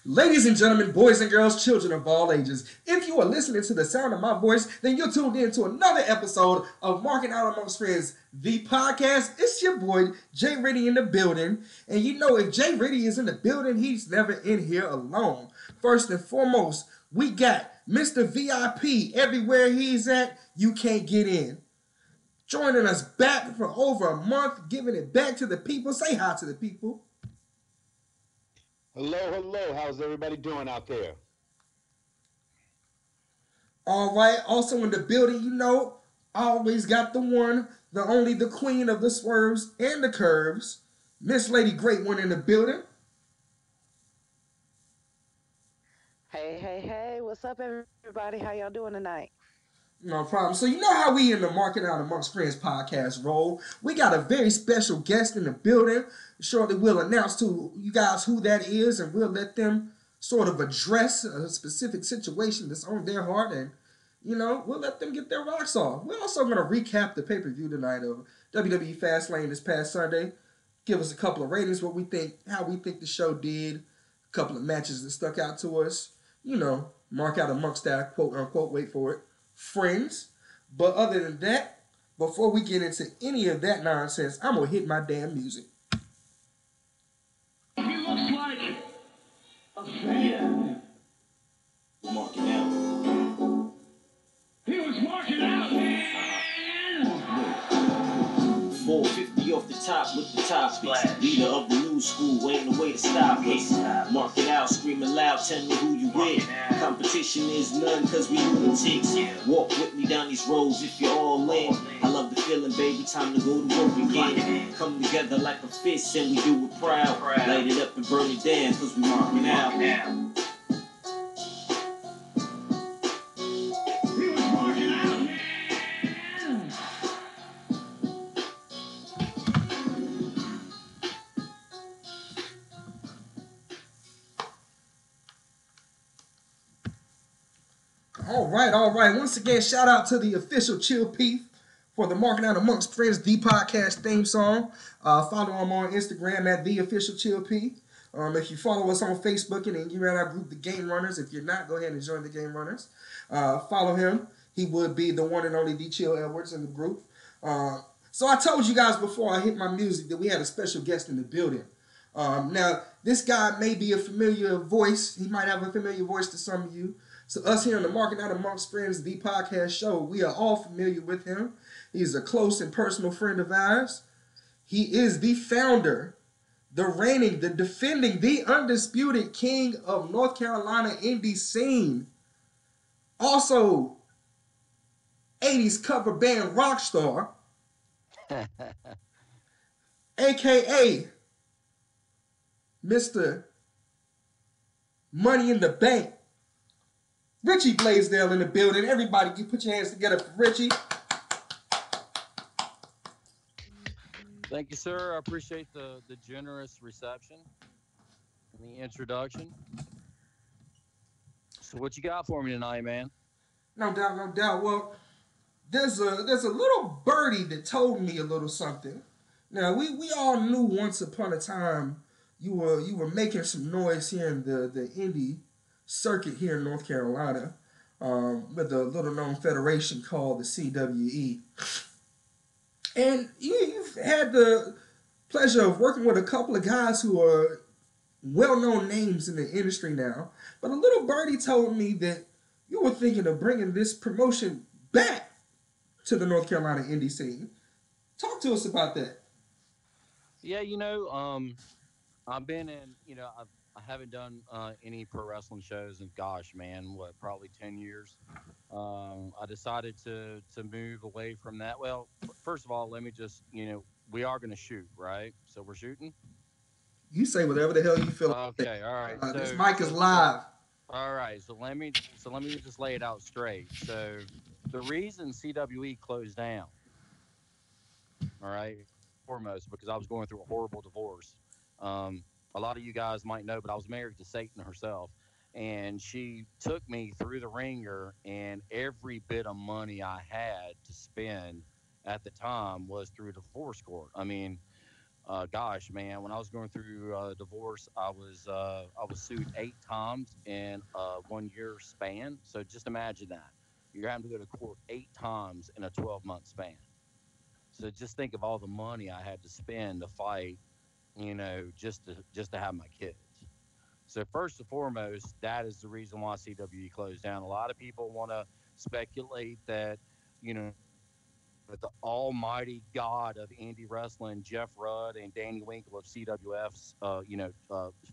Ladies and gentlemen, boys and girls, children of all ages, if you are listening to the sound of my voice, then you're tuned in to another episode of Marking Out Amongst Friends, the podcast. It's your boy, Jay Ritty, in the building. And you know, if Jay Ritty is in the building, he's never in here alone. First and foremost, we got Mr. VIP. Everywhere he's at, you can't get in. Joining us back for over a month, giving it back to the people. Say hi to the people. Hello. How's everybody doing out there? All right. Also in the building, you know, I always got the one, the only, the queen of the swerves and the curves. Miss Lady Great One in the building. Hey, what's up, everybody? How y'all doing tonight? No problem. So you know how we in the Marking Out Amongst Friends podcast roll. We got a very special guest in the building. Shortly we'll announce to you guys who that is, and we'll let them sort of address a specific situation that's on their heart, and you know, we'll let them get their rocks off. We're also going to recap the pay-per-view tonight of WWE Fastlane this past Sunday. Give us a couple of ratings, what we think, how we think the show did, a couple of matches that stuck out to us. You know, mark out amongst that quote unquote, wait for it, friends. But other than that, before we get into any of that nonsense, I'm going to hit my damn music. He looks like a fan. Marking out. He was marking out, man. 450 off the top with the top splash. Leader of the new school, ain't no way to stop us. Mark it out, screaming loud, tell me who you with. Competition is none, cause we lunatics. Walk with me down these roads if you're all in. I love the feeling, baby, time to go to work again. Come together like a fist and we do it proud. Light it up and burn it down, cause we marking out. He was marking out, man. All right. Once again, shout out to the official Chill Peef for the Marking Out Amongst Friends, the podcast theme song. Follow him on Instagram at the official Chill Peef. If you follow us on Facebook and you're in our group, the Game Runners, if you're not, go ahead and join the Game Runners. Follow him. He would be the one and only D. Chill Edwards in the group. So I told you guys before I hit my music that we had a special guest in the building. Now, this guy may be a familiar voice. He might have a familiar voice to some of you. So us here on the Marking Out Amongst Friends, the podcast show, we are all familiar with him. He's a close and personal friend of ours. He is the founder, the reigning, the defending, the undisputed king of North Carolina indie scene. Also, 80s cover band rock star, a.k.a. Mr. Money in the Bank. Richie Blaisdell in the building. Everybody, put your hands together for Richie. Thank you, sir. I appreciate the generous reception and the introduction. So what you got for me tonight, man? No doubt. Well, there's a little birdie that told me a little something. Now, we all knew once upon a time you were making some noise here in the indie circuit here in North Carolina with a little-known federation called the CWE. And you've had the pleasure of working with a couple of guys who are well-known names in the industry now. But a little birdie told me that you were thinking of bringing this promotion back to the North Carolina indie scene. Talk to us about that. Yeah, I've been in, I haven't done any pro wrestling shows in, gosh, man, probably 10 years. I decided to move away from that. Well, first of all, let me just, we are going to shoot, right? So we're shooting? You say whatever the hell you feel. Okay, all right. This mic is live. All right, so let me just lay it out straight. So the reason CWE closed down, all right, foremost, because I was going through a horrible divorce. A lot of you guys might know, but I was married to Satan herself, and she took me through the ringer, and every bit of money I had to spend at the time was through divorce court. I mean, Gosh, man, when I was going through divorce, I was sued 8 times in a 1 year span. So just imagine that you're having to go to court 8 times in a 12-month span. So just think of all the money I had to spend to fight, just to have my kids. So first and foremost, that is the reason why CWE closed down. A lot of people want to speculate that, the almighty God of indie wrestling, Jeff Rudd and Danny Winkle of CWF's,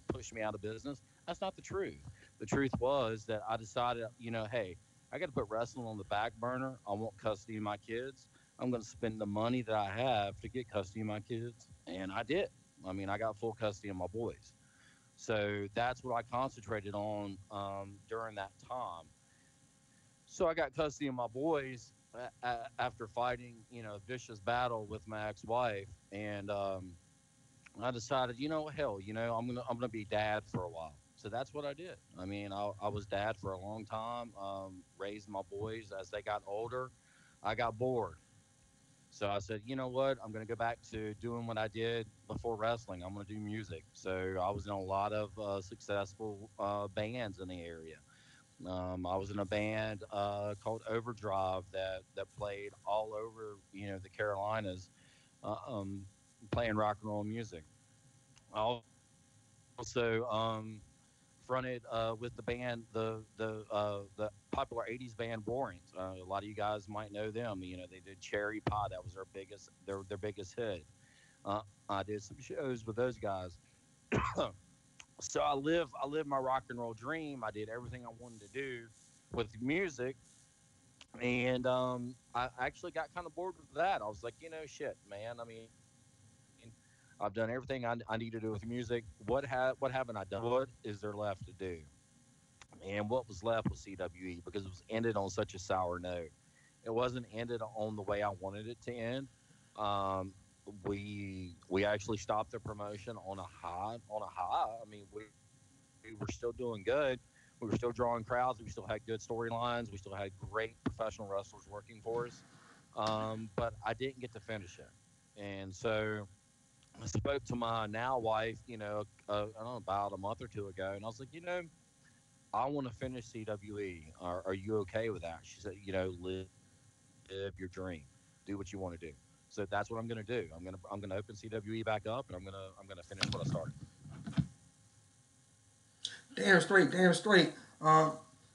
pushed me out of business. That's not the truth. The truth was that I decided, hey, I got to put wrestling on the back burner. I want custody of my kids. I'm going to spend the money that I have to get custody of my kids. And I did. I mean, I got full custody of my boys. So that's what I concentrated on during that time. So I got custody of my boys after fighting, a vicious battle with my ex-wife, and I decided, hell, I'm gonna be dad for a while. So that's what I did. I mean, I was dad for a long time, raised my boys. As they got older, I got bored. So I said, you know what? I'm going to go back to doing what I did before wrestling. I'm going to do music. So I was in a lot of successful bands in the area. I was in a band called Overdrive that played all over, the Carolinas, um, playing rock and roll music. I also fronted with the band, the popular '80s band Warrant. A lot of you guys might know them. They did Cherry Pie. That was their biggest hit. I did some shows with those guys. So I live my rock and roll dream. I did everything I wanted to do with music, and I actually got kind of bored with that. I was like, shit, man. I mean, I've done everything I need to do with music. What haven't I done? What is there left to do? And what was left was CWE because it was ended on such a sour note. It wasn't ended on the way I wanted it to end. Um, we actually stopped the promotion on a high. On a high. I mean, we were still doing good. We were still drawing crowds. We still had good storylines. We still had great professional wrestlers working for us. But I didn't get to finish it, and so I spoke to my now wife. I don't know, about a month or two ago, and I was like, I want to finish CWE. Are you okay with that? She said, live your dream, do what you want to do. So that's what I'm going to do. I'm going to open CWE back up, and I'm going to finish what I started. Damn straight, damn straight.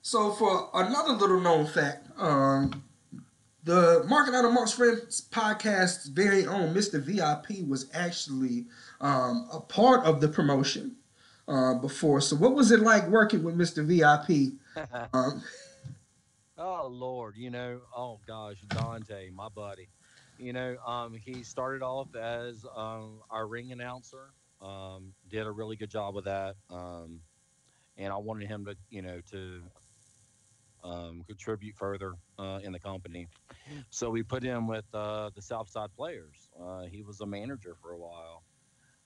So for another little known fact, the Marking Out Amongst Friends podcast's very own Mr. VIP was actually a part of the promotion before. So what was it like working with Mr. VIP? Um, Oh Lord, oh gosh, Dante, my buddy. He started off as our ring announcer. Did a really good job with that. And I wanted him to, contribute further in the company. So we put him with the Southside Players. He was a manager for a while,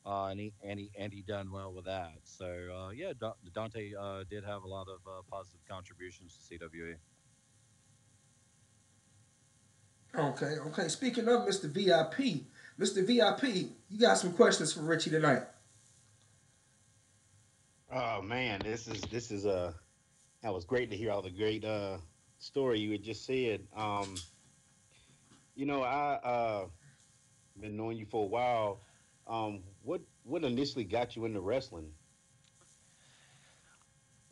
and he done well with that. So yeah, Dante did have a lot of positive contributions to CWE. okay, okay. Speaking of Mr. VIP, Mr. VIP, you got some questions for Richie tonight. Oh man, this is that was great to hear all the great story you had just said. I been knowing you for a while. What initially got you into wrestling?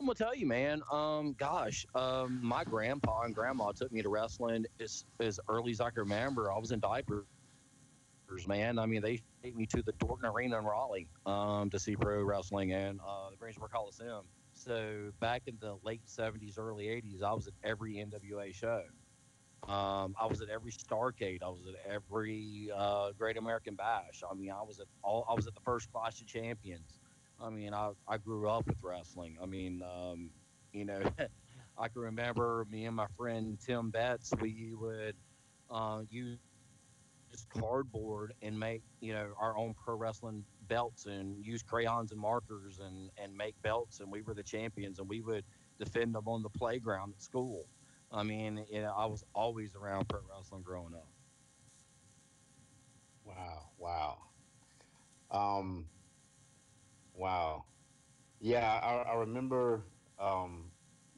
I'm gonna tell you, man. My grandpa and grandma took me to wrestling as early as I can remember. I was in diapers, man. I mean, they take me to the Dorton Arena in Raleigh to see pro wrestling and the Greensboro Coliseum. So back in the late '70s, early '80s, I was at every NWA show. I was at every Starcade. I was at every Great American Bash. I mean, I was at all. I was at the first Clash of Champions. I mean, I grew up with wrestling. I mean, you know, I can remember me and my friend Tim Betts. We would use cardboard and make our own pro wrestling belts and use crayons and markers and make belts, and we were the champions, and we would defend them on the playground at school. I mean, I was always around pro wrestling growing up. Wow, wow. Um, wow. Yeah, I remember um,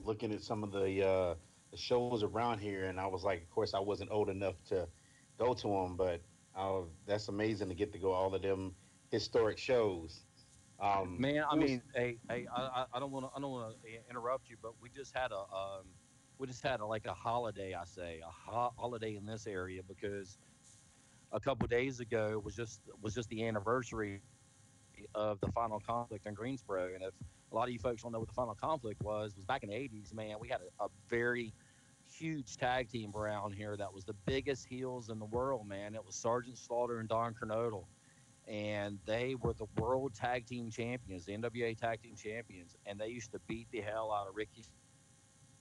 looking at some of the shows around here, and I was like, of course, I wasn't old enough to go to them, but that's amazing to get to go all of them historic shows. Man, I Who was mean, hey, I don't want to interrupt you, but we just had like a holiday. I say holiday in this area because a couple days ago was just the anniversary of the final conflict in Greensboro. And if a lot of you folks don't know what the final conflict was back in the '80s. Man, we had a very huge tag team around here that was the biggest heels in the world. Man, it was Sergeant Slaughter and Don Kernodle, and they were the world tag team champions, the NWA tag team champions, and they used to beat the hell out of Ricky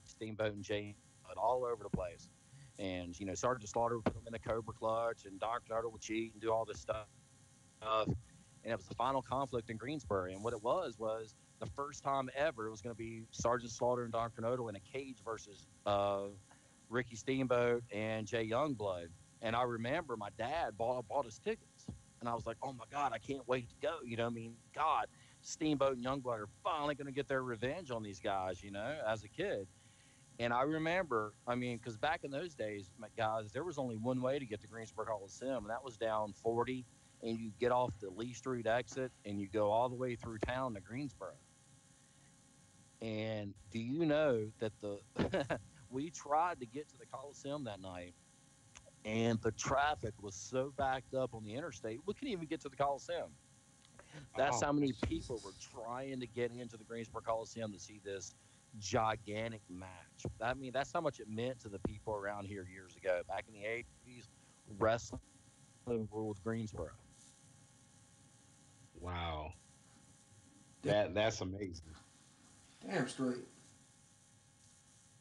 Steamboat and Jay all over the place. And Sergeant Slaughter would put them in the Cobra Clutch, and Don Kernodle would cheat and do all this stuff. And it was the final conflict in Greensboro. And what it was the first time ever, it was going to be Sergeant Slaughter and Don Kernodle in a cage versus Ricky Steamboat and Jay Youngblood. And I remember my dad bought us tickets. And I was like, oh my God, I can't wait to go. You know, I mean, God, Steamboat and Youngblood are finally going to get their revenge on these guys, you know, as a kid. And I remember, I mean, because back in those days, guys, there was only one way to get to Greensboro Coliseum, and that was down 40, and you get off the Lee Street exit, and you go all the way through town to Greensboro. And do you know that the we tried to get to the Coliseum that night, and the traffic was so backed up on the interstate, we couldn't even get to the Coliseum. That's oh how many people were Jesus. trying to get into the Greensboro Coliseum to see this gigantic match. I mean, that's how much it meant to the people around here years ago. Back in the '80s, wrestling ruled Greensboro. wow. That's amazing. Damn straight.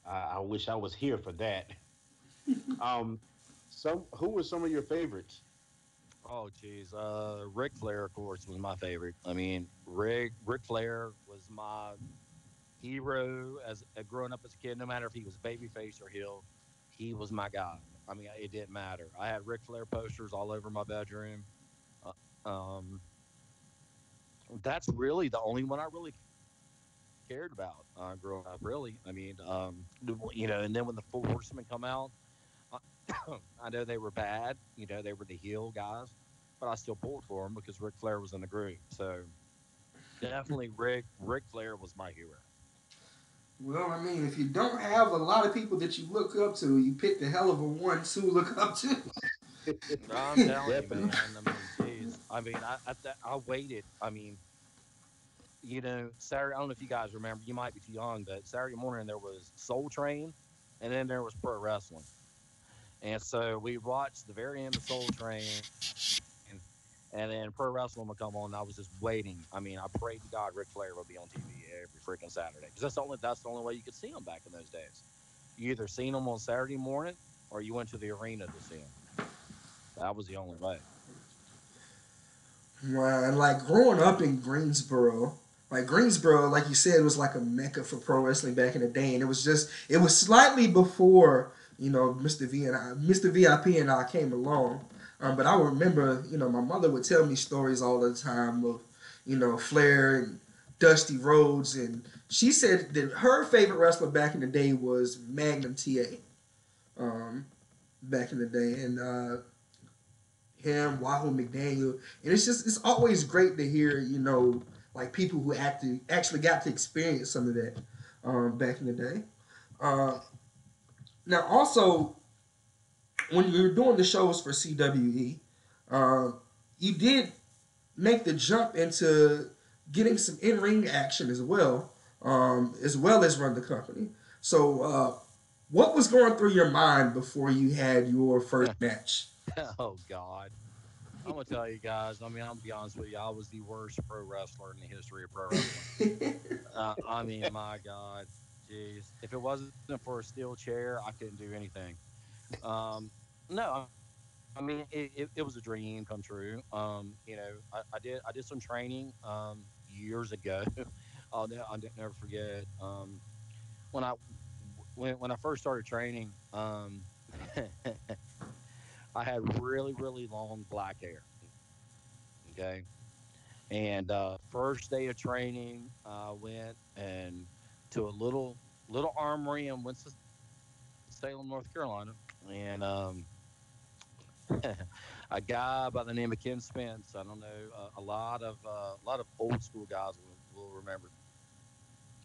I wish I was here for that. Um, some who were some of your favorites? Oh, geez. Ric Flair, of course, was my favorite. I mean, Ric Flair was my hero as growing up as a kid. No matter if he was babyface or heel, he was my guy. I mean, it didn't matter. I had Ric Flair posters all over my bedroom. Um, that's really the only one I really cared about growing up. Really, I mean, you know. And then when the Four Horsemen come out, uh, I know they were bad. You know, they were the heel guys, but I still pulled for them because Ric Flair was in the group. So definitely, Ric Flair was my hero. Well, I mean, if you don't have a lot of people that you look up to, you picked a hell of a one to look up to. I'm telling you, Definitely. man. I mean, geez. I mean, I waited. I mean, you know, Saturday. I don't know if you guys remember. You might be too young, but Saturday morning there was Soul Train, and then there was pro wrestling. And so we watched the very end of Soul Train, and then pro wrestling would come on. And I was just waiting. I mean, I prayed to God Ric Flair would be on TV every freaking Saturday because that's the only way you could see him back in those days. You either seen him on Saturday morning or you went to the arena to see him. That was the only way. Wow, and like growing up in Greensboro, like Greensboro, like you said, was like a mecca for pro wrestling back in the day, and it was slightly before Mr. V and Mr. VIP and I came along. But I remember, my mother would tell me stories all the time of, Flair and Dusty Rhodes, and she said that her favorite wrestler back in the day was Magnum TA. Back in the day, and him, Wahoo McDaniel, and it's always great to hear like people who actually got to experience some of that back in the day. Uh, Now also when you were doing the shows for CWE, um, you did make the jump into getting some in ring action as well as run the company. So what was going through your mind before you had your first match? Oh God. I'm gonna tell you guys. I mean, I'm gonna be honest with you. I was the worst pro wrestler in the history of pro wrestling. I mean, my God, jeez. If it wasn't for a steel chair, I couldn't do anything. Um, no, I mean, it was a dream come true. I did some training years ago. I'll never forget. When I when I first started training, I had really long black hair. Okay, And first day of training, I went and to a little armory in Winston Salem, North Carolina, and a guy by the name of Ken Spence. I don't know, a lot of old school guys will remember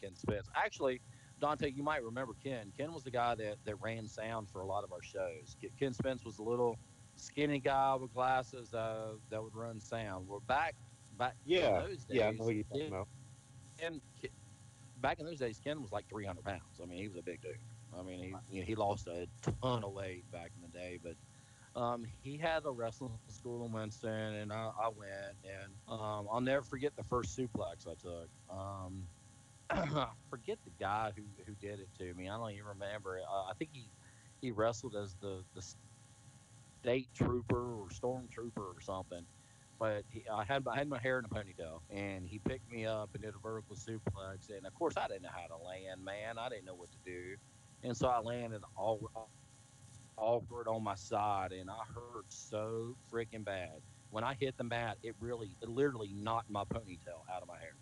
Ken Spence. Actually, Dante, you might remember Ken. Ken was the guy that ran sound for a lot of our shows. Ken Spence was a little skinny guy with glasses that would run sound. Well, back in Yeah, those yeah, I know days, who you're talking about. back in those days, Ken was like 300 pounds. I mean, he was a big dude. I mean, he lost a ton of weight back in the day, but he had a wrestling school in Winston, and I went, and I'll never forget the first suplex I took. I forget the guy who did it to me. I don't even remember it. I think he wrestled as the state trooper or stormtrooper or something. But I had my hair in a ponytail, and he picked me up and did a vertical suplex. And of course, I didn't know how to land, man. I didn't know what to do, and so I landed awkward on my side, and I hurt so freaking bad. When I hit the mat, it literally knocked my ponytail out of my hair.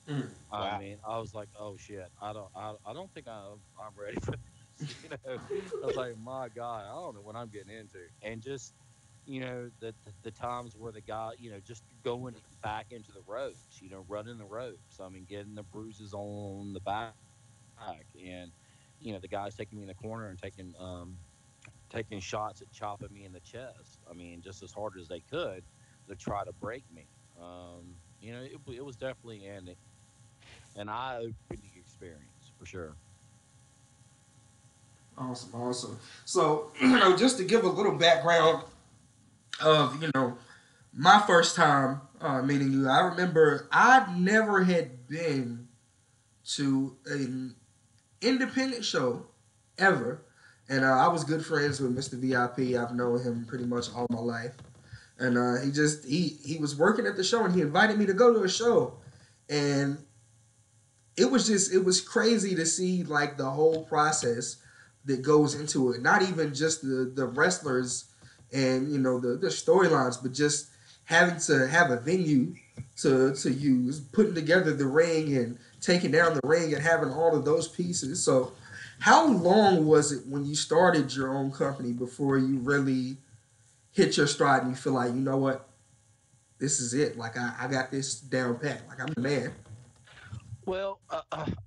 Mm. I Wow. mean, I was like, "Oh shit, I don't think I'm ready for this." I was like, "My God, I don't know what I'm getting into." And just, the times where the guy, just going back into the ropes, running the ropes. I mean, getting the bruises on the back, and the guys taking me in the corner and taking shots at chopping me in the chest. I mean, just as hard as they could to try to break me. It was definitely an eye-opening experience for sure. Awesome, awesome. So, just to give a little background of, my first time meeting you, I remember I never had been to an independent show ever. And I was good friends with Mr. VIP. I've known him pretty much all my life. And he was working at the show and he invited me to go to a show. And it was crazy to see like the whole process that goes into it. Not even just the wrestlers and the storylines, but just having to have a venue to use, putting together the ring and taking down the ring and having all of those pieces. So how long was it when you started your own company before you really hit your stride and you feel like, you know what, this is it. Like I got this down pat. Like I'm the man. Well,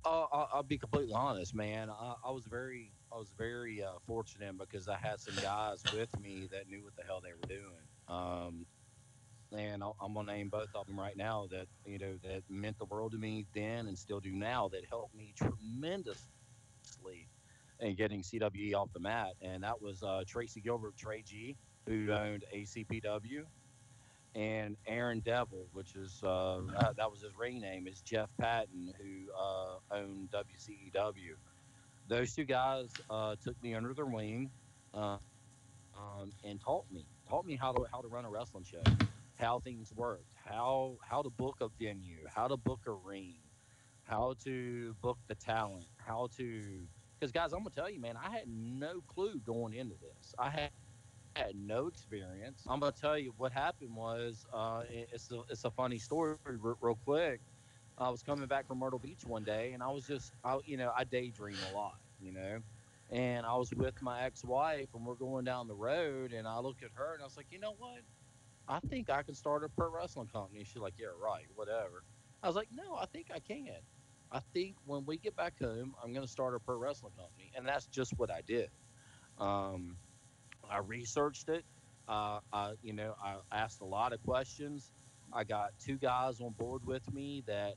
I'll be completely honest, man. I was very fortunate because I had some guys with me that knew what the hell they were doing. And I'm gonna name both of them right now that that meant the world to me then and still do now. That helped me tremendously in getting CWE off the mat, and that was Tracy Gilbert, Trey G, who owned ACPW, and Aaron Devil, which is that was his ring name, is Jeff Patton, who owned WCEW. Those two guys took me under their wing and taught me how to run a wrestling show, how things worked, how to book a venue, how to book a ring, how to book the talent, how to because guys, I'm gonna tell you, man, I had no clue going into this. I had no experience. I'm gonna tell you what happened was it's a funny story real quick. I was coming back from Myrtle Beach one day, and I was just I daydream a lot, and I was with my ex-wife, and we're going down the road, and I looked at her, and I was like, you know what? I think I can start a pro wrestling company. She's like, yeah, right, whatever. I was like, no, I think I can. I think when we get back home, I'm going to start a pro wrestling company. And that's just what I did. Um, I researched it. I asked a lot of questions. I got two guys on board with me that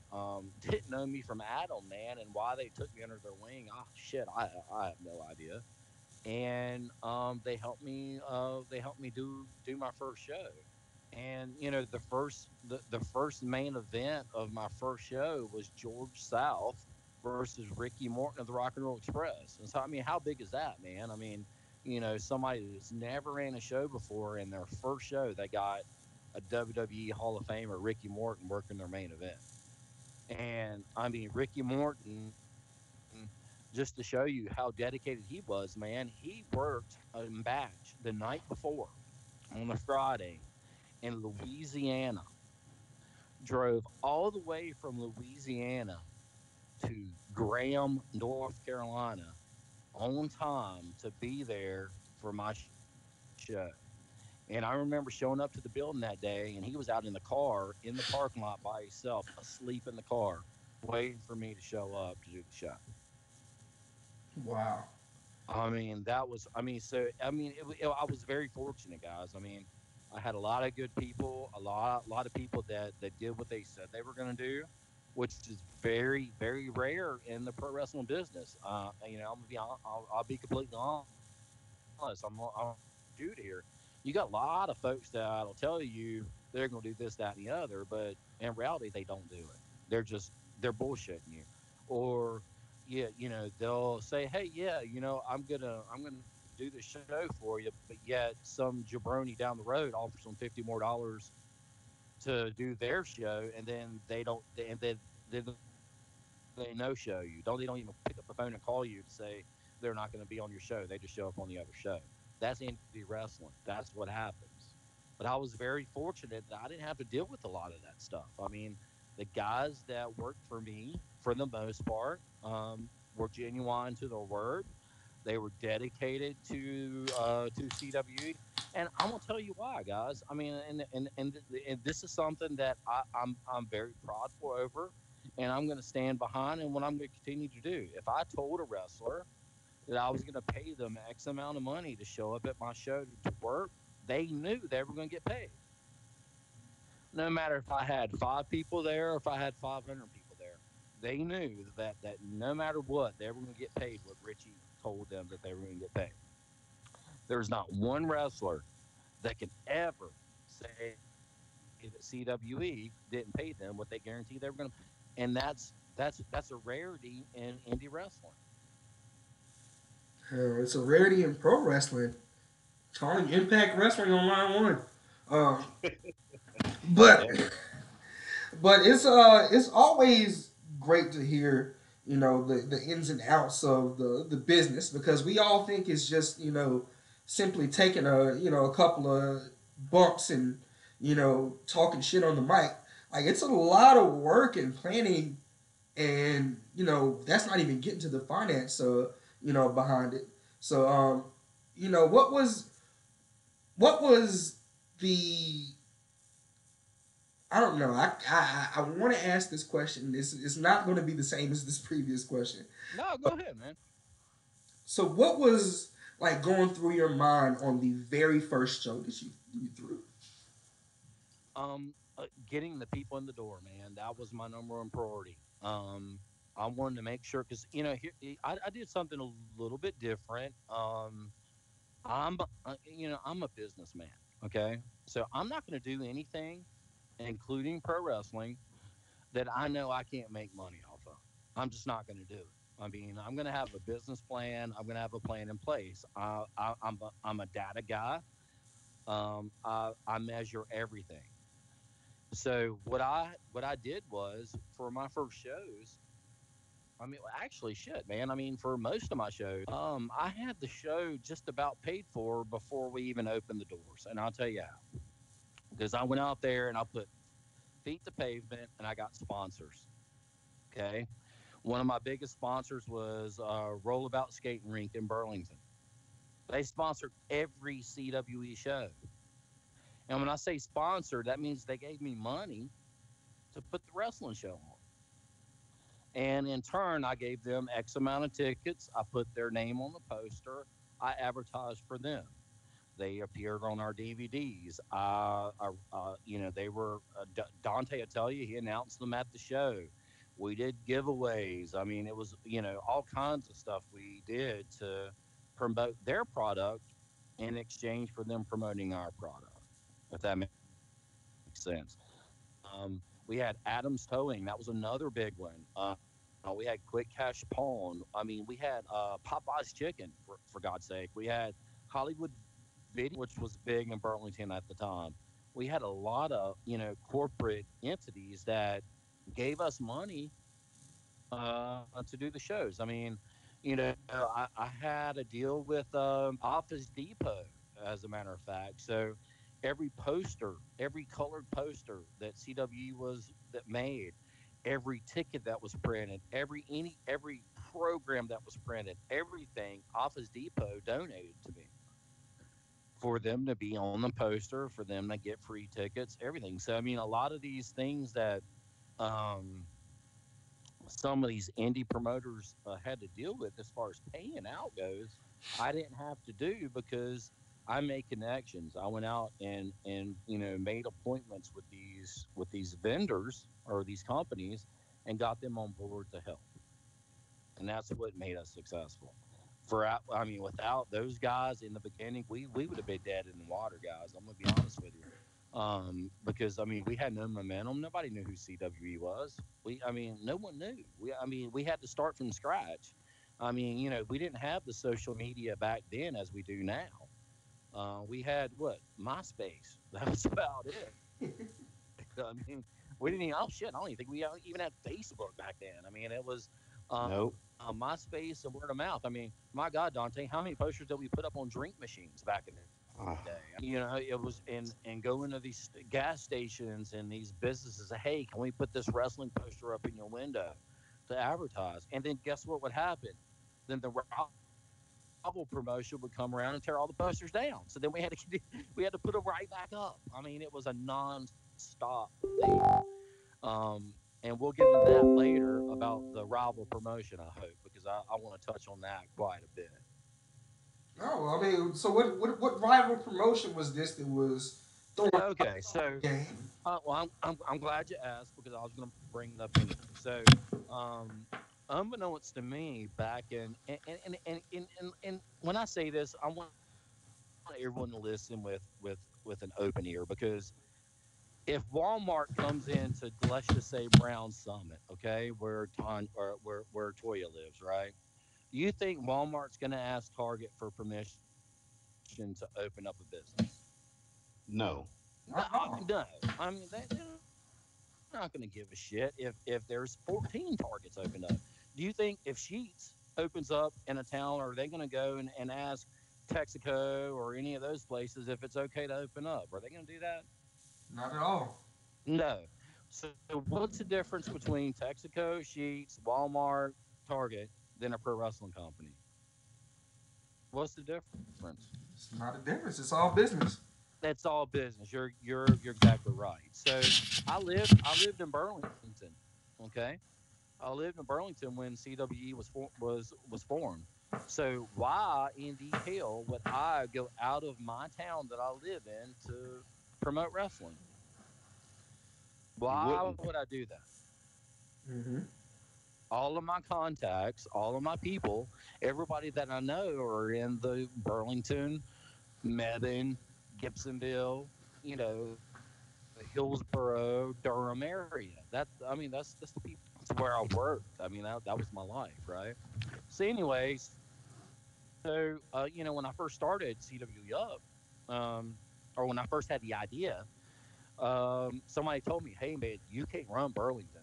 didn't know me from Adam, man, and why they took me under their wing. Oh shit, I have no idea. And they helped me do my first show. And the first main event of my first show was George South versus Ricky Morton of the Rock and Roll Express. And so I mean, how big is that, man? I mean, somebody that's never ran a show before, in their first show, they got a WWE Hall of Famer, Ricky Morton, working their main event. And I mean, Ricky Morton, just to show you how dedicated he was, man, he worked a match the night before on a Friday in Louisiana drove all the way from Louisiana to Graham, North Carolina on time to be there for my show. And I remember showing up to the building that day, and he was out in the car in the parking lot by himself, asleep in the car, waiting for me to show up to do the show. Wow. I mean, that was, I mean, so, I mean, I was very fortunate, guys. I mean, I had a lot of good people, a lot of people that did what they said they were going to do, which is very, very rare in the pro wrestling business. I'm gonna be, I'll be completely honest. I'm dude here. You got a lot of folks that'll tell you they're going to do this, that, and the other, but in reality, they don't do it. They're bullshitting you, or yeah, they'll say, hey, yeah, I'm gonna do the show for you, but yet some jabroni down the road offers them $50 more to do their show, and then they don't, and then they no show you. Don't They don't even pick up the phone and call you to say they're not going to be on your show. They just show up on the other show. That's indie wrestling. That's what happens. But I was very fortunate that I didn't have to deal with a lot of that stuff. I mean, the guys that worked for me, for the most part, were genuine to their word. They were dedicated to CWE, and I'm gonna tell you why, guys. I mean, and this is something that I'm very prideful over, and I'm gonna stand behind, and what I'm gonna continue to do. If I told a wrestler that I was gonna pay them X amount of money to show up at my show to work, they knew they were gonna get paid. No matter if I had 5 people there or if I had 500 people there, they knew that no matter what, they were going to get paid what Richie told them that they were going to get paid. There's not one wrestler that can ever say that CWE didn't pay them what they guaranteed they were going to pay, and that's a rarity in indie wrestling. It's a rarity in pro wrestling. Calling Impact Wrestling on line one. Um, but Yeah, but it's always great to hear the ins and outs of the business, because we all think it's just simply taking a couple of bumps and talking shit on the mic. Like, it's a lot of work and planning, and that's not even getting to the finance behind it. So what was the I don't know. I want to ask this question. It's not going to be the same as this previous question. no, go But ahead, man. so, what was like going through your mind on the very first show that you threw? Getting the people in the door, man. That was my number one priority. I wanted to make sure because here I did something a little bit different. I'm a businessman. Okay, so I'm not going to do anything, including pro wrestling, that I know I can't make money off of. I'm just not going to do it. I mean, I'm going to have a business plan. I'm going to have a plan in place. I'm a data guy. I measure everything. So what I did was for my first shows. I mean, well, actually, shit, man. I mean, for most of my shows, I had the show just about paid for before we even opened the doors, and I'll tell you how. Because I went out there and I put feet to pavement, and I got sponsors. Okay, one of my biggest sponsors was Rollabout Skating Rink in Burlington. They sponsored every CWE show, and when I say sponsored, that means they gave me money to put the wrestling show on. And in turn, I gave them X amount of tickets. I put their name on the poster. I advertised for them. They appeared on our DVDs. They were Dante. I tell you, he announced them at the show. We did giveaways. I mean, it was all kinds of stuff we did to promote their product in exchange for them promoting our product. If that makes sense. We had Adams Towing. That was another big one. We had Quick Cash Pawn. I mean, we had Popeye's Chicken, for God's sake. We had Hollywood Video, which was big in Burlington at the time. We had a lot of, corporate entities that gave us money to do the shows. I mean, I had a deal with Office Depot, as a matter of fact. So every poster, every colored poster that CWE was that made, every ticket that was printed, every program that was printed, everything Office Depot donated to me for them to be on the poster, for them to get free tickets, everything. So I mean, a lot of these things that um, some of these indie promoters had to deal with as far as paying out goes, I didn't have to do because I made connections. I went out and made appointments with these vendors or these companies and got them on board to help, and that's what made us successful. I mean, without those guys in the beginning, we would have been dead in the water, guys. I'm gonna be honest with you, because I mean, we had no momentum. Nobody knew who CWE was. I mean, no one knew. I mean, we had to start from scratch. I mean, we didn't have the social media back then as we do now. We had what MySpace. That was about it. I mean, we didn't even. Oh shit! I don't even think we even had Facebook back then. I mean, it was Nope. MySpace and word of mouth. I mean, my God, Dante, how many posters did we put up on drink machines back in the day? Uh, I mean, it was and going to these gas stations and these businesses. Hey, can we put this wrestling poster up in your window to advertise? And then guess what would happen? Then the rival promotion would come around and tear all the posters down. So then we had to put them right back up. I mean, it was a non-stop thing. And we'll get into that later about the rival promotion, I hope, because I want to touch on that quite a bit. Oh, I mean, so what rival promotion was this that was throwing Okay, so the game? well, I'm glad you asked because I was going to bring it up anyway. So, um, unbeknownst to me, back in, and when I say this, I want everyone to listen with an open ear because if Walmart comes into, let's just say, Brown Summit, okay, where Toya lives, right? You think Walmart's going to ask Target for permission to open up a business? no. No, Not at all. no. I mean, they're not going to give a shit if there's 14 Targets opened up. Do you think if Sheets opens up in a town, are they going to go and ask Texaco or any of those places if it's okay to open up? Are they going to do that? Not at all. No. So what's the difference between Texaco, Sheets, Walmart, Target, than a pro wrestling company? What's the difference? It's not a difference. It's all business. That's all business. You're exactly right. So I lived in Burlington. Okay, I lived in Burlington when CWE was formed. So why in the hell would I go out of my town that I live in to promote wrestling? You Why wouldn't. would I do that? Mm-hmm. All of my contacts, all of my people, everybody that I know are in the Burlington, Mebane, Gibsonville, Hillsboro, Durham area. That's the people. That's where I worked. I mean, that was my life, right? So, anyways, when I first started CWE up, um, or when I first had the idea, somebody told me, "Hey, man, you can't run Burlington."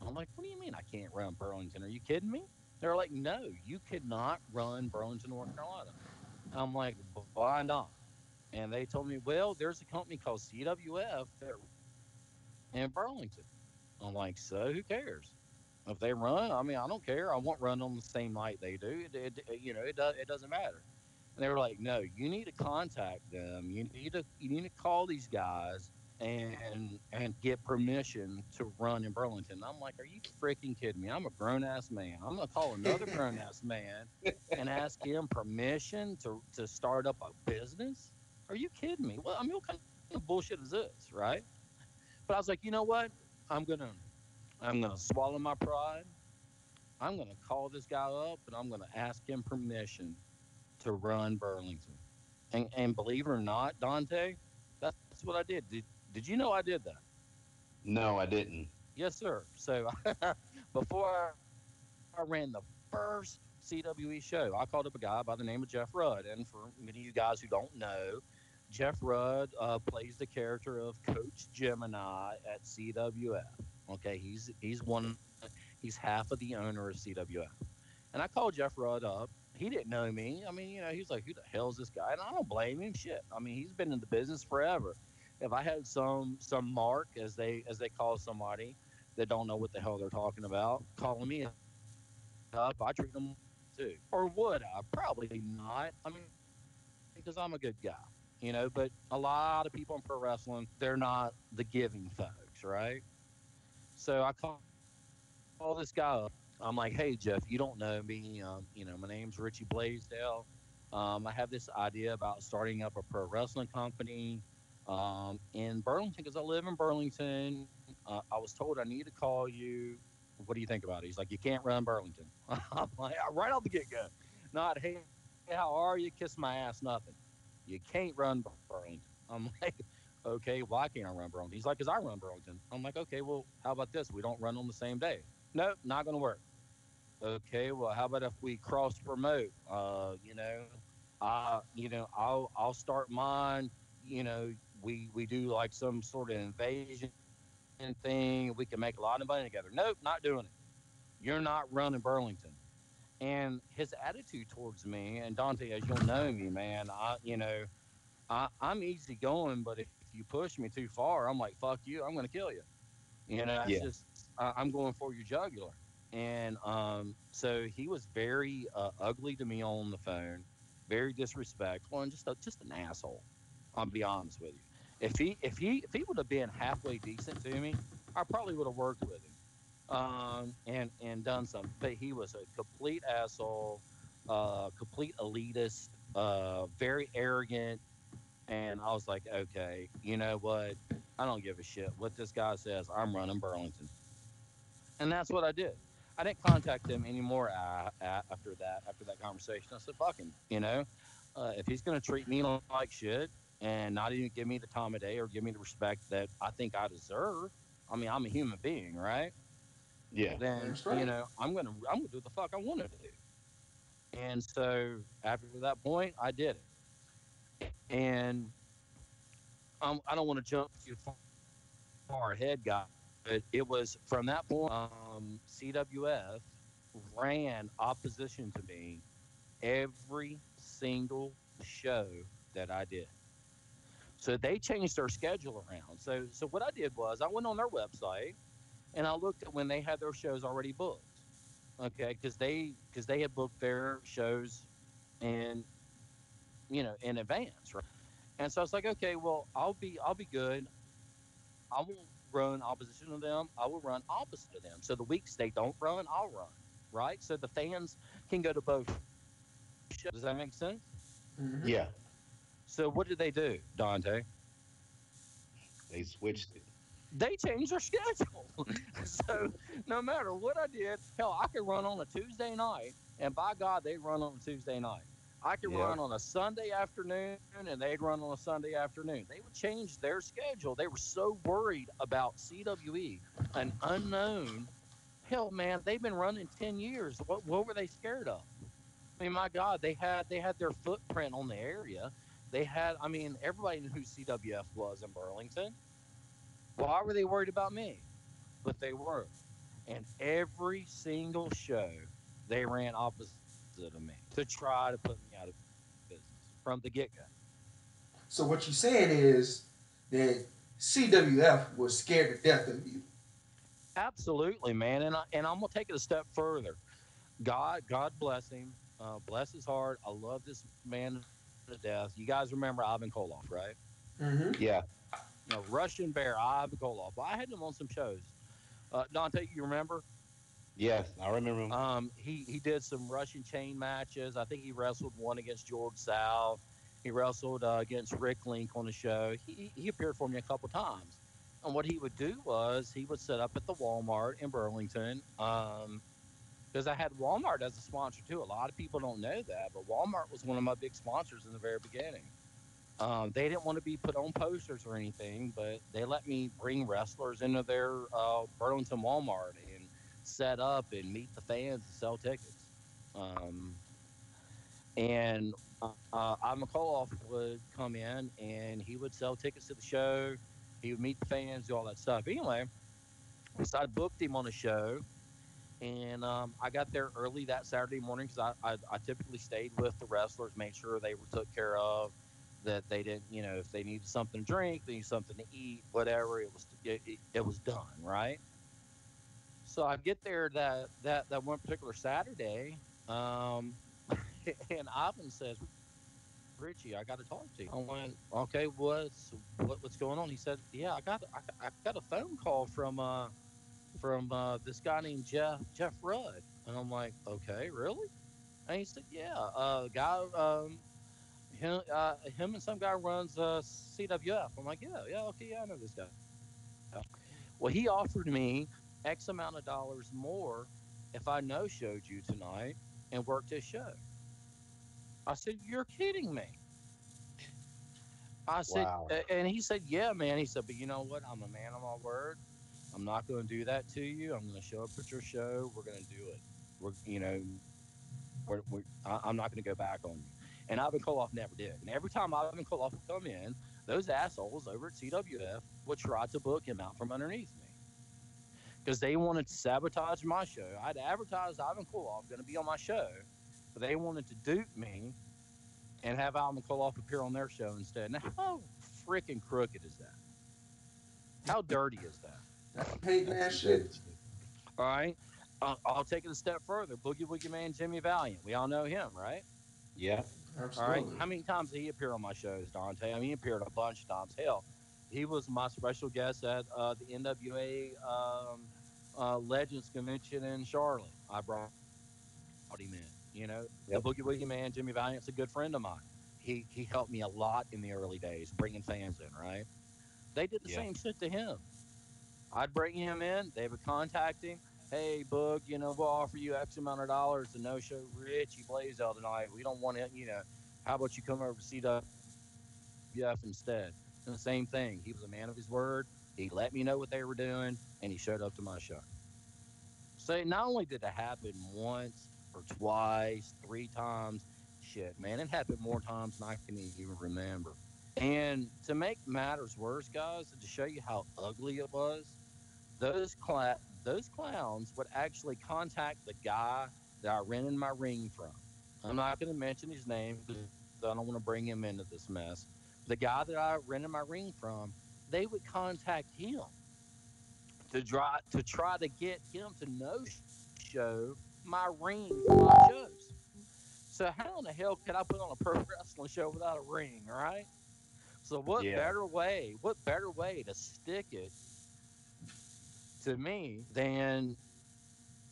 I'm like, "What do you mean I can't run Burlington? Are you kidding me?" They're like, "No, you cannot run Burlington, North Carolina." I'm like, "Why not?" And they told me, "Well, there's a company called CWF that in Burlington." I'm like, "So who cares? If they run, I mean, I don't care. I won't run on the same night they do. It doesn't matter." And they were like, "No, you need to contact them. You need to call these guys and get permission to run in Burlington." And I'm like, "Are you freaking kidding me? I'm a grown ass man. I'm gonna call another grown ass man and ask him permission to start up a business? Are you kidding me? Well, I mean, what kind of bullshit is this, right?" But I was like, you know what? I'm gonna I'm gonna swallow my pride. I'm gonna call this guy up and I'm gonna ask him permission to run Burlington. And believe it or not, Dante, that's what I did. Did you know I did that? No, I didn't. Yes, sir. So before I ran the first CWE show, I called up a guy by the name of Jeff Rudd. And for many of you guys who don't know, Jeff Rudd plays the character of Coach Gemini at CWF. Okay, he's half of the owner of CWF. And I called Jeff Rudd up he didn't know me. I mean, he was like, "Who the hell's this guy?" And I don't blame him. Shit. I mean, he's been in the business forever. If I had some mark, as they call somebody that don't know what the hell they're talking about, calling me up, I treat them too. Or would I? Probably not. I mean, because I'm a good guy. But a lot of people in pro wrestling, they're not the giving folks, right? So I call this guy up. I'm like, "Hey Jeff, you don't know me. My name's Richie Blaisdell. I have this idea about starting up a pro wrestling company in Burlington because I live in Burlington. I was told I need to call you. What do you think about it?" He's like, "You can't run Burlington." I'm like, right off the get go. Not, "Hey, how are you? Kiss my ass." Nothing. You can't run Burlington. I'm like, "Okay, why can't I run Burlington?" He's like, "Because I run Burlington." I'm like, "Okay, well, how about this? We don't run on the same day." Nope, not going to work. Okay, well, how about if we cross promote? I'll start mine. We do like some sort of invasion thing. We can make a lot of money together. Nope, not doing it. You're not running Burlington. And his attitude towards me, and Dante, as you'll know me, man, I'm easy going, but if you push me too far, I'm like, fuck you, I'm gonna kill you. That's Yeah. just I'm going for your jugular. And so he was very ugly to me on the phone, very disrespectful, and just an asshole. I'll be honest with you. If he would have been halfway decent to me, I probably would have worked with him, and done something. But he was a complete asshole, complete elitist, very arrogant. And I was like, okay, you know what? I don't give a shit what this guy says. I'm running Burlington. And that's what I did. I didn't contact him anymore after that conversation. I said, fuck him. If he's going to treat me like shit and not even give me the time of day or give me the respect that I think I deserve, I mean, I'm a human being, right? Yeah. Then, That's right. I'm gonna do what the fuck I want to do. And so after that point, I did it. And I don't want to jump too far ahead, guys, but it was from that point on, CWF ran opposition to me every single show that I did. So they changed their schedule around. So what I did was I went on their website and I looked at when they had their shows already booked. Okay, because they had booked their shows in in advance, right? And so I was like, okay, well, I'll be good. I won't run opposition to them. I will run opposite of them. So the weeks they don't run, I'll run. Right. So the fans can go to both shows. Does that make sense? Mm-hmm. Yeah. So what did they do, Dante? They switched it. They changed their schedule. So no matter what I did, hell, I could run on a Tuesday night, and by God, they run on a Tuesday night. I could Yeah. run on a Sunday afternoon, and they'd run on a Sunday afternoon. They would change their schedule. They were so worried about CWE, an unknown. Hell, man, they've been running 10 years. What were they scared of? I mean, my God, they had their footprint on the area. I mean, everybody knew who CWF was in Burlington. Why were they worried about me? But they were. And every single show, they ran opposite of me to try to put me out of business from the get go. So what you're saying is that CWF was scared to death of you. Absolutely, man. And I'm gonna take it a step further. God bless him. Bless his heart. I love this man to death. You guys remember Ivan Koloff, right? Mm-hmm. Yeah. Russian Bear, Ivan Koloff. Well, I had him on some shows. Dante, you remember? Yes. I remember him. He did some Russian chain matches. I think he wrestled one against George South. He wrestled against Rick Link on the show. He appeared for me a couple times. And what he would do was he would set up at the Walmart in Burlington. Because I had Walmart as a sponsor too. A lot of people don't know that, but Walmart was one of my big sponsors in the very beginning. They didn't want to be put on posters or anything, but they let me bring wrestlers into their Burlington Walmart and set up and meet the fans and sell tickets. Um, and Ivan Koloff would come in and he would sell tickets to the show. He would meet the fans, do all that stuff. Anyway, so I booked him on a show And I got there early that Saturday morning because I typically stayed with the wrestlers, made sure they were took care of, that they didn't, if they needed something to drink, they needed something to eat, whatever, it was done, right? So I get there that one particular Saturday, um, and Ivan says, Richie, I got to talk to you. I went, okay, what's going on? He said, yeah, I got a phone call from this guy named Jeff Rudd, and I'm like, okay, really? And he said, yeah, guy, him and some guy runs CWF. I'm like, yeah, okay, yeah, I know this guy. Well, he offered me X amount of dollars more if I no showed you tonight and worked his show. I said, you're kidding me. I said, Wow. and he said, yeah, man. He said, but you know what? I'm a man of my word. I'm not going to do that to you. I'm going to show up at your show. We're going to do it. I'm not going to go back on you. And Ivan Koloff never did. And every time Ivan Koloff would come in, those assholes over at CWF would try to book him out from underneath me because they wanted to sabotage my show. I'd advertised Ivan Koloff going to be on my show, but they wanted to dupe me and have Ivan Koloff appear on their show instead. Now, how freaking crooked is that? How dirty is that? That's some hate That's man some dirty shit. shit. All right. I'll take it a step further. Boogie Woogie Man Jimmy Valiant. We all know him, right? Yeah. All right. Absolutely. How many times did he appear on my shows, Dante? I mean, he appeared a bunch of times. Hell, he was my special guest at the NWA Legends Convention in Charlotte. I brought him in. The Boogie Woogie Man Jimmy Yep. Valiant's a good friend of mine. He helped me a lot in the early days, bringing fans in. Right. They did the same Yeah. shit to him. I'd bring him in. They would contact him. Hey, Boog, we'll offer you X amount of dollars to no show Richie Blaisdell tonight. We don't want it. How about you come over to CWF instead? And the same thing. He was a man of his word. He let me know what they were doing, and he showed up to my show. So not only did it happen once or twice, three times, shit, man, it happened more times than I can even remember. And to make matters worse, guys, and to show you how ugly it was, those clowns would actually contact the guy that I rented my ring from. I'm not going to mention his name because I don't want to bring him into this mess. The guy that I rented my ring from, they would contact him to try to get him to no show my ring for my shows. So how in the hell could I put on a pro wrestling show without a ring, right? So Yeah. what better way to stick it to me than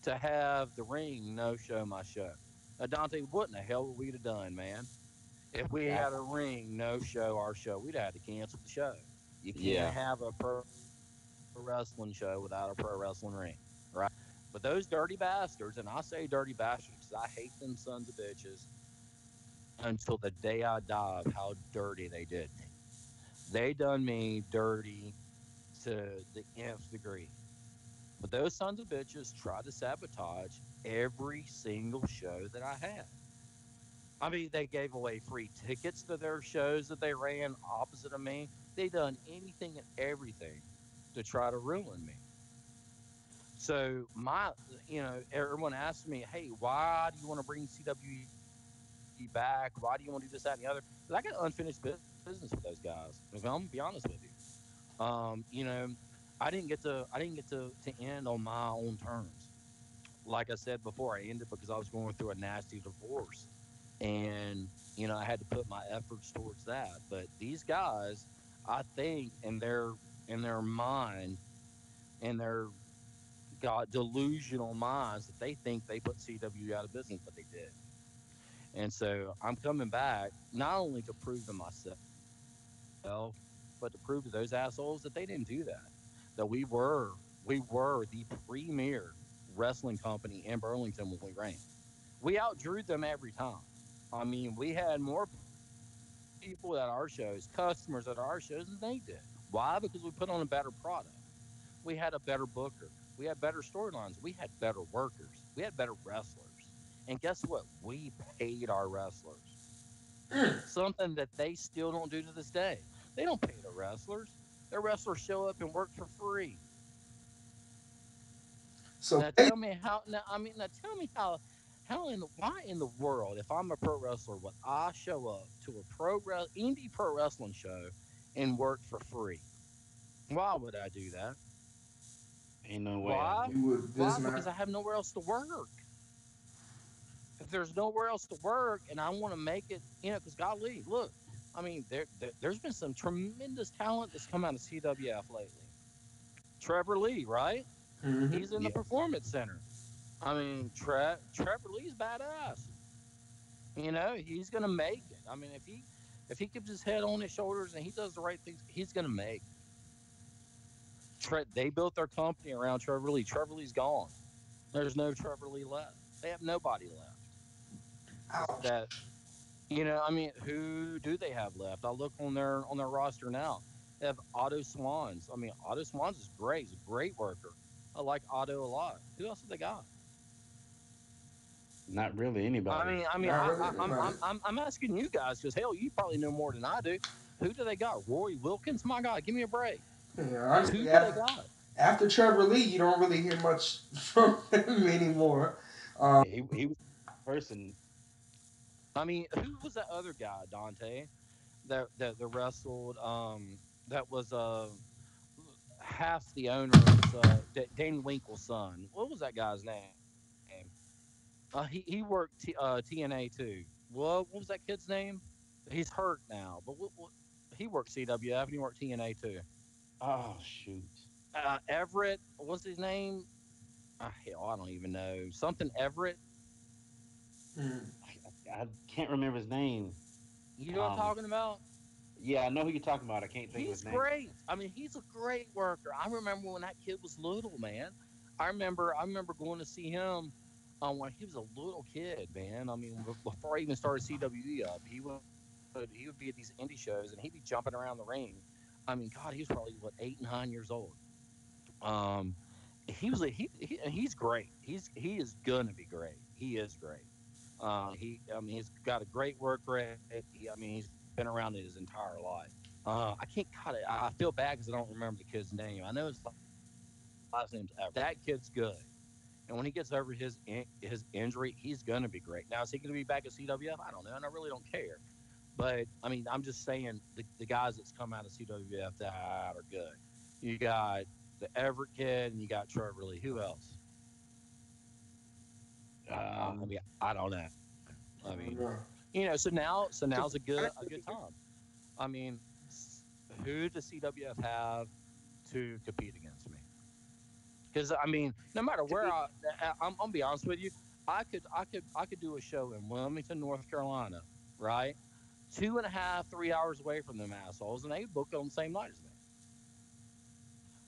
to have the ring no show my show? Now, Dante, what in the hell would we have done, man? If we I, had a ring no show our show, we'd have to cancel the show. You can't yeah. have a pro wrestling show without a pro wrestling ring, right? But those dirty bastards, and I say dirty bastards because I hate them sons of bitches until the day I die of how dirty they did me. They done me dirty to the nth degree. But those sons of bitches tried to sabotage every single show that I had. I mean, they gave away free tickets to their shows that they ran opposite of me. They done anything and everything to try to ruin me. So everyone asked me, "Hey, why do you want to bring CWE back? Why do you want to do this, that, and the other?" Because I got unfinished business with those guys. If I'm gonna be honest with you, I didn't get to end on my own terms. Like I said before, I ended because I was going through a nasty divorce, and I had to put my efforts towards that. But these guys, I think, in their mind, in their got delusional minds that they think they put CW out of business, but they did. And so I'm coming back not only to prove to myself, but to prove to those assholes that they didn't do that. That we were the premier wrestling company in Burlington when we ran. We outdrew them every time. I mean, we had more people at our shows, customers at our shows than they did. Why? Because we put on a better product. We had a better booker. We had better storylines. We had better workers. We had better wrestlers. And guess what? We paid our wrestlers. Something that they still don't do to this day. They don't pay the wrestlers. Their wrestlers show up and work for free. So Now tell me how. Now tell me why in the world, if I'm a pro wrestler, would I show up to a indie pro wrestling show and work for free? Why would I do that? Ain't no way I Why? would. you would Why? this Because not. I have nowhere else to work. If there's nowhere else to work and I want to make it, because golly, look, there's been some tremendous talent that's come out of CWF lately. Trevor Lee, right? Hmm. He's in the Yes. performance center. Trevor Lee's badass. He's gonna make it. If he keeps his head on his shoulders and he does the right things, he's gonna make it. They built their company around Trevor Lee. Trevor Lee's gone. There's no Trevor Lee left. They have nobody left. Ouch. That who do they have left? I look on their roster now. They have Otto Swans. Otto Swans is great. He's a great worker. I like Otto a lot. Who else have they got? Not really anybody. Not really anybody. I'm asking you guys because hell, you probably know more than I do. Who do they got? Roy Wilkins, my God, give me a break. Yeah, Who honestly, do they got? after Trevor Lee, you don't really hear much from him anymore. Yeah, he was the person. Who was that other guy, Dante? That wrestled. That was half the owner's Danny Winkle's son. What was that guy's name? He worked TNA too. What was that kid's name? He's hurt now, but he worked CWF and he worked TNA too. Oh shoot. Everett, what's his name? Hell, I don't even know. Something Everett. Mm. I can't remember his name. You know what I'm Um, talking about? yeah, I know who you're talking about. I can't think of his He's name. great. He's a great worker. I remember when that kid was little, man. I remember going to see him when he was a little kid, man. Before I even started CWE up, he would be at these indie shows and he'd be jumping around the ring. God, he was probably what 8 and 9 years old. Um, he's great. He is gonna be great. He is great. He's got a great work rate. He's been around his entire life. I can't cut it. I feel bad because I don't remember the kid's name. I know his last name's Everett. That kid's good. And when he gets over his injury, he's gonna be great. Now, is he gonna be back at CWF? I don't know, and I really don't care. But I'm just saying the guys that's come out of CWF that are good. You got the Everett kid, and you got Trevor Lee. Who else? Um, I don't know. So now's a good time. I mean, who does CWF have to compete against me? Because no matter where I'm gonna be honest with you, I could do a show in Wilmington, North Carolina, right? 2.5, 3 hours away from them assholes, and they book it on the same night as me.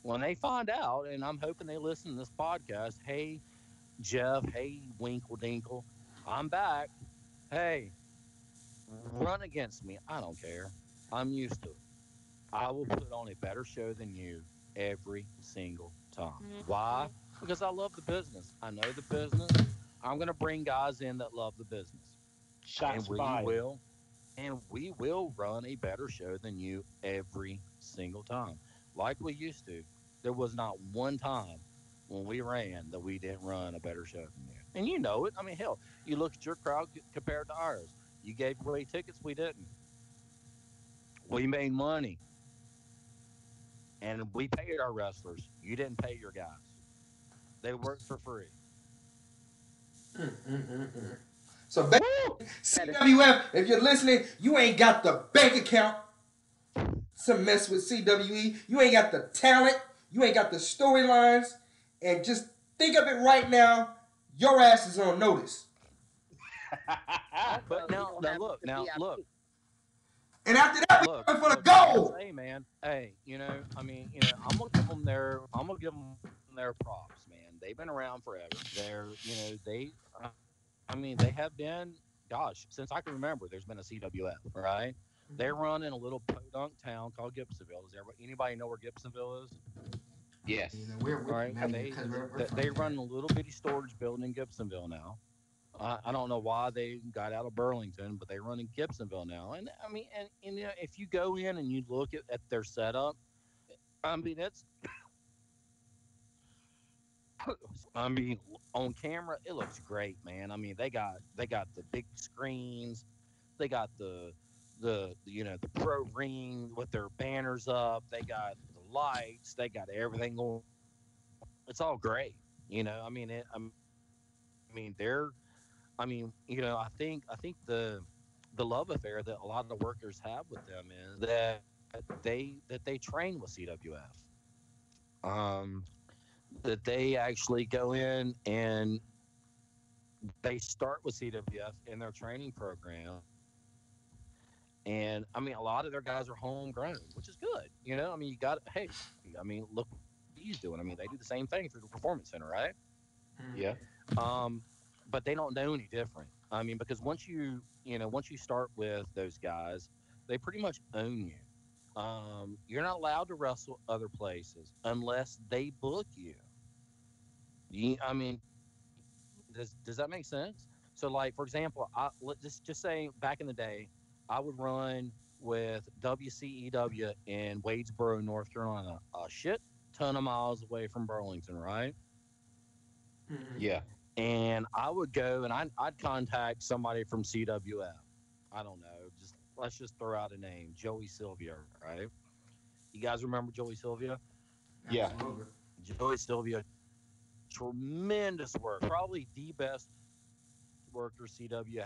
When they find out, and I'm hoping they listen to this podcast, hey Jeff, hey Winkle Dinkle, I'm back. Hey, run against me. I don't care. I'm used to it. I will put on a better show than you every single time. Why? Because I love the business. I know the business. I'm going to bring guys in that love the business. And shots we fired. will we will run a better show than you every single time. Like we used to. There was not one time when we ran that we didn't run a better show than you. And you know it. Hell, you look at your crowd compared to ours. You gave away tickets, we didn't. We made money and we paid our wrestlers. You didn't pay your guys. They worked for free. So basically, CWF, if you're listening, you ain't got the bank account to mess with CWE. You ain't got the talent. You ain't got the storylines. And just think of it right now. Your ass is on notice. But now look, And after that, we look, coming for the look. Like I gold. say, man. Hey, I'm gonna give them their props, man. They've been around forever. They have been, gosh, since I can remember. There's been a CWF, right? They run in a little podunk town called Gibsonville. Anybody know where Gibsonville is? You know, Yes. we're All right. Well, familiar because we're they from run there. a little bitty storage building in Gibsonville now. I don't know why they got out of Burlington, but they run in Gibsonville now. And if you go in and you look at their setup, it's I mean, on camera, it looks great, man. I mean, they got the big screens, they got the pro ring with their banners up, they got the lights, they got everything going. It's all great, I think the love affair that a lot of workers have with them is that they train with CWF. That they actually go in and they start with CWF in their training program. And I mean, a lot of their guys are homegrown, which is good. I mean, look what he's doing. I mean, they do the same thing through the performance center, right? Yeah. Um, but they don't know any different. I mean, because once you start with those guys, they pretty much own you. You're not allowed to wrestle other places unless they book you. I mean, does that make sense? So, like, for example, just say back in the day, I would run with WCEW in Wadesboro, North Carolina, a shit ton of miles away from Burlington, right? Yeah. And I would go and I'd contact somebody from CWF. I don't know, just let's just throw out a name, Joey Sylvia, right? You guys remember Joey Sylvia? Yeah. Absolutely. Joey Sylvia, tremendous work, probably the best worker CWF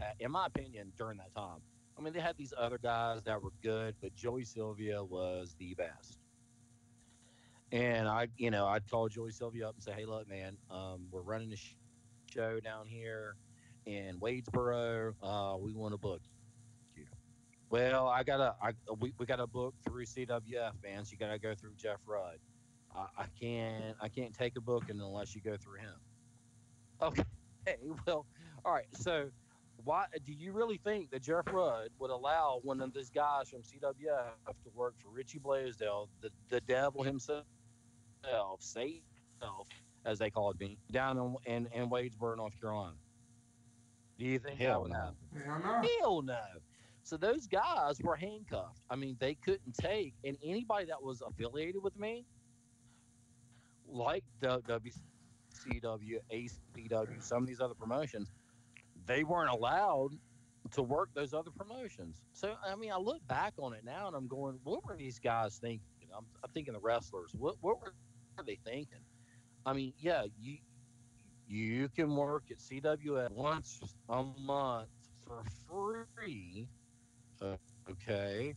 had, in my opinion, during that time. I mean, they had these other guys that were good, but Joey Sylvia was the best. And I'd call Joey Sylvia up and say, "Hey, look, man, we're running a show down here in Wadesboro. We want to book you." Well, we got to book through CWF, man. So you got to go through Jeff Rudd. I can't take a booking unless you go through him. Okay, well, all right. So, why do you really think that Jeff Rudd would allow one of these guys from CWF to work for Richie Blaisdell, the devil himself, Satan himself, as they called me, down in Wadesboro, North Carolina? Do you think that Hell would no. happen? Hell no. Hell no. So those guys were handcuffed. I mean, they couldn't take, and anybody that was affiliated with me, like the WCW, ACW, some of these other promotions, they weren't allowed to work those other promotions. So I mean, I look back on it now and I'm going, what were these guys thinking? I'm thinking the wrestlers. What were they thinking? I mean, yeah, you can work at CWF once a month for free, okay?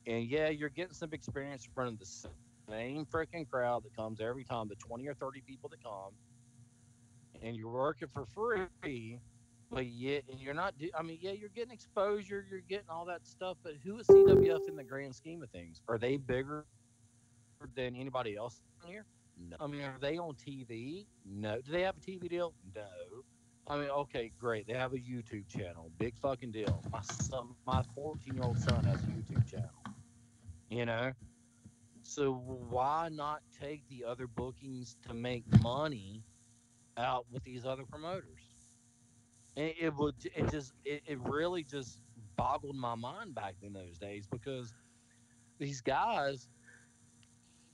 And yeah, you're getting some experience in front of the same freaking crowd that comes every time, the 20 or 30 people that come, and you're working for free, but yet, and you're not, I mean, yeah, you're getting exposure, you're getting all that stuff, but who is CWF in the grand scheme of things? Are they bigger than anybody else in here? No. I mean, are they on TV? No. Do they have a TV deal? No. I mean, okay, great. They have a YouTube channel. Big fucking deal. My 14-year-old son has a YouTube channel. You know, so why not take the other bookings to make money out with these other promoters? And it really just boggled my mind back in those days because these guys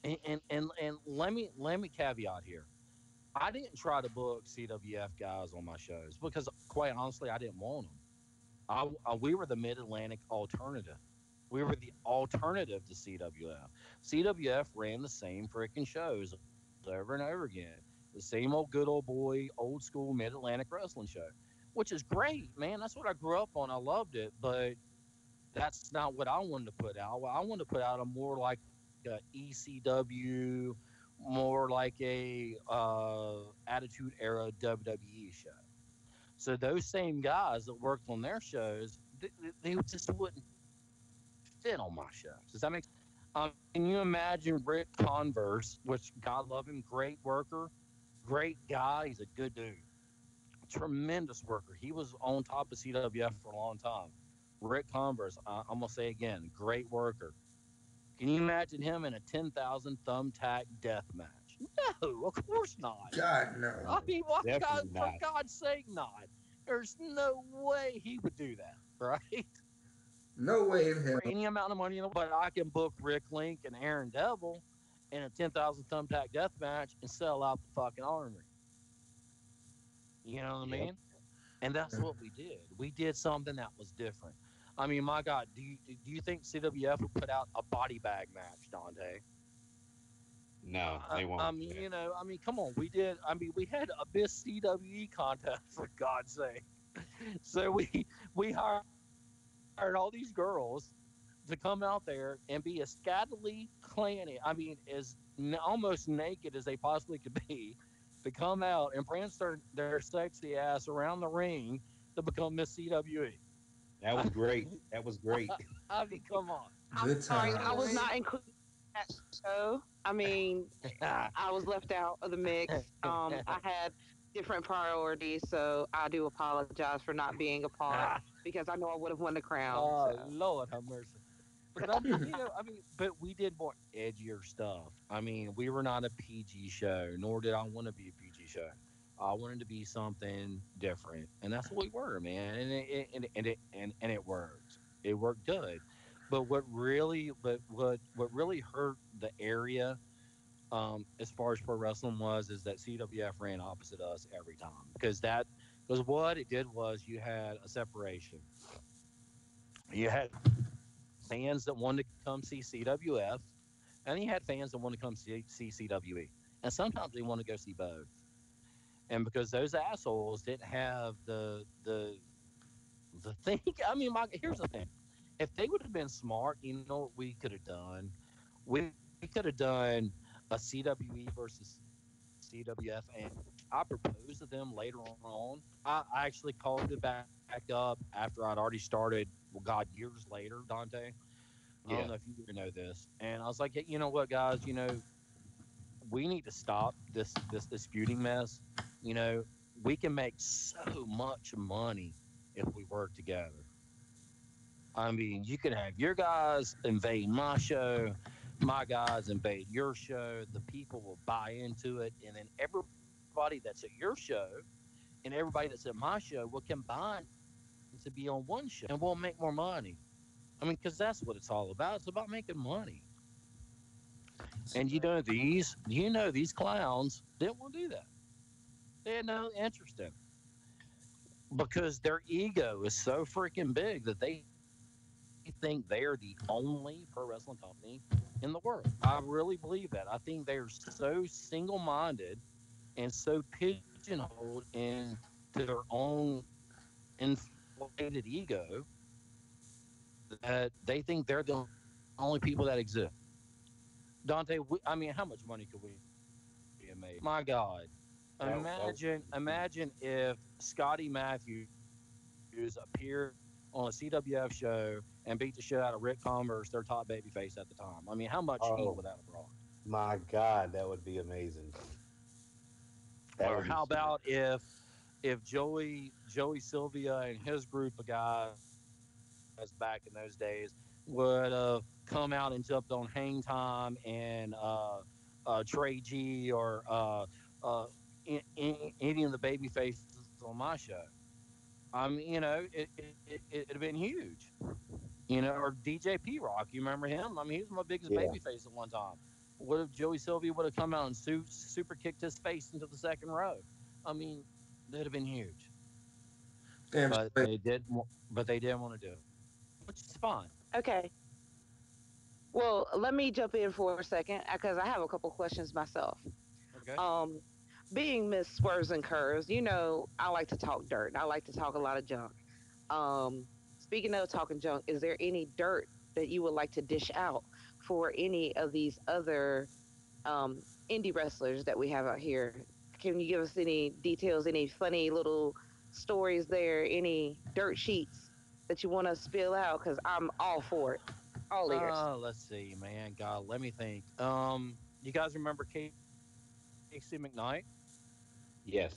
and let me caveat here. I didn't try to book CWF guys on my shows because quite honestly I didn't want them. We were the Mid Atlantic alternative. We were the alternative to CWF. CWF ran the same freaking shows over and over again. The same old good old boy, old school Mid Atlantic wrestling show, which is great, man. That's what I grew up on. I loved it, but that's not what I wanted to put out. I wanted to put out a more like a ECW, more like a Attitude Era WWE show. So those same guys that worked on their shows, they just wouldn't fit on my shows. Does that make sense? Can you imagine Rick Converse, which God love him, great worker, great guy. He's a good dude, tremendous worker. He was on top of CWF for a long time. Rick Converse, I'm gonna say again, great worker. Can you imagine him in a 10,000 thumbtack death match? No, of course not. God I no. mean, why, God, Definitely for not. God's sake, not. There's no way he would do that, right? No way in For hell. any amount of money, but I can book Rick Link and Aaron Devil, in a 10,000 thumbtack death match and sell out the fucking armory. You know what I Yep. mean? And that's what we did. We did something that was different. I mean, my God, do you think CWF would put out a body bag match, Dante? No, they won't. I mean, you know, I mean, come on, we did. I mean, we had a Miss CWE contest for God's sake. So we hired all these girls to come out there and be as scantily clad. I mean, as almost naked as they possibly could be, to come out and prance their sexy ass around the ring to become Miss CWE. That was great. That was great. I mean, come on. I'm Good sorry, I was times. not included in that show. I mean, I was left out of the mix. I had different priorities, so I do apologize for not being a part because I know I would have won the crown. Oh So Lord have mercy. But I mean, you know, I mean, but we did more edgier stuff. I mean, we were not a PG show, nor did I want to be a PG show. I wanted to be something different, and that's what we were, man. And it worked. It worked good. But what really hurt the area, as far as pro wrestling was, is that CWF ran opposite us every time because what it did was you had a separation. You had fans that wanted to come see CWF, and he had fans that wanted to come see CWE. And sometimes they want to go see both. And because those assholes didn't have the thing, I mean, here's the thing: if they would have been smart, you know what we could have done? We could have done a CWE versus CWF, and I proposed to them later on. I actually called it back up after I'd already started. Well, God, years later, Dante. I don't Yeah. know if you even know this. And I was like, hey, you know what, guys? You know, we need to stop this disputing mess. You know, we can make so much money if we work together. I mean, you can have your guys invade my show, my guys invade your show. The people will buy into it, and then everybody that's at your show and everybody that's at my show will combine to be on one show, and we'll make more money. I mean, because that's what it's all about. It's about making money. And these clowns didn't want to do that. They had no interest in it because their ego is so freaking big that they think they're the only pro wrestling company in the world. I really believe that. I think they're so single minded and so pigeonholed into their own inflated ego that they think they're the only people that exist. Dante, I mean, how much money could we have made? My God. Imagine if Scotty Matthews appeared on a CWF show and beat the shit out of Rick Commerce, their top baby face at the time. I mean, how much heat would that have brought? Oh my God, that would be amazing. Or That how would be about smart. if Joey Sylvia and his group of guys back in those days would have come out and jumped on Hang Time and Trey G or any of the baby faces on my show. I mean, you know, it'd have been huge. You know, or DJ P Rock, you remember him? I mean, he was my biggest Yeah. baby face at one time. What if Joey Sylvia would have come out and super kicked his face into the second row? I mean, that'd have been huge. Damn But straight. they didn't want to do it, which is fine. okay. Well, let me jump in for a second because I have a couple questions myself. Okay. Um, being Miss Swerves and Curves, you know, I like to talk dirt. I like to talk a lot of junk. Um, Speaking of talking junk, is there any dirt that you would like to dish out for any of these other indie wrestlers that we have out here? Can you give us any details, any funny little stories there, any dirt sheets that you want to spill out? Because I'm all for it, all ears. Let's see, man. God, let me think. You guys remember Casey McKnight? Yes.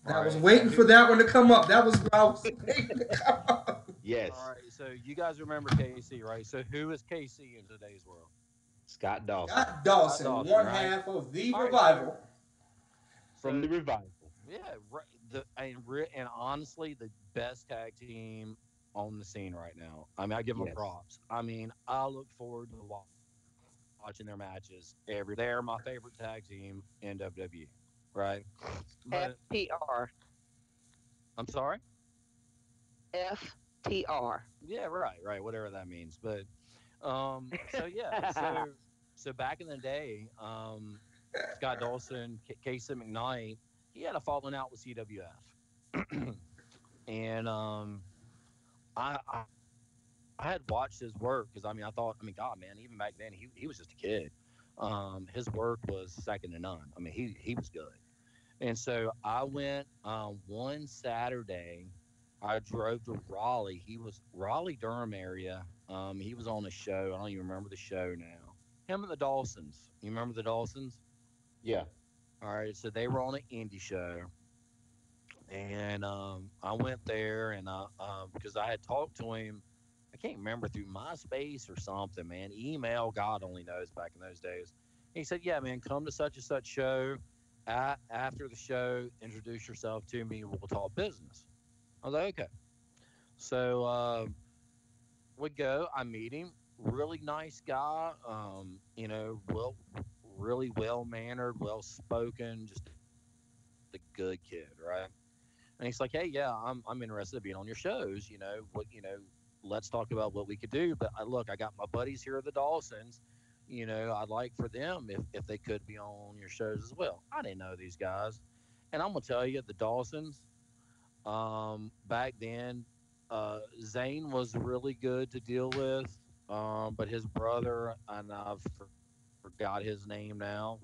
All I right. was So waiting for that one to come up. That was what I was waiting to come up. all Yes. right. So you guys remember KC, right? So who is KC in today's world? Scott Dawson Scott Scott Dawson, Dawson, one right? half of the All right. So revival. from so the revival. yeah, right. And honestly, the best tag team on the scene right now. I mean, I give them Yes. props. I mean, I look forward to watching them watching their matches every. They're my favorite tag team in WWE, right? But FTR. I'm sorry. FTR. Yeah, right, whatever that means. But so yeah, so back in the day, Scott Dawson, Casey McKnight, he had a falling out with CWF, and I I had watched his work because I mean I thought I mean God man even back then he was just a kid. His work was second to none. I mean he was good. And so I went one Saturday. I drove to Raleigh. He was Raleigh, Durham area. He was on a show. I don't even remember the show now. Him and the Dawsons. You remember the Dawsons? Yeah. All right. So they were on an indie show. And I went there and because I had talked to him, I can't remember through MySpace or something, man. Email, God only knows back in those days. He said, "Yeah, man, come to such and such show. After the show, introduce yourself to me. We'll talk business." I was like, "Okay." So we go. I meet him. Really nice guy. Really well mannered, well spoken, just a good kid, right? And he's like, "Hey, yeah, I'm interested in being on your shows. Let's talk about what we could do. But look, I got my buddies here at the Dawsons. I'd like for them if they could be on your shows as well." I didn't know these guys, and I'm gonna tell you, the Dawsons, back then, Zane was really good to deal with. But his brother, and forgot his name now.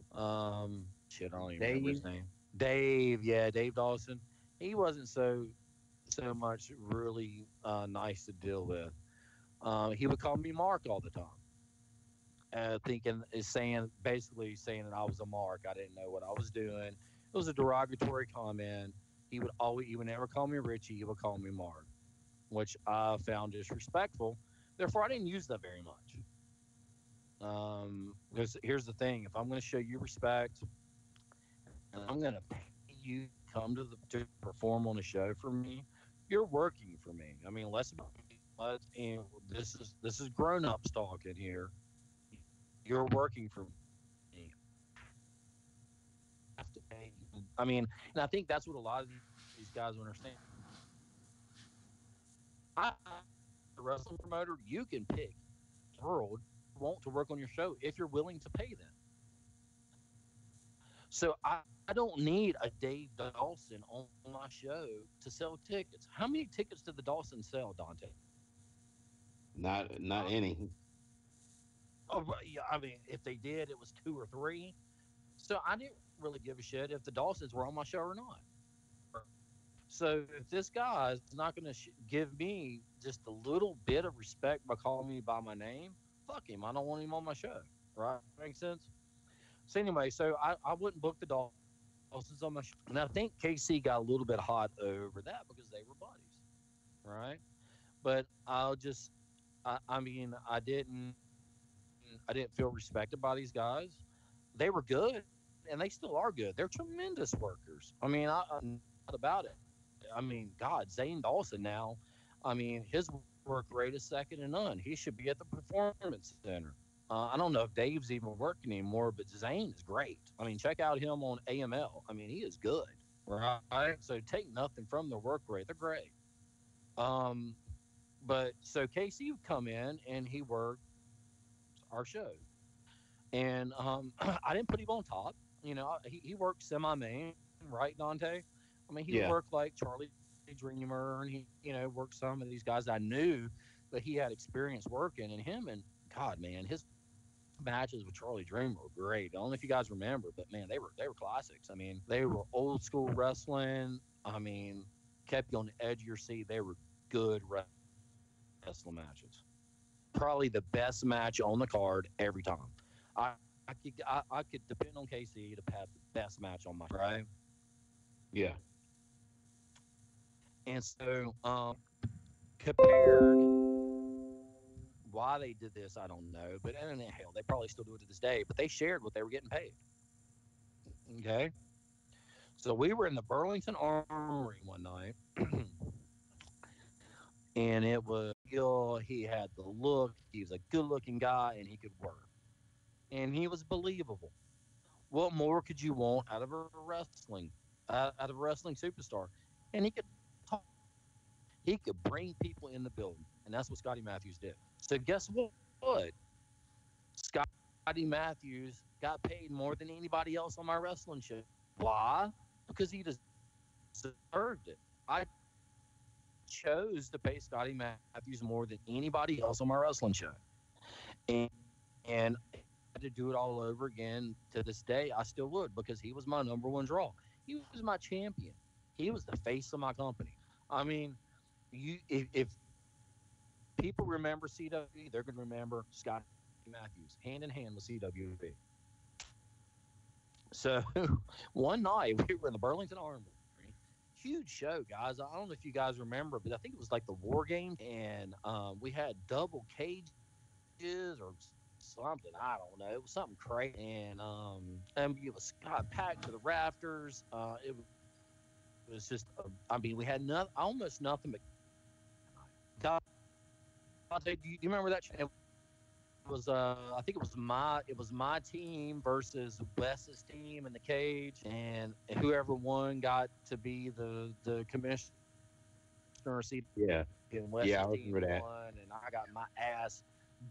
Shit, I don't even remember his Dave. name. Dave, yeah, Dave Dawson. He wasn't so much really nice to deal with. He would call me Mark all the time, thinking is saying basically saying that I was a mark. I didn't know what I was doing. It was a derogatory comment. He would never call me Richie. He would call me Mark, which I found disrespectful. Therefore, I didn't use that very much. Because here's the thing: if I'm going to show you respect and I'm going to pay you to come to perform on a show for me, you're working for me. I mean, this is grown ups talking here. You're working for me. I have to pay you. I mean, and I think that's what a lot of these guys don't understand. I, a wrestling promoter, you can pick world want to work on your show if you're willing to pay them. So I don't need a Dave Dawson on my show to sell tickets. How many tickets did the Dawson sell, Dante? Not any. Oh, yeah, I mean, if they did, it was two or three. So I didn't really give a shit if the Dawsons were on my show or not. So if this guy is not going to give me just a little bit of respect by calling me by my name, fuck him. I don't want him on my show. Right? Makes sense? So anyway, so I wouldn't book the Dawsons on my show. And I think KC got a little bit hot over that because they were buddies. Right? But I mean, I didn't feel respected by these guys. They were good and they still are good. They're tremendous workers. I mean, not about it. I mean, God, Zane Dawson now, I mean, his work rate is second to none. He should be at the Performance Center. I don't know if Dave's even working anymore, but Zane is great. I mean, check out him on AML. I mean, he is good, right? So take nothing from their work rate. They're great. Um, but so Casey would come in and he worked our show. And I didn't put him on top. He worked semi main, right, Dante? I mean, he would work Yeah. like Charlie Dreamer, and he worked some of these guys I knew that he had experience working. And him and God, man, his matches with Charlie Dreamer were great. I don't know if you guys remember, but man, they were classics. I mean, they were old school wrestling. I mean, kept you on the edge of your seat. They were good wrestling matches. Probably the best match on the card every time. I could depend on KC to have the best match on my card, right? Yeah. And so compared why they did this, I don't know, but and hell, they probably still do it to this day. But they shared what they were getting paid. Okay, so we were in the Burlington Armory one night, and it was he had the look. He was a good-looking guy, and he could work. and he was believable. What more could you want out of out of a wrestling superstar? And he could talk. He could bring people in the building, and that's what Scotty Matthews did. So guess what? Scotty Matthews got paid more than anybody else on my wrestling show. Why? Because he deserved it. I chose to pay Scotty Matthews more than anybody else on my wrestling show. And, and had to do it all over again to this day. I still would because he was my number one draw. He was my champion. He was the face of my company. I mean, if people remember CWE, they're going to remember Scotty Matthews hand in hand with CWE. So one night we were in the Burlington Armory. Huge show, guys. I don't know if you guys remember, but I think it was like the War Games, and we had double cages or something. I don't know. It was something crazy, and it was got packed to the rafters. It was just, I mean, we had almost nothing but. Dante, do you remember that? It was, I think it was my team versus Wes's team in the cage, and whoever won got to be the commissioner seat. Yeah. And Wes's Yeah, I team remember that. won, and I got my ass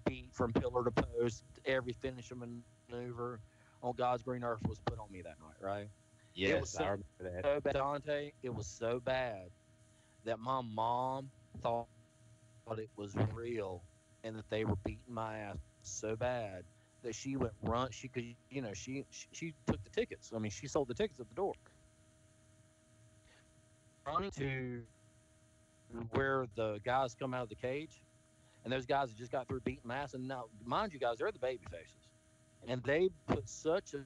beat from pillar to post. Every finishing maneuver on God's green earth was put on me that night, right? It was Yes, I remember that. so bad, Dante. It was so bad that my mom thought it was real and that they were beating my ass so bad that she went run. She could, she took the tickets. I mean, she sold the tickets at the door. Running to where the guys come out of the cage, and those guys that just got through beating my ass. And now, mind you, guys, they're the baby faces, and they put such a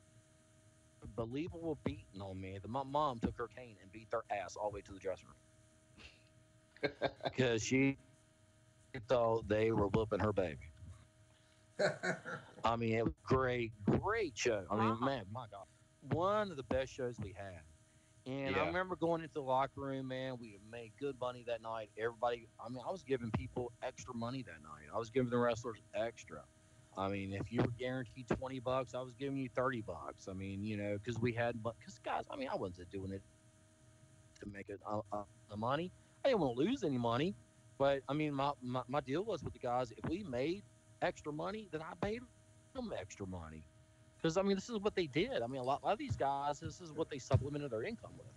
believable beating on me that my mom took her cane and beat their ass all the way to the dressing room because she thought they were whooping her baby. I mean, it was great show. I mean, man, my God, one of the best shows we had. And I remember going into the locker room, man. We made good money that night. Everybody, I mean, I was giving people extra money that night. I was giving the wrestlers extra. I mean, if you were guaranteed $20, I was giving you $30. I mean, because because guys, I mean, I wasn't doing it to make it the money. I didn't want to lose any money, but I mean, my deal was with the guys. If we made extra money, then I paid them extra money. Because I mean, this is what they did. I mean, a lot of these guys, this is what they supplemented their income with,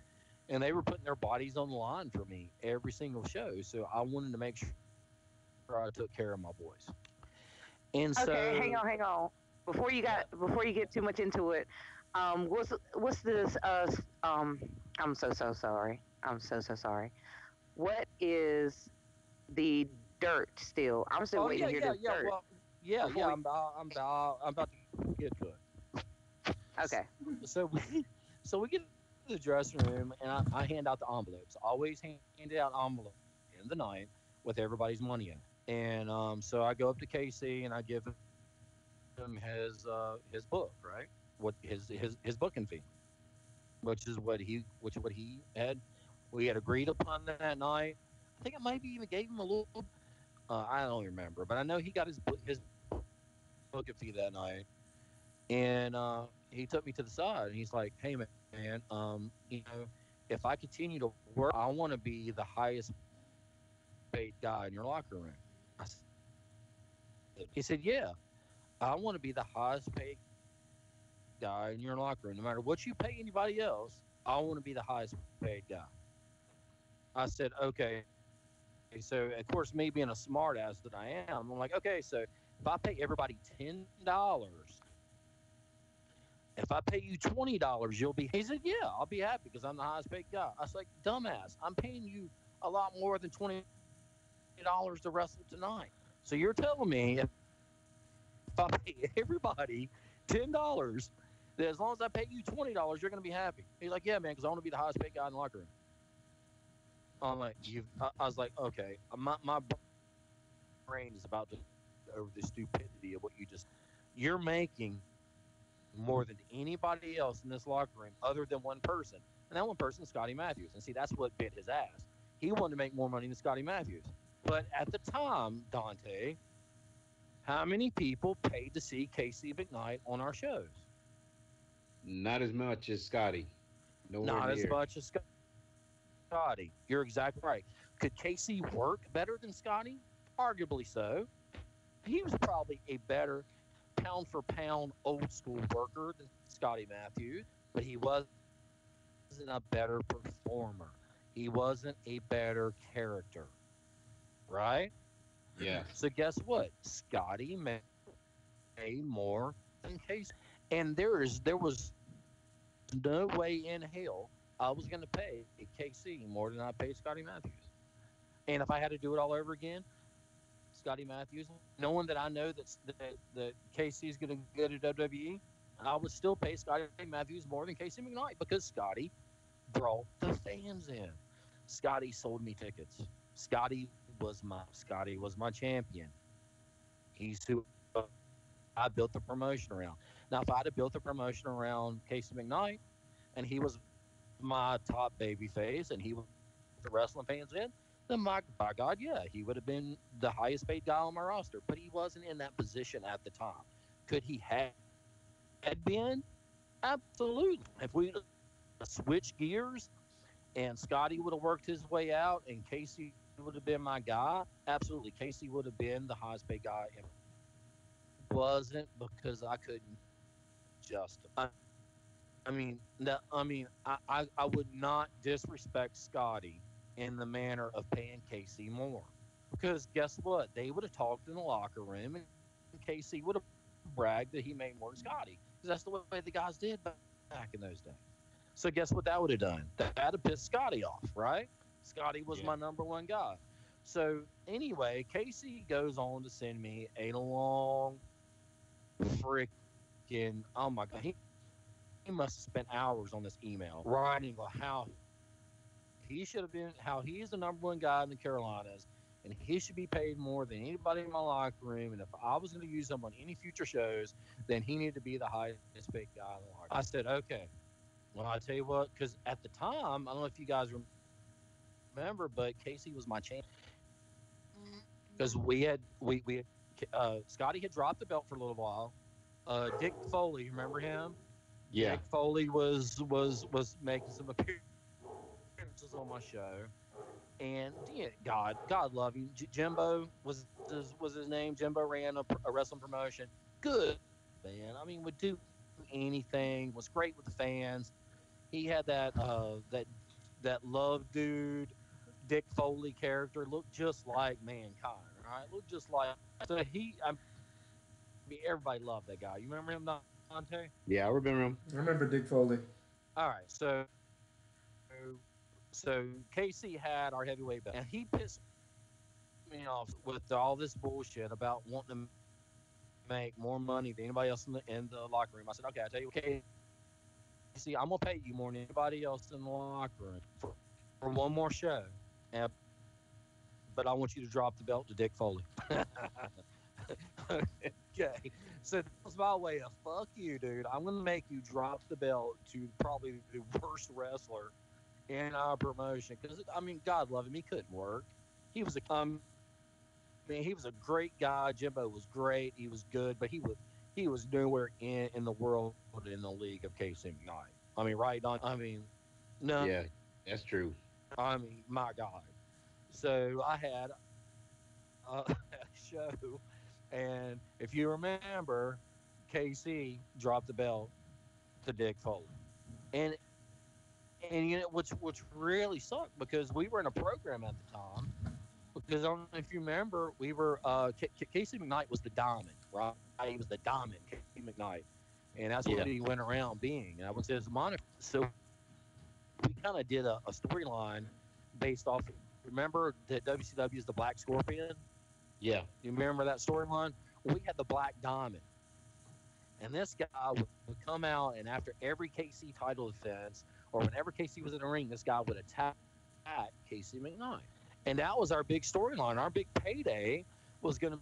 and they were putting their bodies on the line for me every single show. So I wanted to make sure I took care of my boys. And okay, hang on. Before you get too much into it, what's this? I'm so sorry. I'm so sorry. What is the dirt still? I'm still waiting to hear the dirt. Well, I'm about to get to it. Okay. So we get to the dressing room, and I hand out the envelopes. I always handed out envelopes in the night with everybody's money in it. And so I go up to KC and I give him his book, right? What his booking fee, which is what he had. We had agreed upon that night. I think I maybe even gave him a little. I don't remember, but I know he got his booking fee that night. And he took me to the side and he's like, "Hey man, if I continue to work, I want to be the highest paid guy in your locker room." He said, "Yeah, I want to be the highest paid guy in your locker room. No matter what you pay anybody else, I want to be the highest paid guy." I said, "Okay." So of course, me being a smart ass that I am, I'm like, "Okay, so if I pay everybody $10, if I pay you $20, you'll be." He said, "Yeah, I'll be happy because I'm the highest paid guy." I was like, "Dumbass, I'm paying you a lot more than $20 to wrestle tonight. So you're telling me if I pay everybody $10, that as long as I pay you $20, you're going to be happy?" He's like, "Yeah, man, because I want to be the highest paid guy in the locker room." I'm like, I was like, okay, my brain is about to over the stupidity of what you're making more than anybody else in this locker room other than one person. And that one person is Scotty Matthews. And see, that's what bit his ass. He wanted to make more money than Scotty Matthews. But at the time, Dante, How many people paid to see Casey McKnight on our shows? Not as much as Scotty. Nowhere Not as near. much as Scotty. You're exactly right. Could Casey work better than Scotty? Arguably so. He was probably a better pound for pound old school worker than Scotty Matthews, but he wasn't a better performer. He wasn't a better character, right? Yeah. So guess what? Scotty made more than Casey, and there was no way in hell I was going to pay KC more than I paid Scotty Matthews. And if I had to do it all over again, Scotty Matthews, knowing that I know that KC is going to go to WWE, I would still pay Scotty Matthews more than Casey McKnight because Scotty brought the fans in. Scotty sold me tickets. Scotty was my champion. He's who I built the promotion around. Now, if I'd have built the promotion around Casey McKnight and he was my top baby face and he was the wrestling fans in, then by God, yeah, he would have been the highest paid guy on my roster. But he wasn't in that position at the time. Could he have been? Absolutely. If we switched gears and Scotty would have worked his way out and Casey would have been my guy, absolutely. Casey would have been the highest paid guy. It wasn't because I couldn't just. I would not disrespect Scotty in the manner of paying Casey more. Because guess what? They would have talked in the locker room and Casey would have bragged that he made more than Scotty. Because that's the way the guys did back in those days. So guess what that would have done? That would have pissed Scotty off, right? Scotty was my number one guy. So anyway, Casey goes on to send me a long freaking, oh my God, he must have spent hours on this email writing about how he should have been, how he's the number one guy in the Carolinas, and he should be paid more than anybody in my locker room. And if I was going to use him on any future shows, then he needed to be the highest paid guy in the locker room. I said, okay. Well, I tell you what, because at the time, I don't know if you guys remember, but Casey was my champion. Because Scotty had dropped the belt for a little while. Dick Foley, remember him? Yeah. Dick Foley was making some appearances on my show, and yeah, God love him. Jimbo was his name. Jimbo ran a wrestling promotion. Good man. I mean, would do anything. Was great with the fans. He had that love dude, Dick Foley character. Looked just like Mankind. Right? Looked just like. So everybody loved that guy. You remember him, Dante? Yeah, I remember him. I remember Dick Foley. All right, so Casey had our heavyweight belt, and he pissed me off with all this bullshit about wanting to make more money than anybody else in the locker room. I said, okay, I tell you what, Casey, I'm gonna pay you more than anybody else in the locker room for one more show, but I want you to drop the belt to Dick Foley. Okay, so that was my way of fuck you, dude. I'm gonna make you drop the belt to probably the worst wrestler in our promotion. Because I mean, God love him, he couldn't work. He was he was a great guy. Jimbo was great. He was good, but he was nowhere in the world in the league of Casey McKnight. I mean, right on. I mean, no. Yeah, that's true. I mean, my God. So I had a show. And if you remember, KC dropped the belt to Dick Foley, and you know which really sucked because we were in a program at the time. Because I don't know if you remember, we were Casey McKnight was the Diamond, right? He was the Diamond, Casey McKnight, and that's what he went around being. And that was his moniker. So we kind of did a storyline based off. Remember that WCW is the Black Scorpion. Yeah. You remember that storyline? We had the Black Diamond. And this guy would come out, and after every KC title defense, or whenever KC was in the ring, this guy would attack Casey McKnight. And that was our big storyline. Our big payday was going to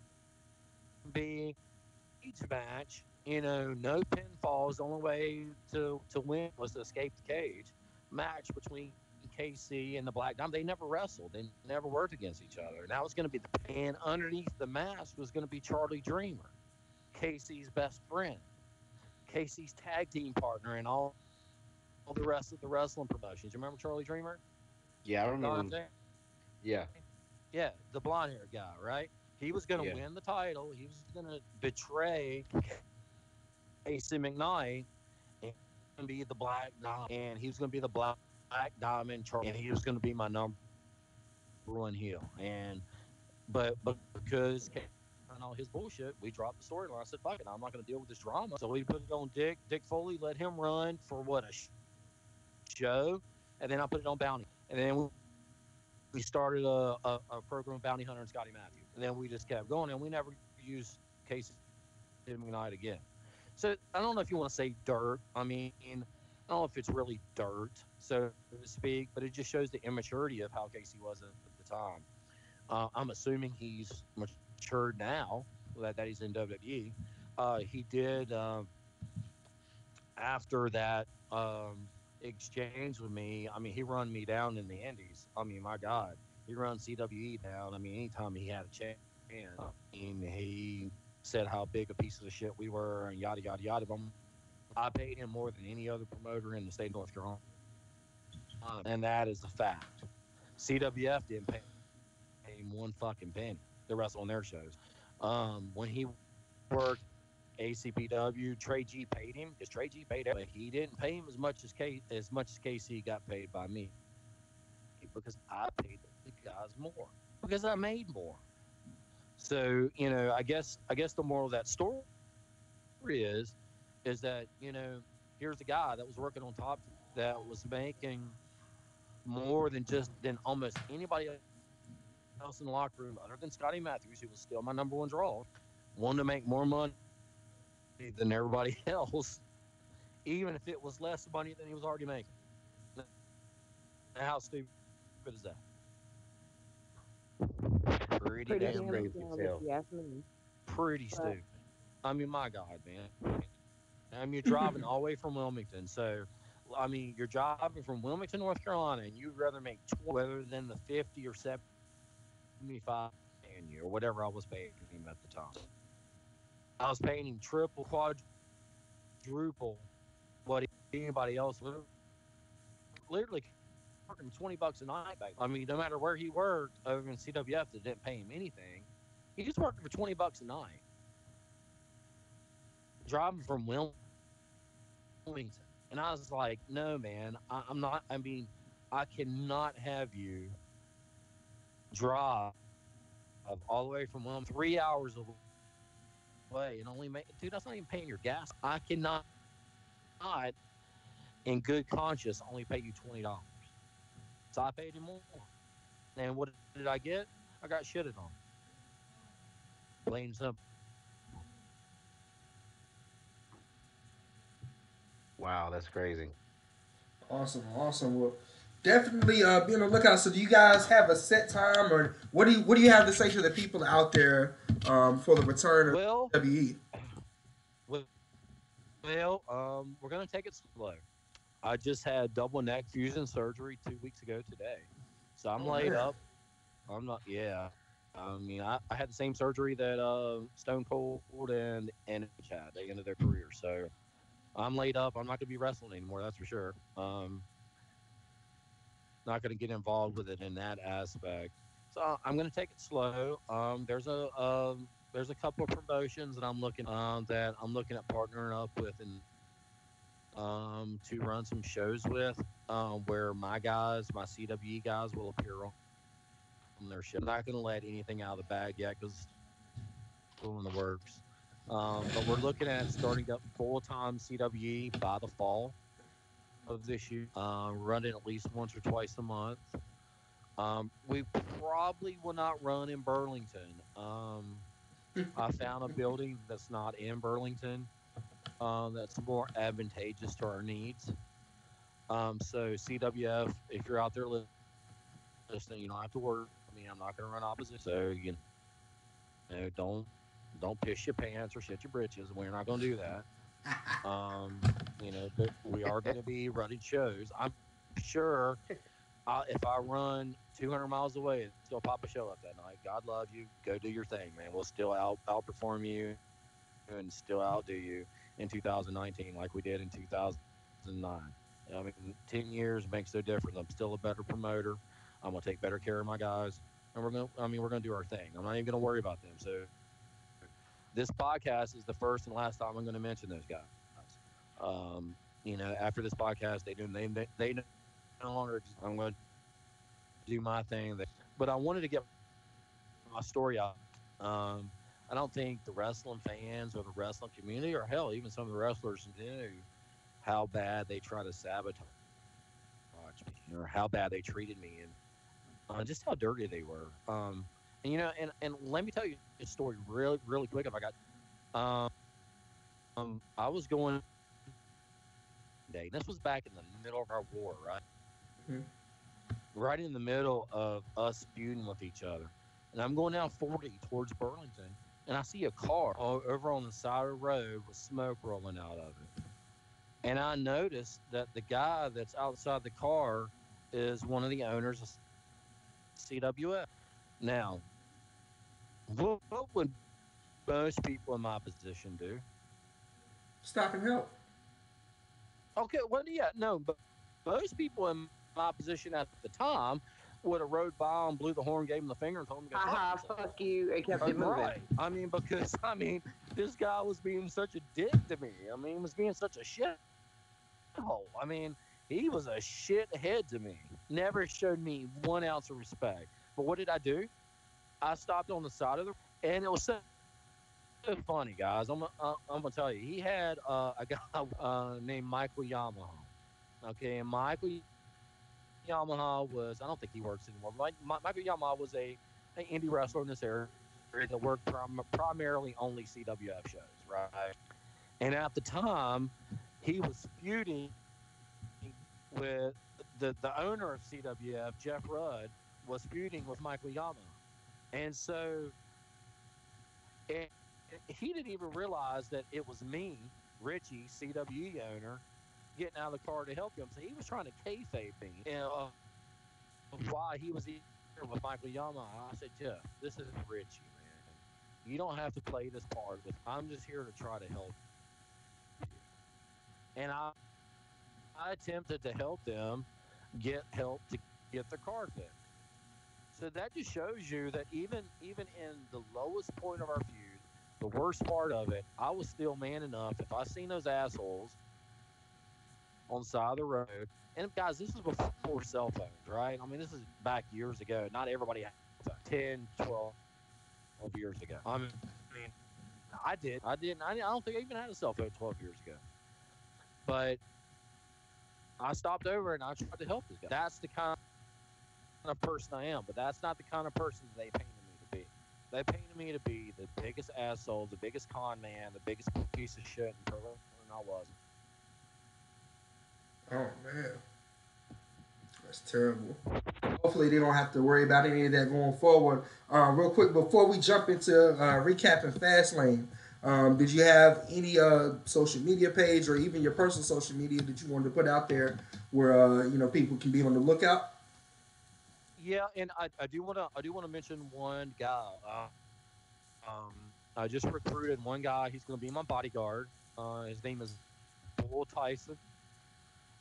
be a cage match. You know, no pinfalls. The only way to win was to escape the cage. Match between KC and the Black Diamond, they never wrestled. They never worked against each other. And that was going to be and underneath the mask was going to be Charlie Dreamer, KC's best friend, KC's tag team partner, and all the rest of the wrestling promotions. You remember Charlie Dreamer? Yeah, I remember him. Dante? Yeah, Yeah, the blonde haired guy, right? He was going to yeah. win the title. He was going to betray AC McKnight and be the Black Diamond, and he was going to be the Black Diamond, and he was going to be my number one heel. But because and all his bullshit, we dropped the storyline. I said, "Fuck it, I'm not going to deal with this drama." So we put it on Dick Foley, let him run for what a show, and then I put it on Bounty, and then we started a program of Bounty Hunter and Scotty Matthews, and then we just kept going, and we never used Casey McKnight again. So I don't know if you want to say dirt. I mean, I don't know if it's really dirt, so to speak, but it just shows the immaturity of how Casey was at the time. I'm assuming he's matured now that he's in WWE. He did after that exchange with me. I mean, he run me down in the Indys. I mean, my God, he run CWE down. I mean, anytime he had a chance, I mean, he said how big a piece of shit we were and yada yada yada. But I paid him more than any other promoter in the state of North Carolina, and that is a fact. CWF didn't pay him one fucking penny to wrestle on their shows. When he worked ACPW, Trey G paid him because Trey G paid him, but he didn't pay him as much as KC got paid by me because I paid the guys more because I made more. So I guess the moral of that story is that here's a guy that was working on top that was making more than almost anybody else in the locker room other than Scotty Matthews, who was still my number one draw, wanted to make more money than everybody else, even if it was less money than he was already making. How stupid is that? Pretty Pretty damn damn Crazy dumb as if hell. you ask me. pretty But stupid. I mean, my God, man. I mean, you're driving all the way from Wilmington. So, I mean, you're driving from Wilmington, North Carolina, and you'd rather make 20 rather than the 50 or 75 paying you or whatever I was paying him at the time. I was paying him triple, quadruple what anybody else would literally working $20 a night back. I mean, no matter where he worked over in CWF that didn't pay him anything, he just working for $20 a night. Driving from Wilmington. And I was like, no, man, I'm not. I mean, I cannot have you drive all the way from Wilmington 3 hours away and only make, dude, that's not even paying your gas. I cannot, in good conscience, only pay you $20. So I paid him more. And what did I get? I got shitted on. Plain and simple. Wow, that's crazy. Awesome, awesome. Well, definitely be on the lookout. So, do you guys have a set time, or what do you have to say to the people out there for the return of Well, WWE? well, we're gonna take it slow. I just had double neck fusion surgery 2 weeks ago today, so I'm Oh laid man, up. I'm not. Yeah. I mean, I had the same surgery that Stone Cold and Edge had. They ended their career, so I'm laid up. I'm not going to be wrestling anymore. That's for sure. Not going to get involved with it in that aspect. So I'm going to take it slow. There's a couple of promotions that I'm looking at partnering up with and to run some shows with where my CWE guys will appear on their show. I'm not going to let anything out of the bag yet because it's still in the works. But we're looking at starting up full-time CWE by the fall of this year, running at least once or twice a month. We probably will not run in Burlington. I found a building that's not in Burlington that's more advantageous to our needs. So CWF, if you're out there listening, you don't have to worry. I mean, I'm not going to run opposition. So don't piss your pants or shit your britches. We're not going to do that. But we are going to be running shows. I'm sure If I run 200 miles away and still pop a show up that night, God love you. Go do your thing, man. We'll still outperform you and still outdo you in 2019 like we did in 2009. I mean, 10 years makes no difference. I'm still a better promoter. I'm gonna take better care of my guys, and we're gonna do our thing. I'm not even gonna worry about them. So this podcast is the first and last time I'm gonna mention those guys. After this podcast, they no longer. I'm gonna do my thing. But I wanted to get my story out. Um, I don't think the wrestling fans or the wrestling community, or hell, even some of the wrestlers knew how bad they try to sabotage me, or how bad they treated me, and just how dirty they were. And let me tell you a story really, really quick. If I got, I was going day. This was back in the middle of our war, right? Mhm. Right in the middle of us feuding with each other. And I'm going down 40 towards Burlington, and I see a car over on the side of the road with smoke rolling out of it. And I noticed that the guy that's outside the car is one of the owners of CWF. Now, what would most people in my position do? Stop and help. Okay, well, yeah, no, but most people in my position at the time would have rode by and blew the horn, gave him the finger, and told him to go fuck Haha, himself. fuck you, and kept it moving. Right. I mean, because this guy was being such a dick to me. I mean, he was being such a shithole. I mean, he was a shithead to me. Never showed me 1 ounce of respect. But what did I do? I stopped on the side of the, and it was so funny, guys. I'm gonna tell you, he had a guy named Michael Yamaha. Okay, and Michael Yamaha was, I don't think he works anymore. Michael Yamaha was a indie wrestler in this area that worked primarily only CWF shows, right? And at the time, he was feuding with the owner of CWF, Jeff Rudd, was feuding with Michael Yamaha. And so and he didn't even realize that it was me, Richie, CWE owner, getting out of the car to help him. So he was trying to kayfabe me, why he was here with Michael Yamaha. I said, Jeff, this is Richie, man. You don't have to play this part with. I'm just here to try to help you. And I attempted to help them get help to get the car fixed. So that just shows you that even in the lowest point of our feud, the worst part of it, I was still man enough. If I seen those assholes on the side of the road, and guys, this is before cell phones, right? I mean, this is back years ago. Not everybody had 10, 12 years ago. I mean, I did. I didn't. I don't think I even had a cell phone 12 years ago. But I stopped over and I tried to help this guy. That's the kind of person I am, but that's not the kind of person they painted me to be. They painted me to be the biggest asshole, the biggest con man, the biggest piece of shit in pro wrestling. I wasn't. Oh man, that's terrible. Hopefully they don't have to worry about any of that going forward. Real quick before we jump into recapping Fastlane, did you have any social media page or even your personal social media that you wanted to put out there where people can be on the lookout? Yeah, and I do want to mention one guy. I just recruited one guy. He's going to be my bodyguard. His name is Bull Tyson.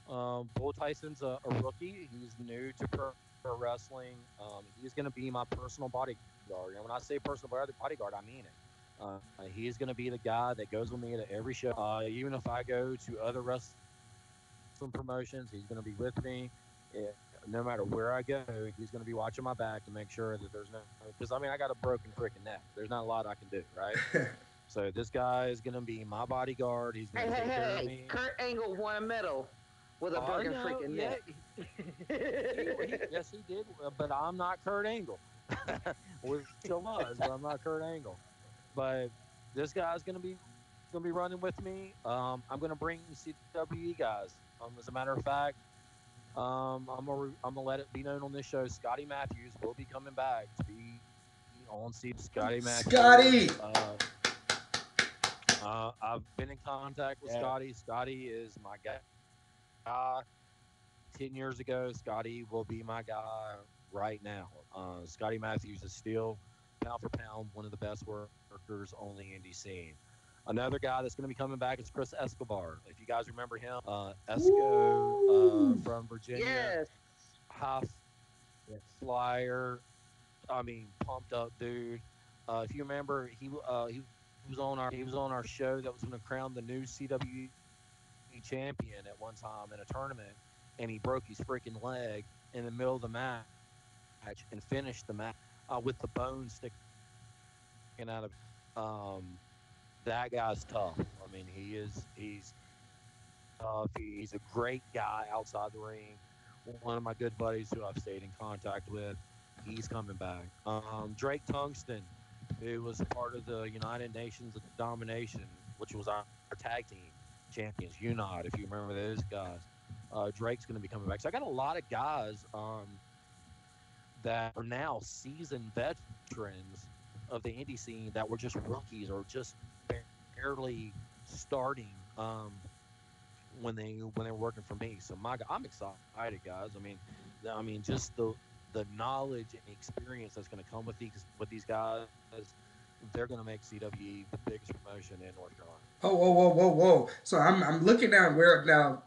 Bull Tyson's a rookie. He's new to pro wrestling. He's going to be my personal bodyguard. And when I say personal bodyguard, I mean it. He's going to be the guy that goes with me to every show. Even if I go to other wrestling promotions, he's going to be with me. No matter where I go, he's going to be watching my back to make sure that there's no. Because I got a broken freaking neck. There's not a lot I can do, right? So this guy is going to be my bodyguard. He's going to take care of me. Kurt Angle won a medal with a broken freaking yeah. neck. Yes, he did. But I'm not Kurt Angle. Wish I was, but I'm not Kurt Angle. But this guy's going to be running with me. I'm going to bring CWE guys. As a matter of fact, I'm gonna let it be known on this show. Scotty Matthews will be coming back to be on Scotty Matthews. Scotty. I've been in contact with Scotty. Scotty is my guy. 10 years ago, Scotty will be my guy right now. Scotty Matthews is still pound for pound one of the best workers on the indie scene. Another guy that's going to be coming back is Chris Escobar. If you guys remember him, Esco Woo! from Virginia, Yes. high flyer. I mean, pumped up dude. If you remember, he was on our show that was going to crown the new CWE champion at one time in a tournament, and he broke his freaking leg in the middle of the match and finished the match with the bone sticking out of his leg. That guy's tough. I mean, he's tough. He's a great guy outside the ring. One of my good buddies who I've stayed in contact with. He's coming back. Drake Tungsten, who was part of the United Nations of Domination, which was our tag team champions, Unite, if you remember those guys. Drake's going to be coming back. So I got a lot of guys that are now seasoned veterans of the indie scene that were just rookies or just barely starting when they were working for me. So I'm excited, guys. I mean, just the knowledge and the experience that's going to come with these guys. They're going to make CWE the biggest promotion in North Carolina. Oh, whoa, whoa, whoa, whoa. So I'm looking down where now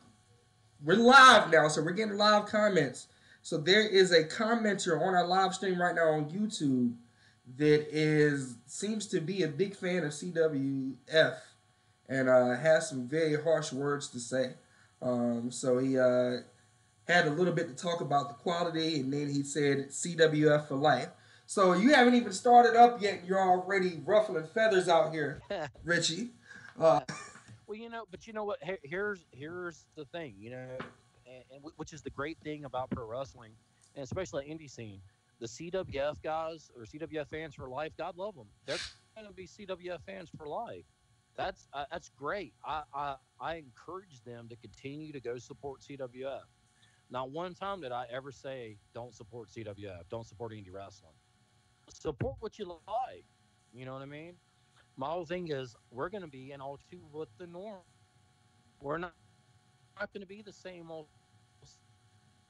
we're live now, so we're getting live comments. So there is a commenter on our live stream right now on YouTube that is seems to be a big fan of CWF and has some very harsh words to say. So he had a little bit to talk about the quality, and then he said CWF for life. So you haven't even started up yet, and you're already ruffling feathers out here, Richie. Uh, Well, but you know what? Here's the thing, which is the great thing about pro wrestling, and especially the indie scene. The CWF guys or CWF fans for life, God love them. They're going to be CWF fans for life. That's great. I encourage them to continue to go support CWF. Not one time did I ever say don't support CWF, don't support indie wrestling. Support what you like. You know what I mean? My whole thing is we're going to be in all too with the norm. We're not going to be the same old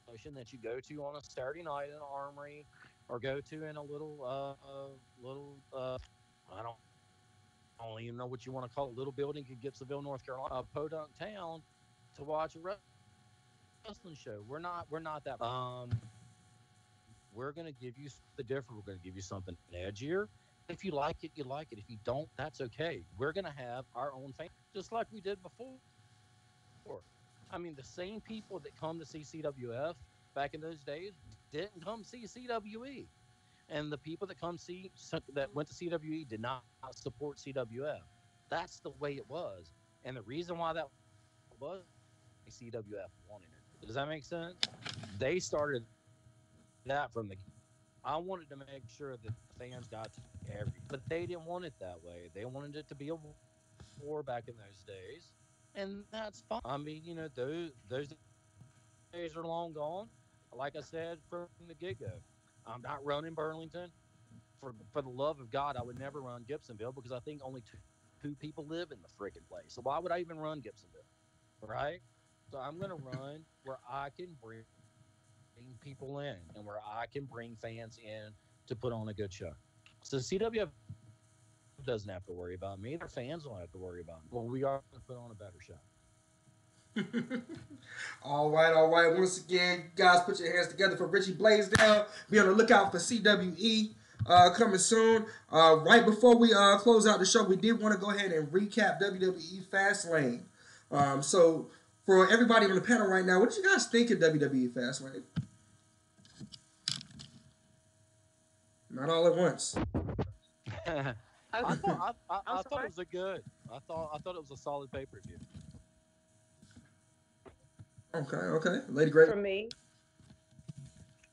promotion that you go to on a Saturday night in an armory or go to in a little I don't even know what you want to call it, little building in Gibsonville, North Carolina, podunk town to watch a wrestling show. We're not that. We're going to give you something different. We're going to give you something edgier. If you like it, you like it. If you don't, that's okay. We're going to have our own fan, just like we did before. I mean, the same people that come to see CWF back in those days didn't come see CWE. And the people that that went to CWE did not support CWF. That's the way it was. And the reason why that was CWF wanted it. Does that make sense? They started that from the get go. I wanted to make sure that the fans got to everything, but they didn't want it that way. They wanted it to be a war back in those days, and that's fine. I mean, those days are long gone. Like I said from the get go, I'm not running Burlington. For the love of God, I would never run Gibsonville because I think only two people live in the freaking place. So why would I even run Gibsonville? Right? So I'm going to run where I can bring people in and where I can bring fans in to put on a good show. So CWF doesn't have to worry about me. Their fans don't have to worry about me. Well, we are going to put on a better show. all right. Once again, guys, put your hands together for Richie Blaisdell. Be on the lookout for CWE coming soon. Right before we close out the show, we did want to go ahead and recap WWE Fastlane. So, for everybody on the panel right now, what did you guys think of WWE Fastlane? Not all at once. I I'm thought it sorry. was a good. I thought it was a solid pay per view. Okay. Lady Grape. For me,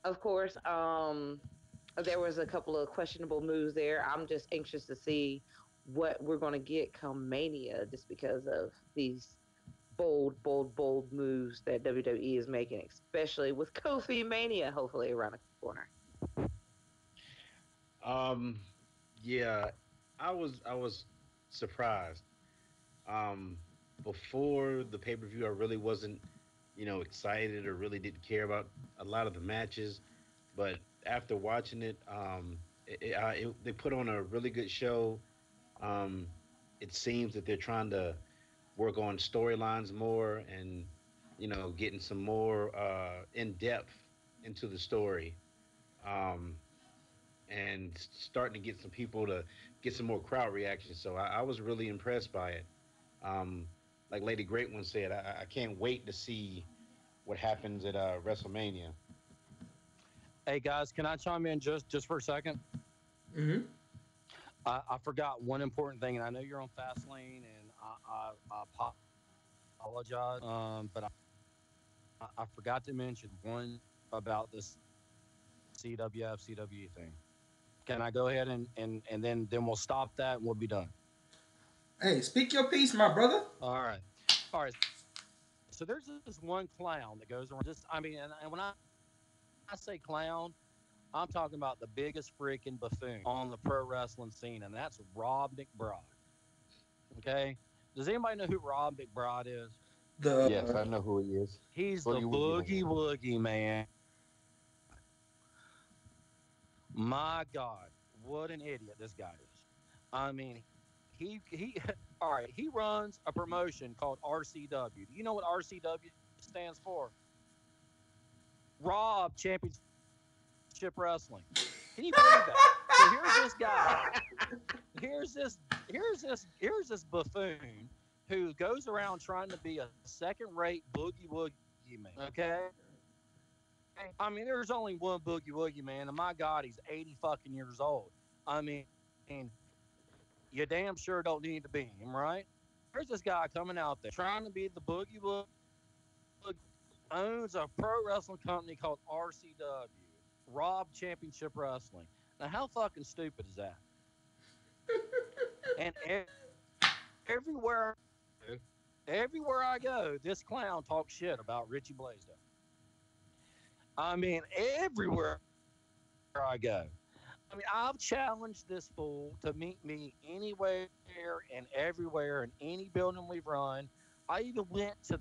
of course, there was a couple of questionable moves there. I'm just anxious to see what we're going to get come Mania, just because of these bold, bold, bold moves that WWE is making, especially with Kofi Mania, hopefully around the corner. Um, yeah, I was surprised. Um, Before the pay per view, I really wasn't excited or really didn't care about a lot of the matches. But after watching it, they put on a really good show. Um, it seems that they're trying to work on storylines more and getting some more in depth into the story. Um, and starting to get some people to get some more crowd reaction. So I was really impressed by it. Um, like Lady Great One said, I can't wait to see what happens at WrestleMania. Hey guys, can I chime in just for a second? Mm-hmm. I forgot one important thing, and I know you're on Fastlane, and I apologize, but I forgot to mention one about this CWF CWE thing. Can I go ahead and then we'll stop that and we'll be done. Hey, speak your piece, my brother. All right. So there's this one clown that goes around. Just I mean, and when I say clown, I'm talking about the biggest freaking buffoon on the pro wrestling scene, and that's Rob McBride. Okay, does anybody know who Rob McBride is? Yes, The I know who he is. He's the Boogie Woogie boogie Man. woogie man. My God, what an idiot this guy is. I mean, he all right, he runs a promotion called RCW. Do you know what RCW stands for? Rob Championship Wrestling. Can you believe that? So here's this guy, here's this buffoon who goes around trying to be a second-rate boogie woogie man. Okay? I mean, there's only one boogie woogie man, and my God, he's 80 fucking years old. I mean, you damn sure don't need to be him, right? There's this guy coming out there trying to be the boogie woogie, owns a pro wrestling company called RCW, Rob Championship Wrestling. Now, how fucking stupid is that? And everywhere, everywhere I go, this clown talks shit about Richie Blaisdell. I mean, everywhere I go. I mean, I've challenged this fool to meet me anywhere and everywhere in any building we've run. I even went to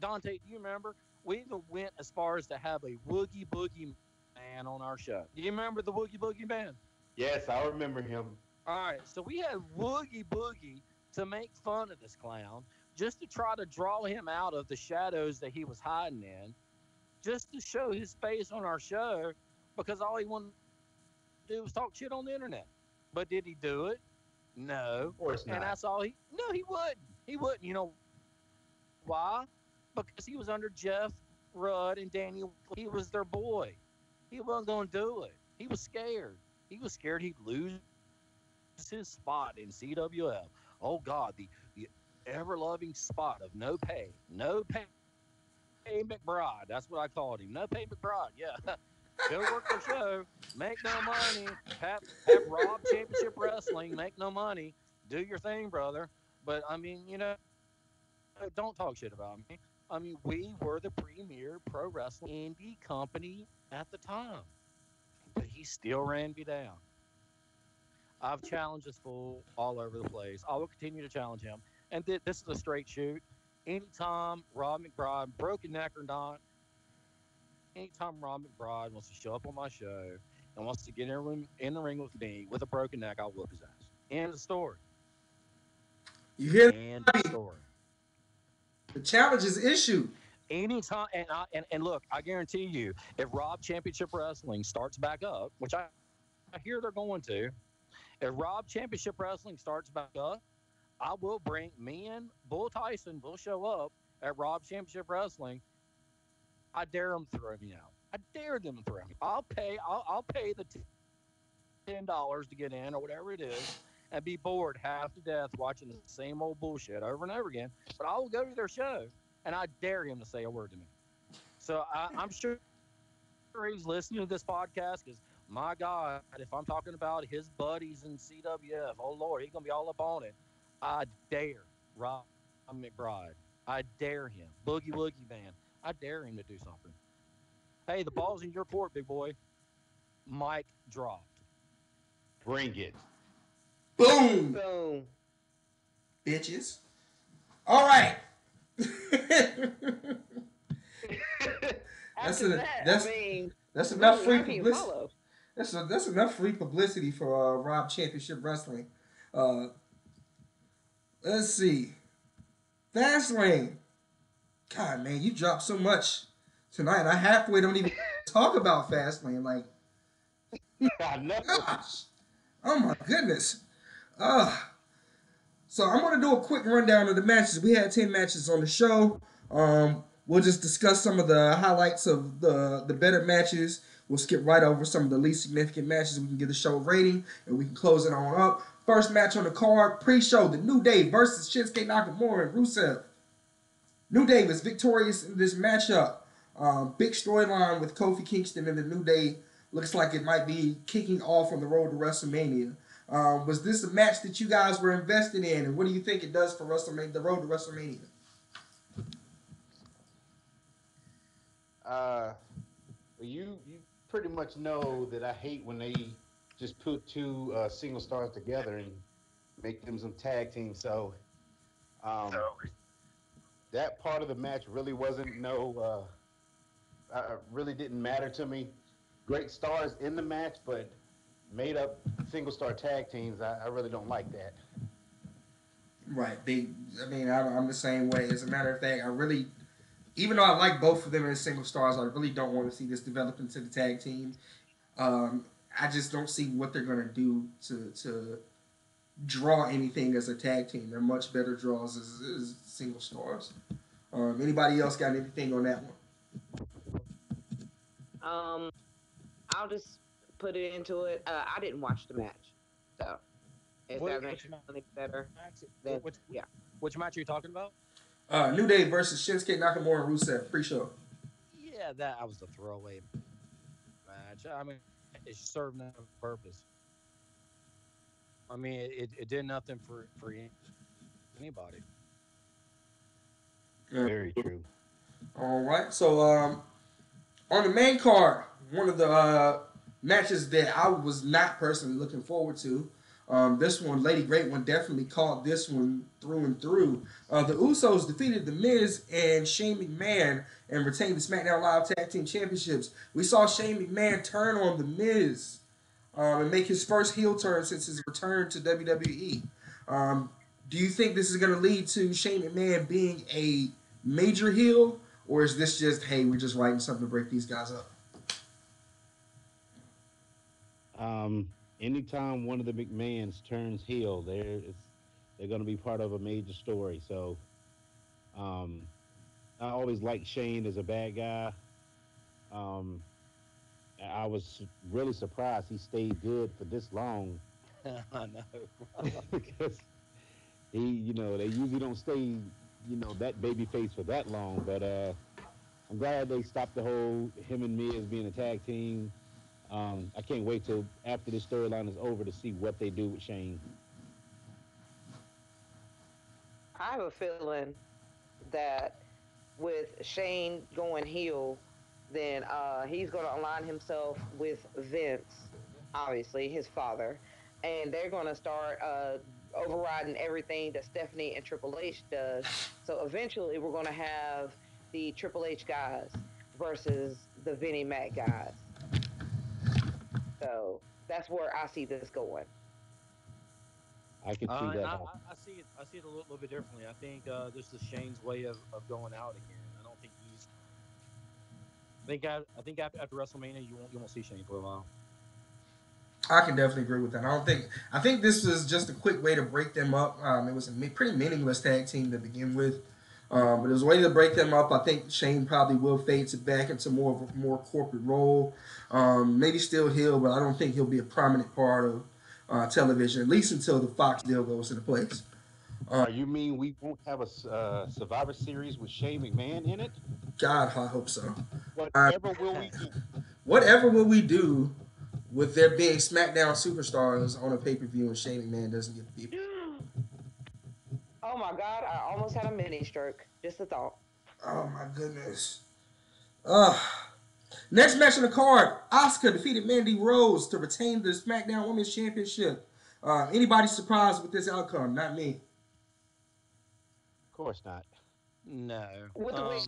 Dante, do you remember? We even went as far as to have a Woogie Boogie Man on our show. Do you remember the Woogie Boogie Man? Yes, I remember him. All right, so we had Woogie Boogie to make fun of this clown, just to try to draw him out of the shadows that he was hiding in, just to show his face on our show, because all he wanted to do was talk shit on the internet. But did he do it? No. Of course And not. that's all he. No, he wouldn't. He wouldn't. You know why? Because he was under Jeff Rudd and Danny. He was their boy. He wasn't going to do it. He was scared. He was scared he'd lose his spot in CWF. Oh God, the ever loving spot of no pay McBride. That's what I called him. No pay McBride. Yeah, go work the show, make no money, have Rob Championship Wrestling, make no money, do your thing, brother. But I mean, don't talk shit about me. I mean, we were the premier pro wrestling indie company at the time, but he still ran me down. I've challenged this fool all over the place. I will continue to challenge him. And this is a straight shoot. Anytime Rob McBride, broken neck or not, anytime Rob McBride wants to show up on my show and wants to get in the ring with me with a broken neck, I'll whoop his ass. End of story. you hear End of that? story. The challenge is issued. Anytime, and look, I guarantee you, if Rob Championship Wrestling starts back up, which I hear they're going to, if Rob Championship Wrestling starts back up, I will bring me and Bull Tyson will show up at Rob Championship Wrestling. I dare them to throw me out. I dare them to throw me. I'll pay the $10 to get in or whatever it is, and be bored half to death watching the same old bullshit over and over again. But I will go to their show, and I dare him to say a word to me. So I'm sure he's listening to this podcast because my God, if I'm talking about his buddies in CWF, oh Lord, he's gonna be all up on it. I dare Rob McBride. I dare him. Boogie Woogie Man. I dare him to do something. Hey, the ball's in your court, big boy. Mic dropped. Bring it. Boom, Boom. bitches. All right. that's After a that, that's I mean, that's enough free how can you publicity. follow? That's enough free publicity for Rob Championship Wrestling. Uh, let's see, Fastlane. God, man, you dropped so much tonight. I halfway don't even talk about Fastlane. Like, I know. gosh, oh my goodness. Uh, so I'm gonna do a quick rundown of the matches. We had 10 matches on the show. We'll just discuss some of the highlights of the better matches. We'll skip right over some of the least significant matches. We can give the show a rating and we can close it on up. First match on the card, pre-show, the New Day versus Shinsuke Nakamura and Rusev. New Day was victorious in this matchup. Big storyline with Kofi Kingston and the New Day. Looks like it might be kicking off on the road to WrestleMania. Was this a match that you guys were invested in, and what do you think it does for WrestleMania, the road to WrestleMania? You pretty much know that I hate when they just put two single stars together and make them some tag teams. So um, that part of the match really wasn't really didn't matter to me. Great stars in the match, but made up single star tag teams, I really don't like that. Right. I mean, I'm the same way. As a matter of fact, even though I like both of them as single stars, I really don't want to see this develop into the tag team. Um, I just don't see what they're gonna do to draw anything as a tag team. They're much better draws as single stars. Anybody else got anything on that one? Um, I'll just put it into it. I didn't watch the match, so if that makes Which you feel any better, match? then yeah. Which match are you talking about? New Day versus Shinsuke Nakamura and Rusev pre-show. Yeah, that was a throwaway match. I mean, it served no purpose. I mean, it did nothing for anybody. Very true. All right. So on the main card, one of the matches that I was not personally looking forward to. This one, Lady Great One, definitely caught this one through and through. The Usos defeated The Miz and Shane McMahon and retained the SmackDown Live Tag Team Championships. We saw Shane McMahon turn on The Miz and make his first heel turn since his return to WWE. Um, do you think this is going to lead to Shane McMahon being a major heel, or is this just, hey, we're just writing something to break these guys up? Anytime one of the McMahons turns heel, they're going to be part of a major story. So um, I always liked Shane as a bad guy. Um, I was really surprised he stayed good for this long I know. because they usually don't stay, that baby face for that long. But I'm glad they stopped the whole him and me as being a tag team. I can't wait till after this storyline is over to see what they do with Shane. I have a feeling that with Shane going heel, then he's going to align himself with Vince, obviously his father, and they're going to start overriding everything that Stephanie and Triple H does. So eventually, we're going to have the Triple H guys versus the Vinnie Mac guys. So that's where I see this going. I can see And that I, happen. I I see it. I see it a little bit differently. I think this is Shane's way of going out again. I don't think he's. I think after WrestleMania, you won't see Shane for a while. I can definitely agree with that. I think this was just a quick way to break them up. It was a pretty meaningless tag team to begin with, but it was a way to break them up. I think Shane probably will fade to back into more of a more corporate role. Maybe still heel, but I don't think he'll be a prominent part of television at least until the Fox deal goes into place. You mean we won't have a Survivor Series with Shane McMahon in it? God, I hope so. Uh, Whatever will we do? whatever will we do with there being SmackDown superstars on a pay per view and Shane McMahon doesn't get the people? Oh my God, I almost had a mini stroke. Just a thought. Oh my goodness. Uh, Next match on the card, Asuka defeated Mandy Rose to retain the SmackDown Women's Championship. Anybody surprised with this outcome? Not me. Of course not. No. With the way,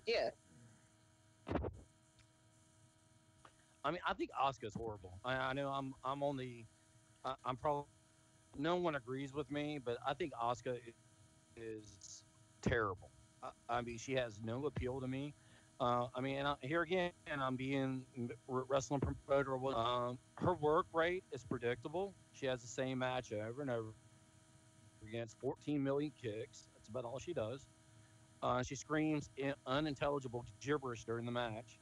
yeah. I mean, I think Asuka's horrible. I know I'm on the I'm probably no one agrees with me, but I think Asuka is terrible. I mean, she has no appeal to me. I mean, here again, I'm being wrestling promoter. Her work rate is predictable. She has the same match over and over against 14 million kicks. That's about all she does. She screams unintelligible gibberish during the match.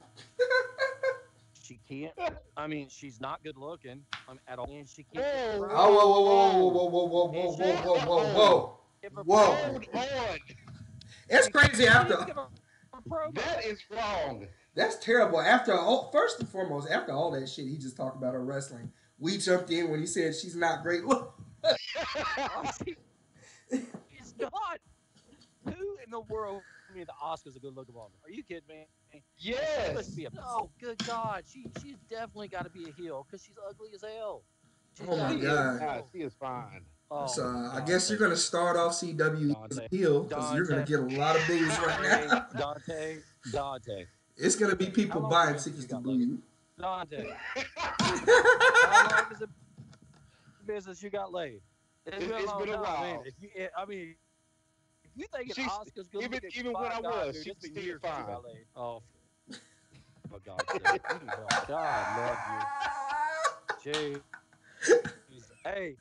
She can't. I mean, she's not good looking at all, and she can't get the Whoa, crowd. Oh, whoa, whoa, whoa, whoa, whoa, whoa, And whoa, she whoa, can't whoa, whoa, whoa. whoa, give a whoa. promo. Hold on. It's She crazy can't after. give a promo. That is wrong. That's terrible. After all, first and foremost, after all that shit he just talked about her wrestling, we jumped in when he said she's not great. Look, Oh, she's not. Who in the world told me the Oscar's a good looking woman? Are you kidding me? And she's supposed to Yes. be a oh good God. She's definitely got to be a heel because she's ugly as hell. She's oh got my to She be a is god. not. heel. She is fine. Oh So I guess you're Dante. gonna start off CWE as a Dante. heel because you're gonna Dante. get a lot of boos right Dante. now. Dante. Dante. It's gonna be Dante. How people long's it buying been since tickets you to got boo laid? you. Dante. How long has it been since you got laid? It's been a It's long been a time, man. while. I mean, if you thinking She's Oscar's good even looking even when I fine guy, was, dude, she's it's been still years since you fine. got laid. Oh, for God's sake, you need help. God love you. Jeez. Hey,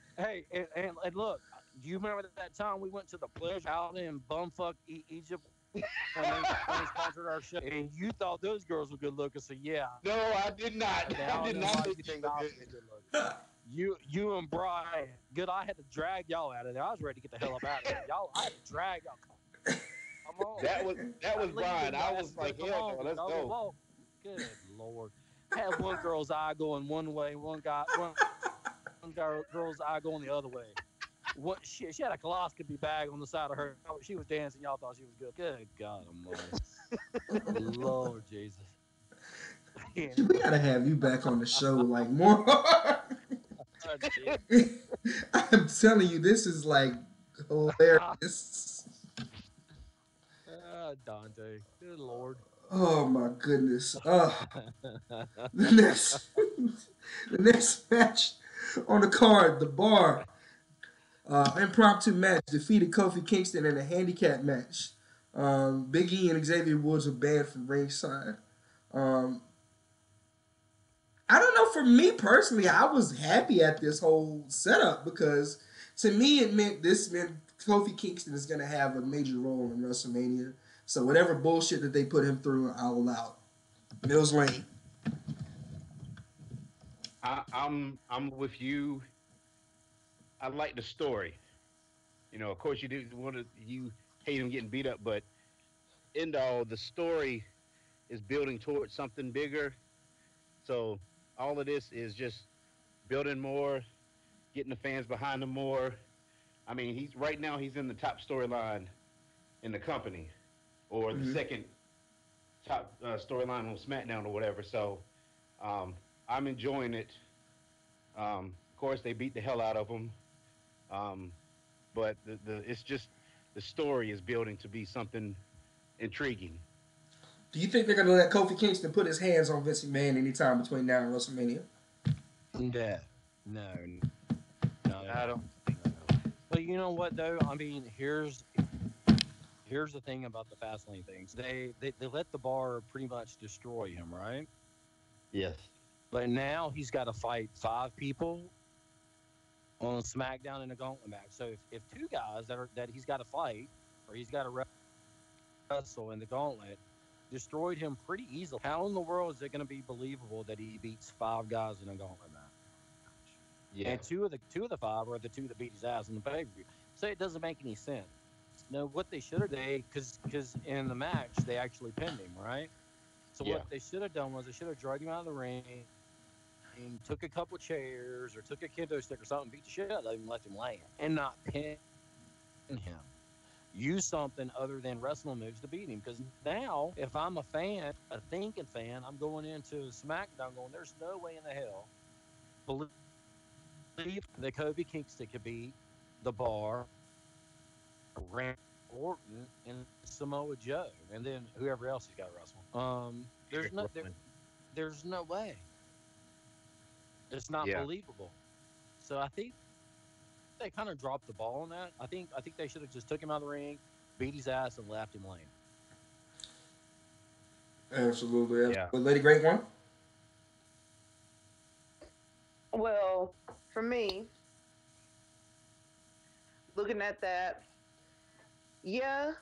and look, do you remember that time we went to the pleasure out in bumfuck Egypt when they sponsored our show, and you thought those girls were good looking? So yeah, No, I did not. I now I did know not why think you she think looked good. Oscar's good looking. You and Brian, good. I had to drag y'all out of there. I was ready to get the hell up out of there. Y'all, I had to drag y'all. Come on. That was Stop leaving. Brian. I Y'all was asses better like, come hell on no, because let's y'all gonna go. walk. Good Lord. Had one girl's eye going one way, one girl's eye going the other way. What she had a colostomy bag on the side of her. She was dancing. Y'all thought she was good. Good God Almighty, Lord Jesus. We gotta have you back on the show like more. I'm telling you, this is like hilarious. Dante. Good Lord. Oh my goodness. The next the next match on the card, the bar. Impromptu match defeated Kofi Kingston in a handicap match. Big E and Xavier Woods were banned from ringside. Um, I don't know. For me personally, I was happy at this whole setup because to me it meant Kofi Kingston is going to have a major role in WrestleMania. So whatever bullshit that they put him through, I'll allow. Mills Lane. I'm with you. I like the story. Of course you do want to you hate him getting beat up, but end all the story is building towards something bigger. So all of this is just building more, getting the fans behind him more. I mean, he's right now he's in the top storyline in the company, or the Mm-hmm. second top storyline on SmackDown or whatever. So I'm enjoying it. Of course, they beat the hell out of him, um, but the it's just the story is building to be something intriguing. Do you think they're going to let Kofi Kingston put his hands on Vince McMahon anytime between now and WrestleMania? No, not at I all. don't think so. But you know what though? I mean, here's the thing about the Fastlane things. They let the bar pretty much destroy him, right? Yes. But now he's got to fight 5 people on SmackDown in a gauntlet match. So if 2 guys that he's got to fight or he's got to wrestle in the gauntlet destroyed him pretty easily, how in the world is it going to be believable that he beats 5 guys in a gauntlet match? Yeah. And two of the 5 are the 2 that beat his ass in the pay-per-view. So it doesn't make any sense. No, what they should have because in the match they actually pinned him, right? So Yeah. what they should have done was they should have dragged him out of the ring and took a couple chairs or took a kendo stick or something, beat the shit out of him, and left him laying, and not pin him. Use something other than wrestling moves to beat him. Because now, if I'm a fan, a thinking fan, I'm going into SmackDown going, there's no way in the hell believe that Kobe Kingston could beat the bar, Randy Orton and Samoa Joe, and then whoever else he's got wrestling. There's no way. It's not Yeah. believable. So I think they kind of dropped the ball on that. I think they should have just took him out of the ring, beat his ass, and left him laying. Absolutely, Yeah. absolutely. Lady Great One. Well, for me, looking at that, yeah,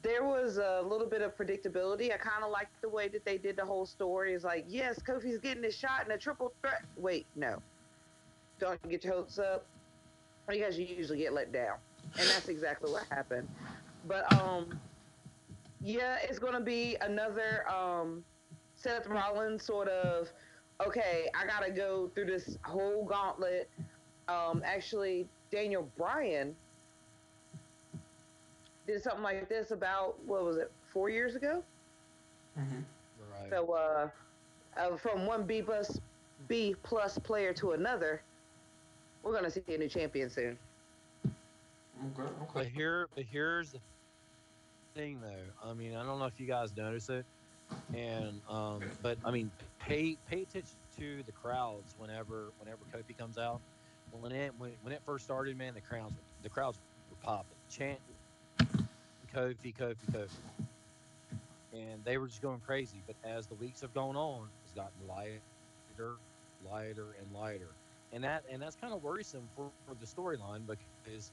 there was a little bit of predictability. I kind of liked the way that they did the whole story. It's like, yes, Kofi's getting his shot in a triple threat. Wait, no, don't get your hopes up because you usually get let down, and that's exactly what happened. But yeah, it's gonna be another Seth Rollins sort of. Okay, I gotta go through this whole gauntlet. Actually, Daniel Bryan did something like this about what was it, 4 years ago? Mm-hmm. Right. So from one B plus player to another, we're gonna see a new champion soon. Okay, okay. But here's the thing, though. I mean, I don't know if you guys notice it, and but I mean, pay attention to the crowds whenever Kofi comes out. When it first started, man, the crowds were popping, chanting Kofi, Kofi, Kofi, and they were just going crazy. But as the weeks have gone on, it's gotten lighter, lighter, and lighter, and that's kind of worrisome for the storyline because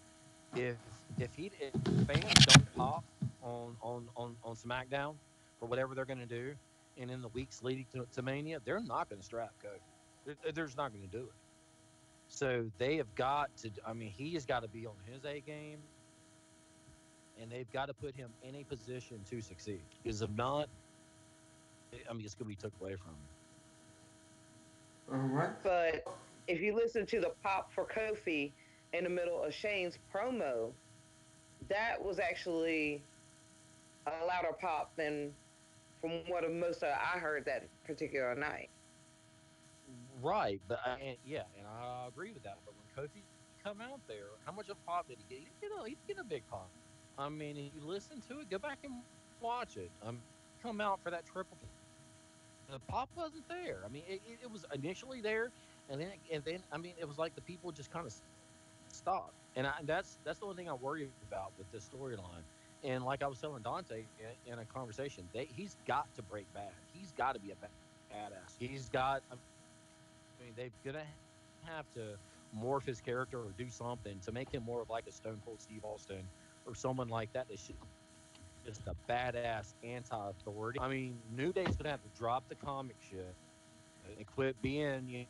if if fans don't pop on SmackDown for whatever they're going to do, and in the weeks leading to Mania, they're not going to strap Kofi. They're just not going to do it. So they have got to. I mean, he has got to be on his A game, and they've got to put him in a position to succeed. Because if not, I mean, it's going to be took away from him. All right. But if you listen to the pop for Kofi in the middle of Shane's promo, that was actually a louder pop than from what most I heard that particular night. Right, but yeah, and I agree with that. But when Kofi come out there, how much of a pop did he get? He did a big pop. I mean, if you listen to it, go back and watch it. Come out for that triple. The pop wasn't there. I mean, it was initially there, and then I mean, it was like the people just kind of stopped. And that's the only thing I worry about with this storyline. And like I was telling Dante in a conversation, he's got to break bad. He's got to be a badass. He's got. I mean, they're gonna have to morph his character or do something to make him more of like a Stone Cold Steve Austin or someone like that. That's just a badass anti-authority. I mean, New Day's gonna have to drop the comic shit and quit being,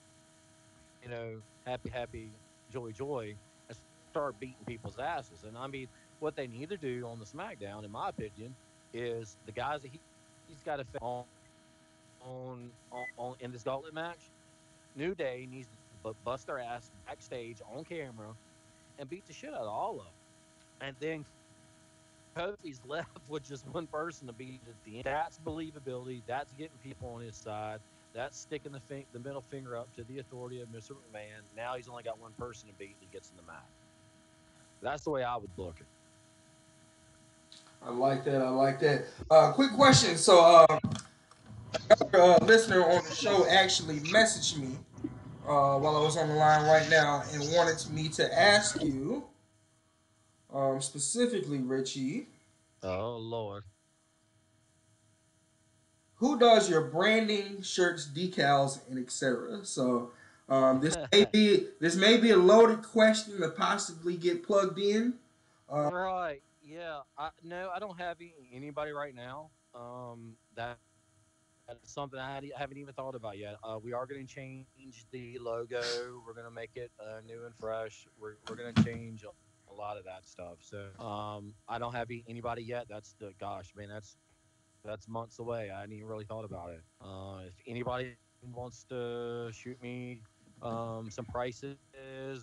happy, joy, and start beating people's asses. And I mean, what they need to do on the SmackDown, in my opinion, is the guys that he's got to face on in this gauntlet match. New Day needs to bust their ass backstage on camera and beat the shit out of all of them. And then Kofi's left with just one person to beat at the end. That's believability. That's getting people on his side. That's sticking the middle finger up to the authority of Mr. McMahon. Now he's only got one person to beat and he gets in the match. That's the way I would book it. I like that. I like that. Quick question. So, listener on the show actually messaged me while I was on the line right now and wanted me to ask you specifically, Richie, Oh Lord. who does your branding, shirts, decals, and etc. So, this may be a loaded question to possibly get plugged in. Right. Yeah. No, I don't have anybody right now. That's something I haven't even thought about yet. We are going to change the logo. We're going to make it new and fresh. We're going to change a lot of that stuff. So I don't have anybody yet. That's the gosh, man. That's months away. I hadn't even really thought about it. If anybody wants to shoot me some prices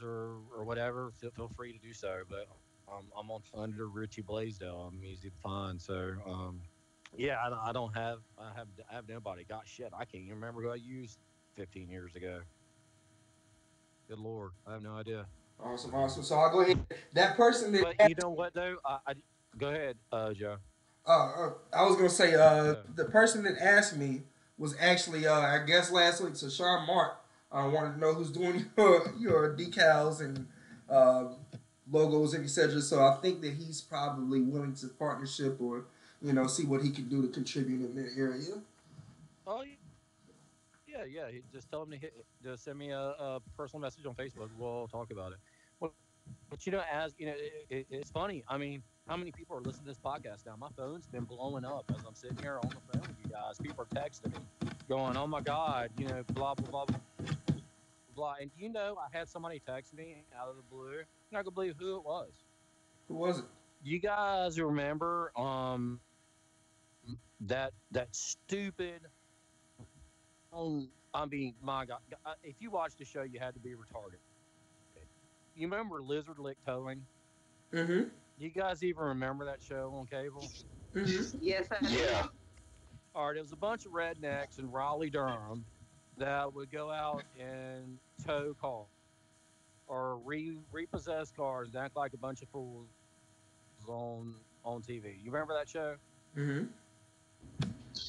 or whatever, feel free to do so. But I'm on under Richie Blaisdell. I'm easy to find. So yeah, I have nobody. Gosh, shit, I can't even remember who I used 15 years ago. Good lord, I have no idea. Awesome, awesome. So I'll go ahead. That person that But you know what though, Go ahead, Joe. I was gonna say Yeah. the person that asked me was actually I guess last week. So Sean Mark wanted to know who's doing your decals and uh, logos and etc. So I think that he's probably willing to partnership or see what he can do to contribute in that area. Oh yeah. Just tell him to just send me a personal message on Facebook. We'll talk about it. Well, but as it's funny. I mean, how many people are listening to this podcast now? My phone's been blowing up as I'm sitting here on the phone with you guys. People are texting me, going, "Oh my God, blah blah blah blah." And I had somebody text me out of the blue. You're not gonna believe who it was. Who was it? You guys remember that stupid I mean, my God, if you watched the show, you had to be retarded. You remember Lizard Lick Towing? Mm-hmm. Do you guys even remember that show on cable? Mm-hmm. Yes, I do. Yeah. All right, it was a bunch of rednecks in Raleigh, Durham that would go out and tow cars or repossess cars and act like a bunch of fools on TV. You remember that show? Mm-hmm.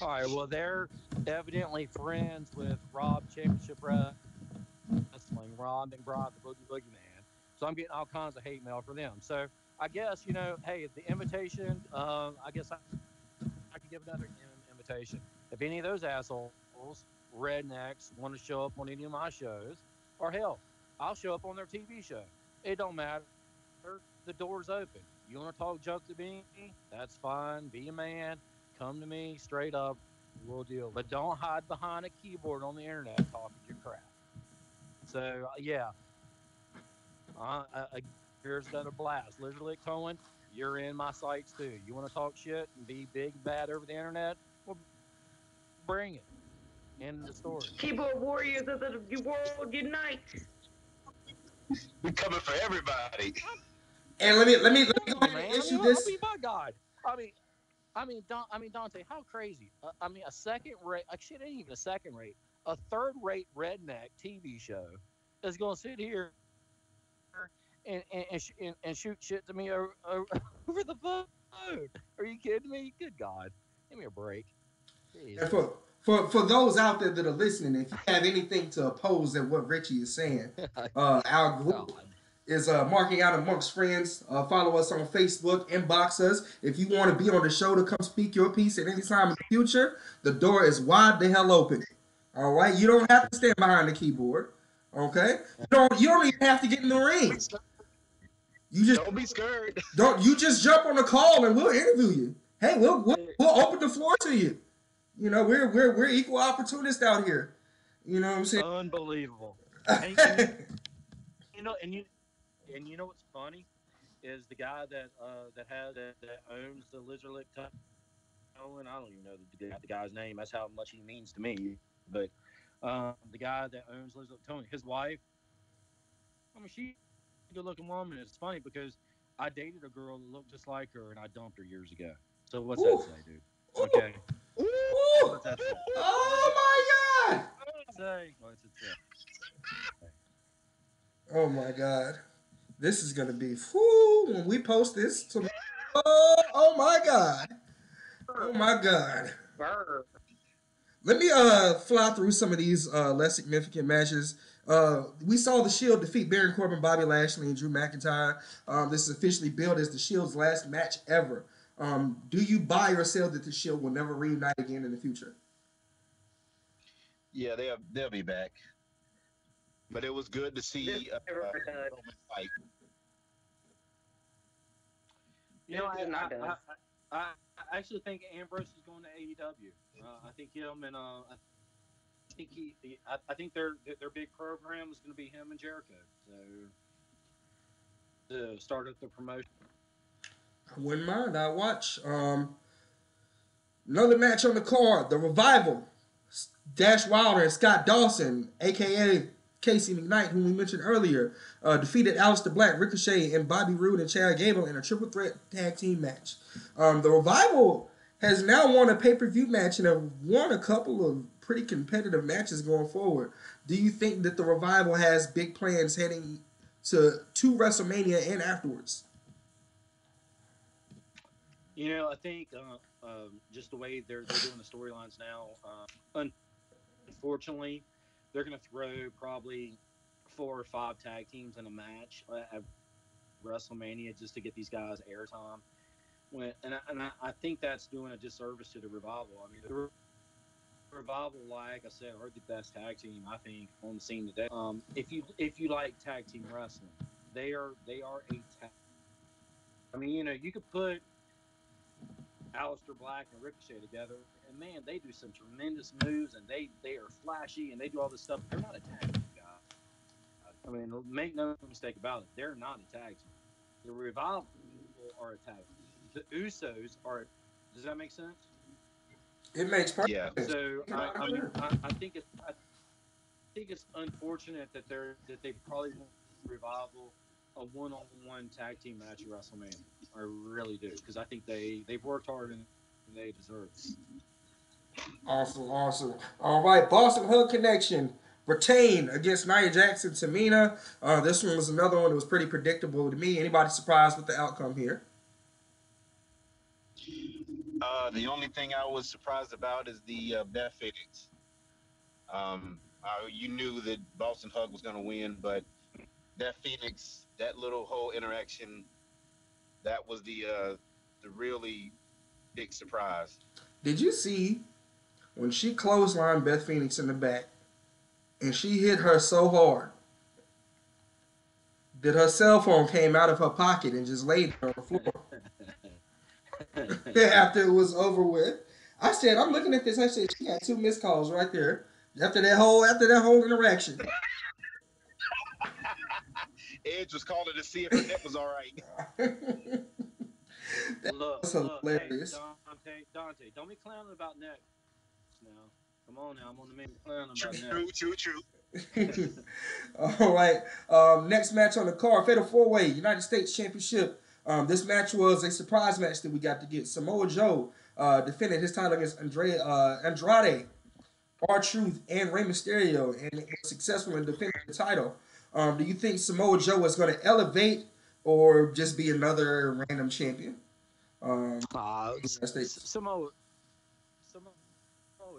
All right, well, they're evidently friends with Rob Championship Wrestling, Rob McBride, the Boogie Boogie Man. So I'm getting all kinds of hate mail for them. So I guess, hey, the invitation, I guess I could give another invitation. If any of those assholes, rednecks, want to show up on any of my shows, or hell, I'll show up on their TV show. It don't matter. The door's open. You want to talk junk to me? That's fine. Be a man. Come to me straight up. We'll deal. But don't hide behind a keyboard on the internet talking your crap. So, yeah, here's another blast. Lizard Lick Towing, you're in my sights too. You want to talk shit and be big and bad over the internet? Well, bring it. End of the story. Keyboard warriors of the world unite. We coming for everybody. And let me go Telling you, ahead and man. I issue mean, this. my God. I mean, Dante, how crazy? A second rate, shit ain't even a second rate. A third rate redneck TV show is going to sit here and shoot shit to me over the phone. Are you kidding me? Good God. Give me a break. And Jesus. for those out there that are listening, if you have anything to oppose at what Richie is saying, our group God. is marking out amongst friends. Follow us on Facebook, inbox us. If you want to be on the show to come speak your piece at any time in the future, the door is wide the hell open. All right, you don't have to stand behind the keyboard. Okay, you don't even have to get in the ring. You just Don't be scared. don't. You just jump on the call and we'll interview you. Hey, we'll open the floor to you. We're equal opportunists out here. You know what I'm saying? Unbelievable. And you know, and you know what's funny is the guy that owns the Lizard Lick Towing. I don't even know the guy's name. That's how much he means to me. But the guy that owns Lizard Lick Towing, his wife. I mean, she's a good-looking woman. It's funny because I dated a girl that looked just like her, and I dumped her years ago. So what's that Ooh, say, dude? ooh, Okay. ooh. What's that say? Oh my god! What's it say? Oh my god! This is gonna be whoo when we post this tomorrow. Oh my god! Oh my god! Brr. Let me fly through some of these less significant matches. We saw the Shield defeat Baron Corbin, Bobby Lashley, and Drew McIntyre. This is officially billed as the Shield's last match ever. Do you buy or sell that the Shield will never reunite again in the future? Yeah, they'll be back. But it was good to This see never done. Roman fight. You know, This is not done. I actually think Ambrose is going to AEW. I think him and I think their big program is going to be him and Jericho. So to start up the promotion. I wouldn't mind. I watch. Another match on the card: the Revival, Dash Wilder and Scott Dawson, aka Casey McKnight, whom we mentioned earlier, defeated Aleister Black, Ricochet, and Bobby Roode and Chad Gable in a triple threat tag team match. The Revival has now won a pay-per-view match and have won a couple of pretty competitive matches going forward. Do you think that the Revival has big plans heading to WrestleMania and afterwards? I think just the way they're doing the storylines now, unfortunately, they're going to throw probably 4 or 5 tag teams in a match at WrestleMania just to get these guys airtime. I think that's doing a disservice to the revival. I mean, the revival, like I said, are the best tag team I think on the scene today. If you like tag team wrestling, they are a tag. I mean, you could put Aleister Black and Ricochet together, and man, they do some tremendous moves, and they are flashy, and they do all this stuff. But they're not a tag team, guys. I mean, make no mistake about it. They're not a tag team. The Revival are a tag team. The Usos are. Does that make sense? It makes perfect Yeah. sense. So I think it's unfortunate that they probably want Revival a one-on-one tag team match at WrestleMania. I really do because I think they've worked hard and they deserve it. Awesome, awesome. All right, Boston Hood Connection retained against Nia Jackson, Tamina. This one was another one that was pretty predictable to me. Anybody surprised with the outcome here? The only thing I was surprised about is the Beth Phoenix. You knew that Boston Hug was going to win, but that Phoenix, that little whole interaction, that was the really big surprise. Did you see when she clotheslined Beth Phoenix in the back and she hit her so hard that her cell phone came out of her pocket and just laid on the floor after it was over with? I said, I'm looking at this. I said, she got 2 missed calls right there after that whole interaction. Edge was calling to see if her neck was all right. That Look, was look, hey, hilarious. Dante, don't be clowning about necks now. Come on now, I'm on the main clowning True, about necks. true, true, true. All right. Next match on the card, Fatal 4-Way United States Championship. This match was a surprise match that we got to get. Samoa Joe defended his title against Andrade, R-Truth, and Rey Mysterio, and was successful in defending the title. Do you think Samoa Joe is going to elevate or just be another random champion? United States. Samoa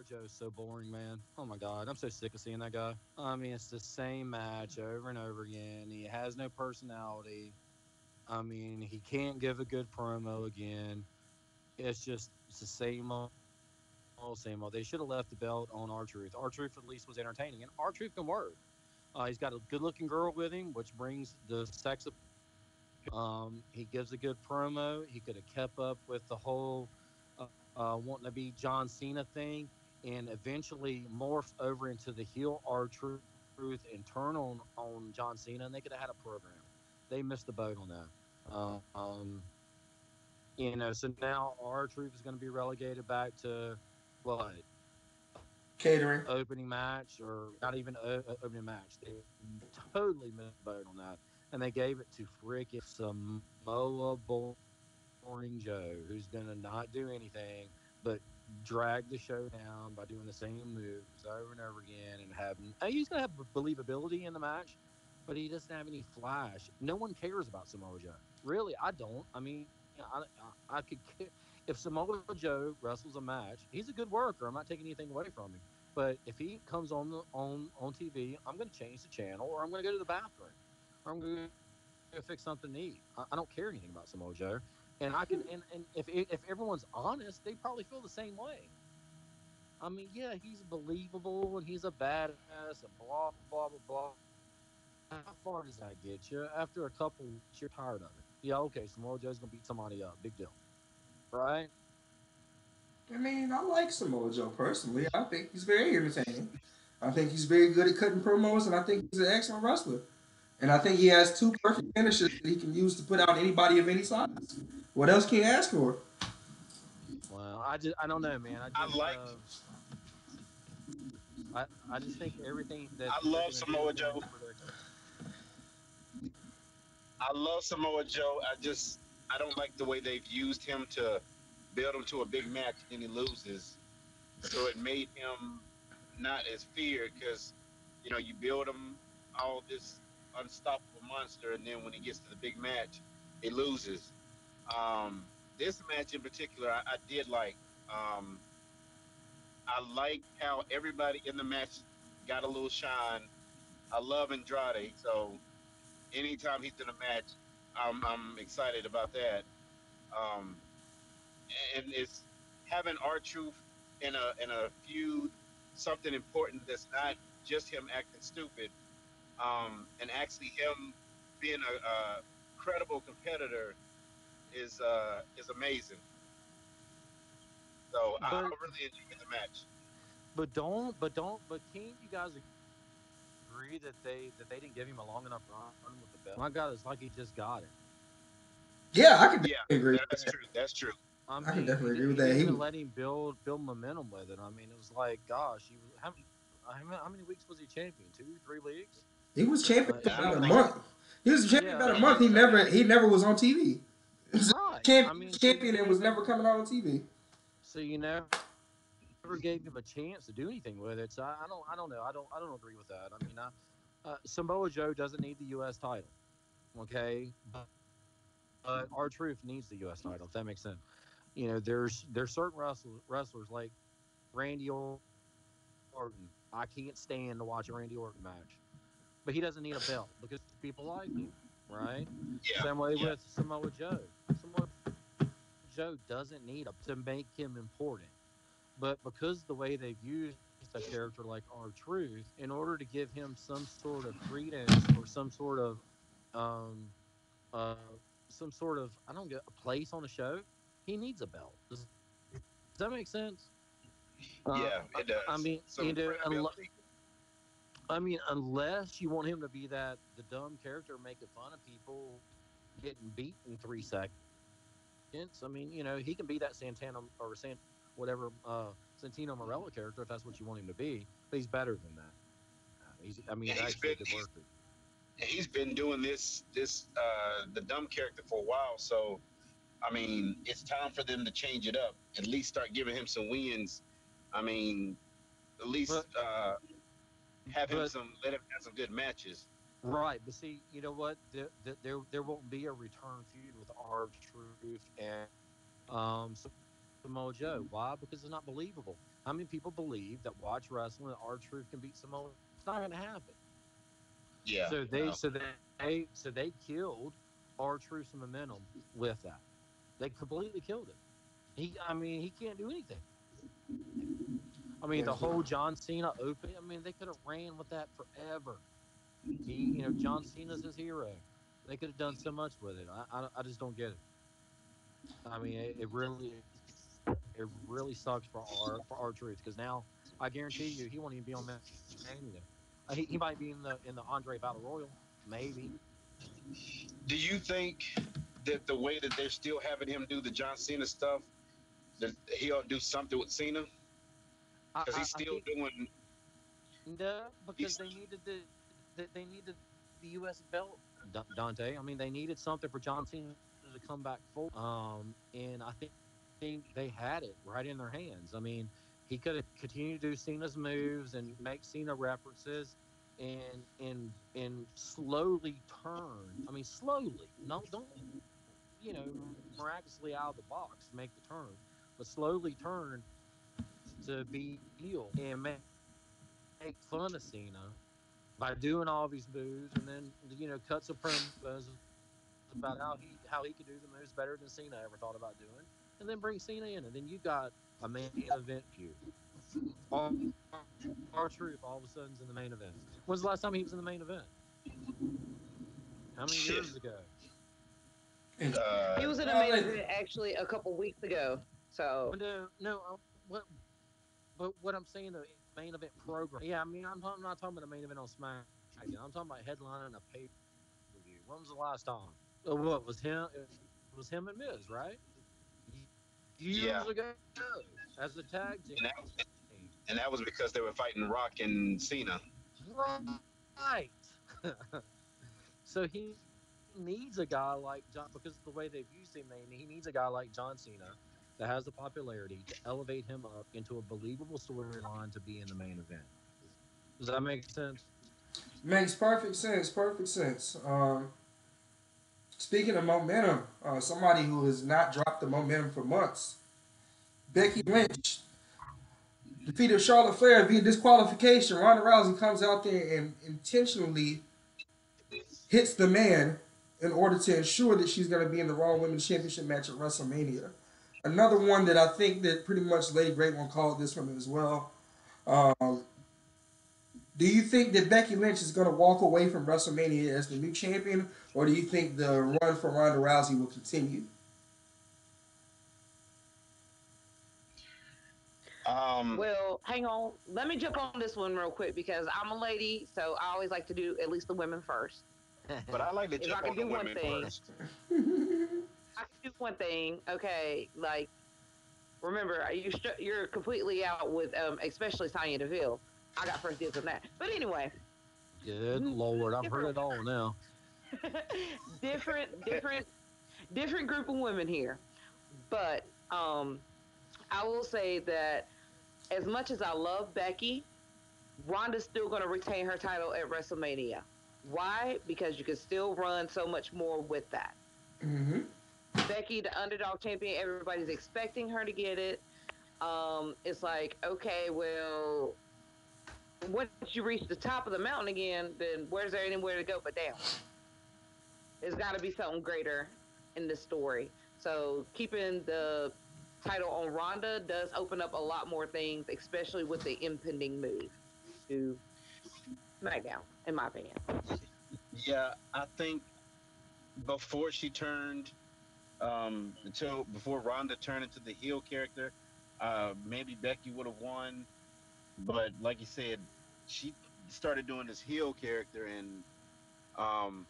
Joe's so boring, man. Oh my god, I'm so sick of seeing that guy. I mean, it's the same match over and over again. He has no personality. I mean, he can't give a good promo again. It's the same old, same old. They should have left the belt on R-Truth. R-Truth at least was entertaining, and R-Truth can work. He's got a good-looking girl with him, which brings the sex appeal. He gives a good promo. He could have kept up with the whole wanting to be John Cena thing, and eventually morph over into the heel R-Truth and turn on John Cena, and they could have had a program. They missed the boat on that. Um, so now R-Truth is going to be relegated back to what Catering. opening match or not even opening match. They totally missed the boat on that, and they gave it to freaking Samoa Boring Joe, who's gonna not do anything but drag the show down by doing the same moves over and over again and having. He's gonna have believability in the match, but he doesn't have any flash. No one cares about Samoa Joe. Really, I don't. I mean, I could if Samoa Joe wrestles a match, he's a good worker. I'm not taking anything away from him. But if he comes on TV, I'm going to change the channel, or I'm going to go to the bathroom, or I'm going to go fix something to eat. I don't care anything about Samoa Joe, and I can and if everyone's honest, they probably feel the same way. I mean, yeah, he's believable and he's a badass and blah blah blah blah. How far does that get you? After a couple weeks, you're tired of it. Yeah, okay, Samoa Joe's gonna beat somebody up. Big deal, right? I mean, I like Samoa Joe personally. I think he's very entertaining. I think he's very good at cutting promos, and I think he's an excellent wrestler. And I think he has 2 perfect finishes that he can use to put out anybody of any size. What else can you ask for? Well, I don't know, man. I like, I just think everything that I they're love gonna do is Samoa gonna be Joe. predictable. I love Samoa Joe. I don't like the way they've used him to build him to a big match and he loses. So it made him not as feared because, you build him all this unstoppable monster, and then when he gets to the big match, he loses. Um, this match in particular, I did like. Um, I like how everybody in the match got a little shine. I love Andrade, so anytime he's in a match, I'm excited about that. Um, and it's having our truth in a feud, something important that's not just him acting stupid, and actually him being a credible competitor is amazing. So I But really enjoyed the match. but can't you guys agree that they didn't give him a long enough run with the belt? My God, it's like he just got it. Yeah, I can Yeah, definitely agree with that's that. true. That's true. I I can mean, definitely agree with he that. didn't even let him build momentum with it. I mean, it was like, gosh, he was how many weeks was he champion? 2, 3 leagues? He was champion And I about don't a think month. He was champion Yeah, about I a mean, month. He so never was on TV. He was right. I champion, mean, so you champion and gave was never him, coming out on TV. so you never gave him a chance to do anything with it. So I don't know. I don't agree with that. I mean, Samoa Joe doesn't need the U.S. title, okay? But our truth needs the U.S. title, if that makes sense. There's certain wrestlers like Randy Orton. I can't stand to watch a Randy Orton match, but he doesn't need a belt because people like him, right? Same way with Yeah, Samoa yeah, Joe. Samoa Joe doesn't need a belt to make him important, but because the way they've used a character like our Truth, in order to give him some sort of credence or some sort of um uh some sort of I don't get a place on the show, he needs a belt. Does that make sense? yeah. I It mean, does some credibility. unless you want him to be the dumb character making fun of people getting beat in 3 seconds. I mean, he can be that Santana or whatever Santino Morella character if that's what you want him to be, but he's better than that. He's actually a good And worker. he's been doing this the dumb character for a while. So I mean, it's time for them to change it up. At least start giving him some wins. I mean, at But least have him but some let him have some good matches. right, but see, you know what? There won't be a return feud with our Truth and Samoa Joe. Why? Because it's not believable. How many people believe that watch wrestling that our Truth can beat Samoa? It's not going to happen. Yeah, no. So they killed our Truth some momentum with that. They completely killed it. I mean, he can't do anything. I mean, the whole John Cena open. I mean, they could have ran with that forever. John Cena's his hero. They could have done so much with it. I just don't get it. I mean, it really sucks for our truth because now I guarantee you he won't even be on Mania. He might be in the Andre Battle Royal, maybe. Do you think that the way that they're still having him do the John Cena stuff, that he'll do something with Cena? Because he's I still think doing. no, because He's they needed the U.S. belt, Dante. I mean, they needed something for John Cena to come back full. And I think they had it right in their hands. I mean, he could have continued to do Cena's moves and make Cena references, and slowly turn. I mean, slowly. No, don't miraculously out of the box make the turn, but slowly turn to be heel and make fun of Cena by doing all these moves, and then cut some promos about how he could do the moves better than Cena ever thought about doing, and then bring Cena in, and then you got a main event feud. Our Truth all of a sudden's in the main event. When's the last time he was in the main event? How many years ago? shit. And He Uh, was in the main event actually a couple weeks ago. So Well, no. But what I'm saying though, main event program. Yeah, I mean, I'm not talking about a main event on SmackDown. I'm talking about headlining a pay per view. When was the last time? What was him? It was him and Miz, right? Years ago yeah, as a tag team. and that was because they were fighting Rock and Cena. Right. So he needs a guy like John because of the way they've used him, man. He needs a guy like John Cena that has the popularity to elevate him up into a believable storyline to be in the main event. Does that make sense? makes perfect sense. Perfect sense. Speaking of momentum, somebody who has not dropped the momentum for months, Becky Lynch defeated Charlotte Flair via disqualification. Ronda Rousey comes out there and intentionally hits the man in order to ensure that she's going to be in the Raw Women's Championship match at WrestleMania. Another one that I think that pretty much Lady Great one called this one as well. Um, do you think that Becky Lynch is going to walk away from WrestleMania as the new champion, or do you think the run for Ronda Rousey will continue? Um, Well, hang on. Let me jump on this one real quick because I'm a lady, so I always like to do at least the women first. but I like to If I jump can on the do one women thing, first. I can do one thing. Okay, like remember, you're completely out with especially Sonya Deville. I got first dibs on that. But anyway, Good Lord, I've heard different, it all now. different, different, different group of women here. But I will say that as much as I love Becky, Ronda's still going to retain her title at WrestleMania. Why? Because you can still run so much more with that. Mm-hmm. Becky, the underdog champion, everybody's expecting her to get it. It's like, okay, well, once you reach the top of the mountain again, then where's there anywhere to go but down? There's got to be something greater in this story. So keeping the title on Ronda does open up a lot more things, especially with the impending move to SmackDown, in my opinion. Yeah, I think before she turned, until before Ronda turned into the heel character, maybe Becky would have won. But like you said, she started doing this heel character, and um,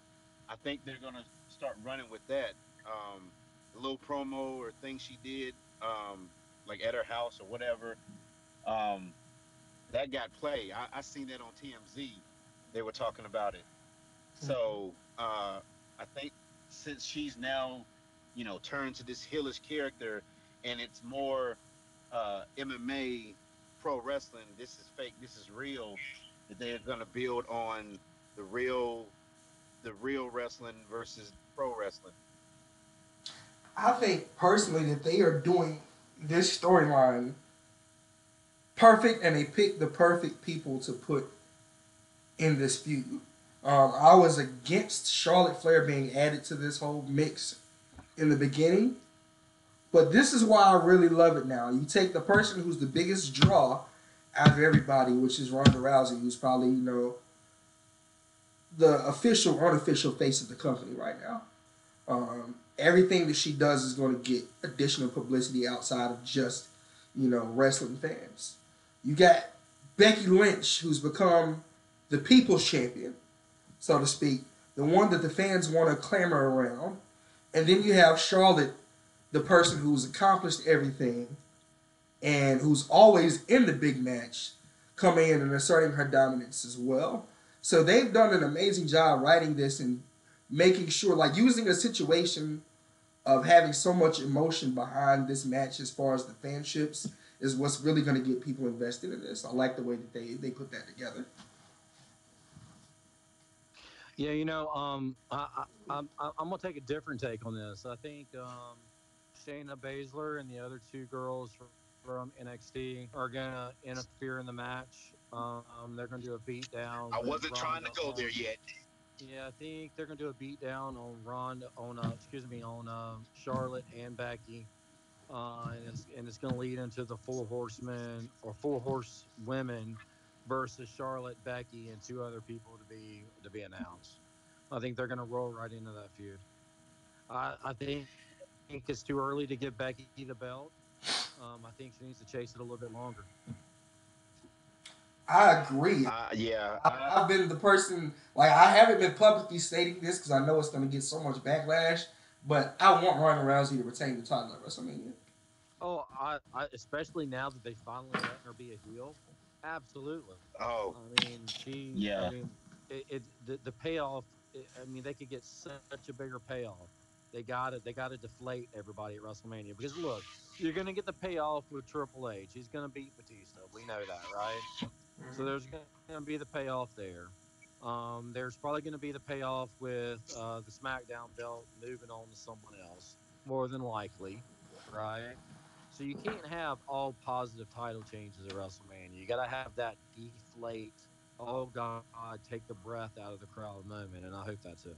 I think they're gonna start running with that. The little promo or thing she did, like at her house or whatever, um, that got play. I seen that on TMZ. They were talking about it. So I think since she's now, turned to this heelish character, and it's more MMA, pro wrestling. This is fake. This is real. That they're gonna build on the real, the real wrestling versus pro wrestling. I think personally that they are doing this storyline perfect, and they picked the perfect people to put in this feud. I was against Charlotte Flair being added to this whole mix in the beginning, but this is why I really love it now. You take the person who's the biggest draw out of everybody, which is Ronda Rousey, who's probably, the official, unofficial face of the company right now. Everything that she does is going to get additional publicity outside of just, wrestling fans. You got Becky Lynch, who's become the people's champion, so to speak, the one that the fans want to clamor around. And then you have Charlotte, the person who's accomplished everything and who's always in the big match, coming in and asserting her dominance as well. So they've done an amazing job writing this and making sure, like using a situation of having so much emotion behind this match as far as the fanships is what's really going to get people invested in this. I like the way that they put that together. Yeah, I'm gonna take a different take on this. I think Shayna Baszler and the other two girls from NXT are gonna interfere in the match. They're gonna do a beat down I with wasn't trying Ronda to go there on. yet. Yeah, I think they're gonna do a beat down on Ronda on excuse me on Charlotte and Becky. And it's going to lead into the four horsemen or four horse women versus Charlotte, Becky, and two other people to be announced. I think they're going to roll right into that feud. I think it's too early to give Becky the belt. I think she needs to chase it a little bit longer. I agree. Yeah, I've been the person, like, I haven't been publicly stating this because I know it's going to get so much backlash, but I want Ronda Rousey to retain the title at WrestleMania. Oh, I especially now that they finally letting her be a heel. Absolutely. oh, I mean, she. I yeah. mean, the payoff. I mean, they could get such a bigger payoff. They got to deflate everybody at WrestleMania because look, you're gonna get the payoff with Triple H. He's gonna beat Batista. We know that, right? So there's gonna be the payoff there. There's probably going to be the payoff with the SmackDown belt moving on to someone else, more than likely, right? So you can't have all positive title changes at WrestleMania. You got to have that deflate, oh God, take the breath out of the crowd moment, and I hope that's it.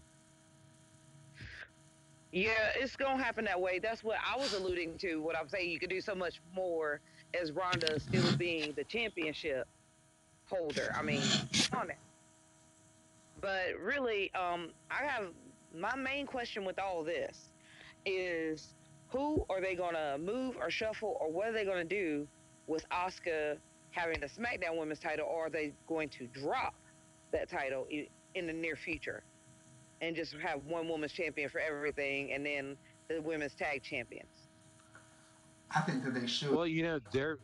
Yeah, it's gonna happen that way. That's what I was alluding to. What I'm saying, you could do so much more as Ronda still being the championship holder. I mean, come on now. But really, I have my main question with all this is who are they gonna move or shuffle, or what are they gonna do with Asuka having the SmackDown Women's title, or are they going to drop that title in the near future and just have one women's champion for everything, and then the women's tag champions? I think that they should. Well, they're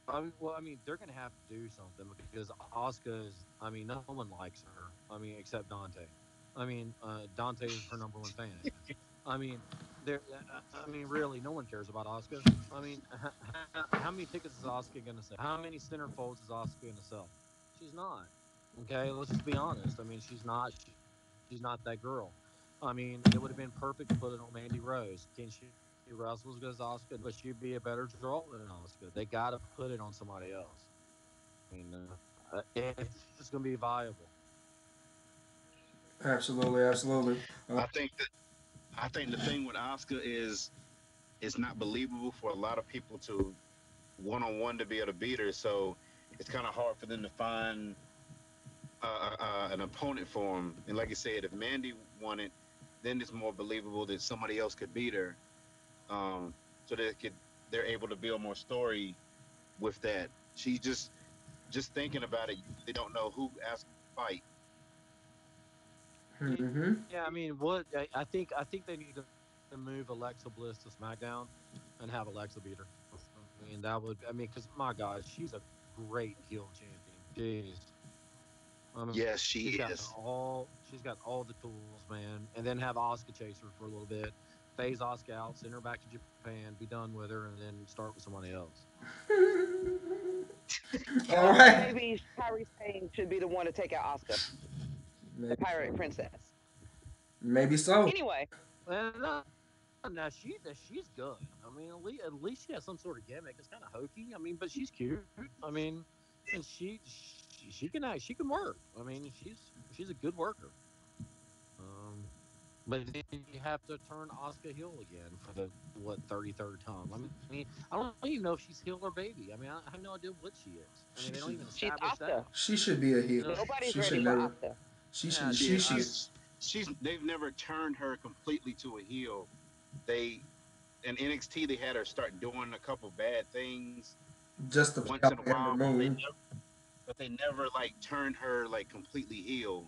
I mean, they're gonna have to do something because Asuka's. I mean, no one likes her. I mean, except Dante. I mean, Dante is her number one fan. I mean, there. I mean, really, no one cares about Asuka. I mean, how many tickets is Asuka gonna sell? How many centerfolds is Asuka gonna sell? She's not. Okay, let's just be honest. I mean, she's not. She's not that girl. I mean, it would have been perfect to put it on Mandy Rose. Can she wrestle as good as Asuka? But she'd be a better draw than Asuka. They got to put it on somebody else. I mean, if it's going to be viable. Absolutely, absolutely. I think that I think the thing with Oscar is it's not believable for a lot of people to one on one to be able to beat her. So it's kind of hard for them to find an opponent for him. And like I said, if Mandy won it, then it's more believable that somebody else could beat her. So they're able to build more story with that. She just thinking about it, they don't know who asked to fight. Mm-hmm. Yeah, I mean, I think they need to move Alexa Bliss to SmackDown and have Alexa beat her. I mean, that would. I mean, because my God, she's a great heel champion. Jeez. I mean, Yes, she is. she's got all the tools, man. And then have Oscar chase her for a little bit, phase Oscar out, send her back to Japan, be done with her, and then start with somebody else. All right. Maybe Kyrie Sane should be the one to take out Asuka, the Maybe pirate so. princess. Maybe so. Anyway, Now she's good. I mean, at least she has some sort of gimmick. It's kind of hokey. I mean, but she's cute. I mean, and she can act. She can work. I mean, she's a good worker. Um, but then you have to turn Oscar heel again for the 33rd time. I mean, I don't even know if she's heel or baby. I mean, I have no idea what she is. I mean, they don't She even should. she's establish that. Asuka. She should be a You know, heel. Nobody's She ready should for never. Asuka. She yeah, should. Yeah, She. she's they've never turned her completely to a heel. They in NXT they had her start doing a couple bad things Just to play once in a off Amber while, Moon. but they never like turned her like completely heel.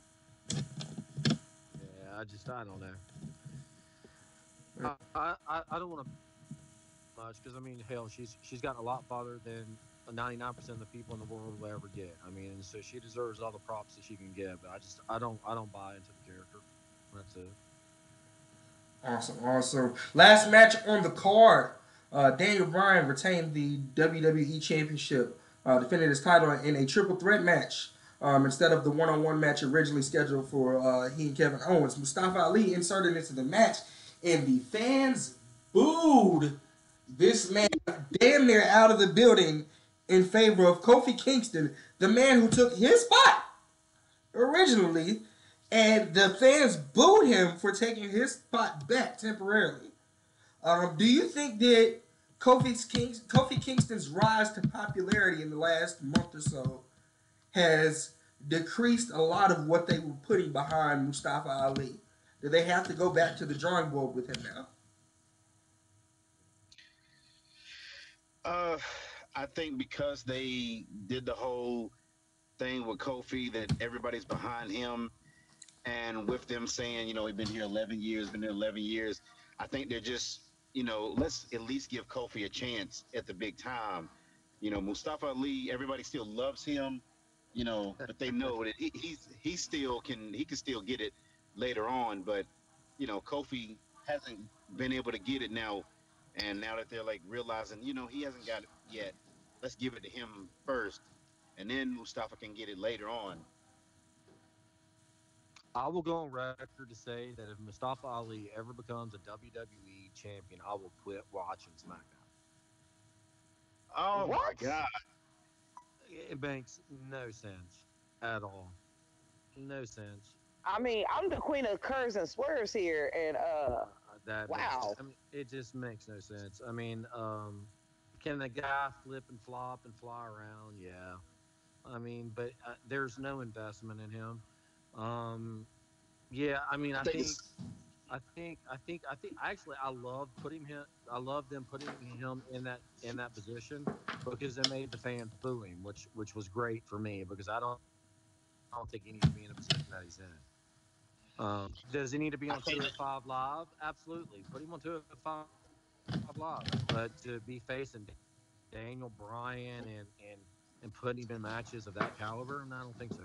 yeah. I don't know. I don't want to much because I mean, hell, she's gotten a lot farther than 99% of the people in the world will ever get. I mean, so she deserves all the props that she can get. But I don't buy into the character. That's it. Awesome, awesome. Last match on the card. Daniel Bryan retained the WWE Championship, defending his title in a triple threat match instead of the one-on-one match originally scheduled for he and Kevin Owens. Mustafa Ali inserted into the match, and the fans booed this man damn near out of the building in favor of Kofi Kingston, the man who took his spot originally, and the fans booed him for taking his spot back temporarily. Do you think that Kofi Kingston's rise to popularity in the last month or so has decreased a lot of what they were putting behind Mustafa Ali? Do they have to go back to the drawing board with him now? Uh, I think because they did the whole thing with Kofi that everybody's behind him, and with them saying, we've been here 11 years, been here 11 years. I think they're just, let's at least give Kofi a chance at the big time. Mustafa Ali, everybody still loves him, but they know that he still he can still get it later on. But Kofi hasn't been able to get it now, and now that they're like realizing, he hasn't got it yet, let's give it to him first, and then Mustafa can get it later on. I will go on record to say that if Mustafa Ali ever becomes a WWE champion, I will quit watching SmackDown. Oh my What? God. It makes no sense at all. No sense. I mean, I'm the queen of curves and swerves here, and That makes. wow. I mean, it just makes no sense. I mean, can the guy flip and flop and fly around? Yeah. I mean, but there's no investment in him. Um, yeah. I mean, I think it's Actually, I love putting him. I love them putting him in that position because it made the fans boo him, which was great for me because I don't think he needs to be in a position that he's in. Does he need to be I on think 205 Live? Absolutely. Put him on 205 Live. But to be facing Daniel Bryan and putting him in matches of that caliber, and I don't think so.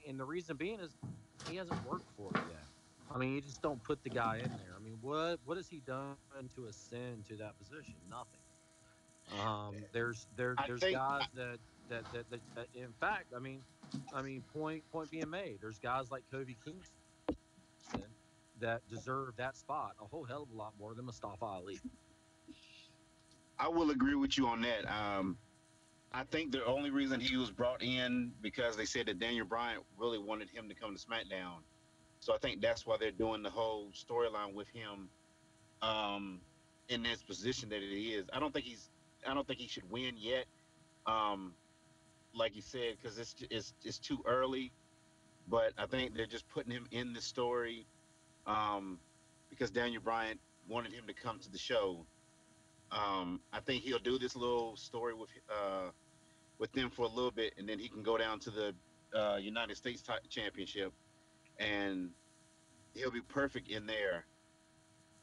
And the reason being is he hasn't worked for it yet. I mean, you just don't put the guy in there. I mean, what has he done to ascend to that position? Nothing. I There's think guys that in fact, point being made. There's guys like Kofi Kingston that deserve that spot a whole hell of a lot more than Mustafa Ali. I will agree with you on that. I think the only reason he was brought in because they said that Daniel Bryan really wanted him to come to SmackDown. So I think that's why they're doing the whole storyline with him um, in this position that he is. I don't think he should win yet. Um, like you said, because it's too early. But I think they're just putting him in the story um, because Daniel Bryan wanted him to come to the show. I think he'll do this little story with them for a little bit, and then he can go down to the United States Championship, and he'll be perfect in there.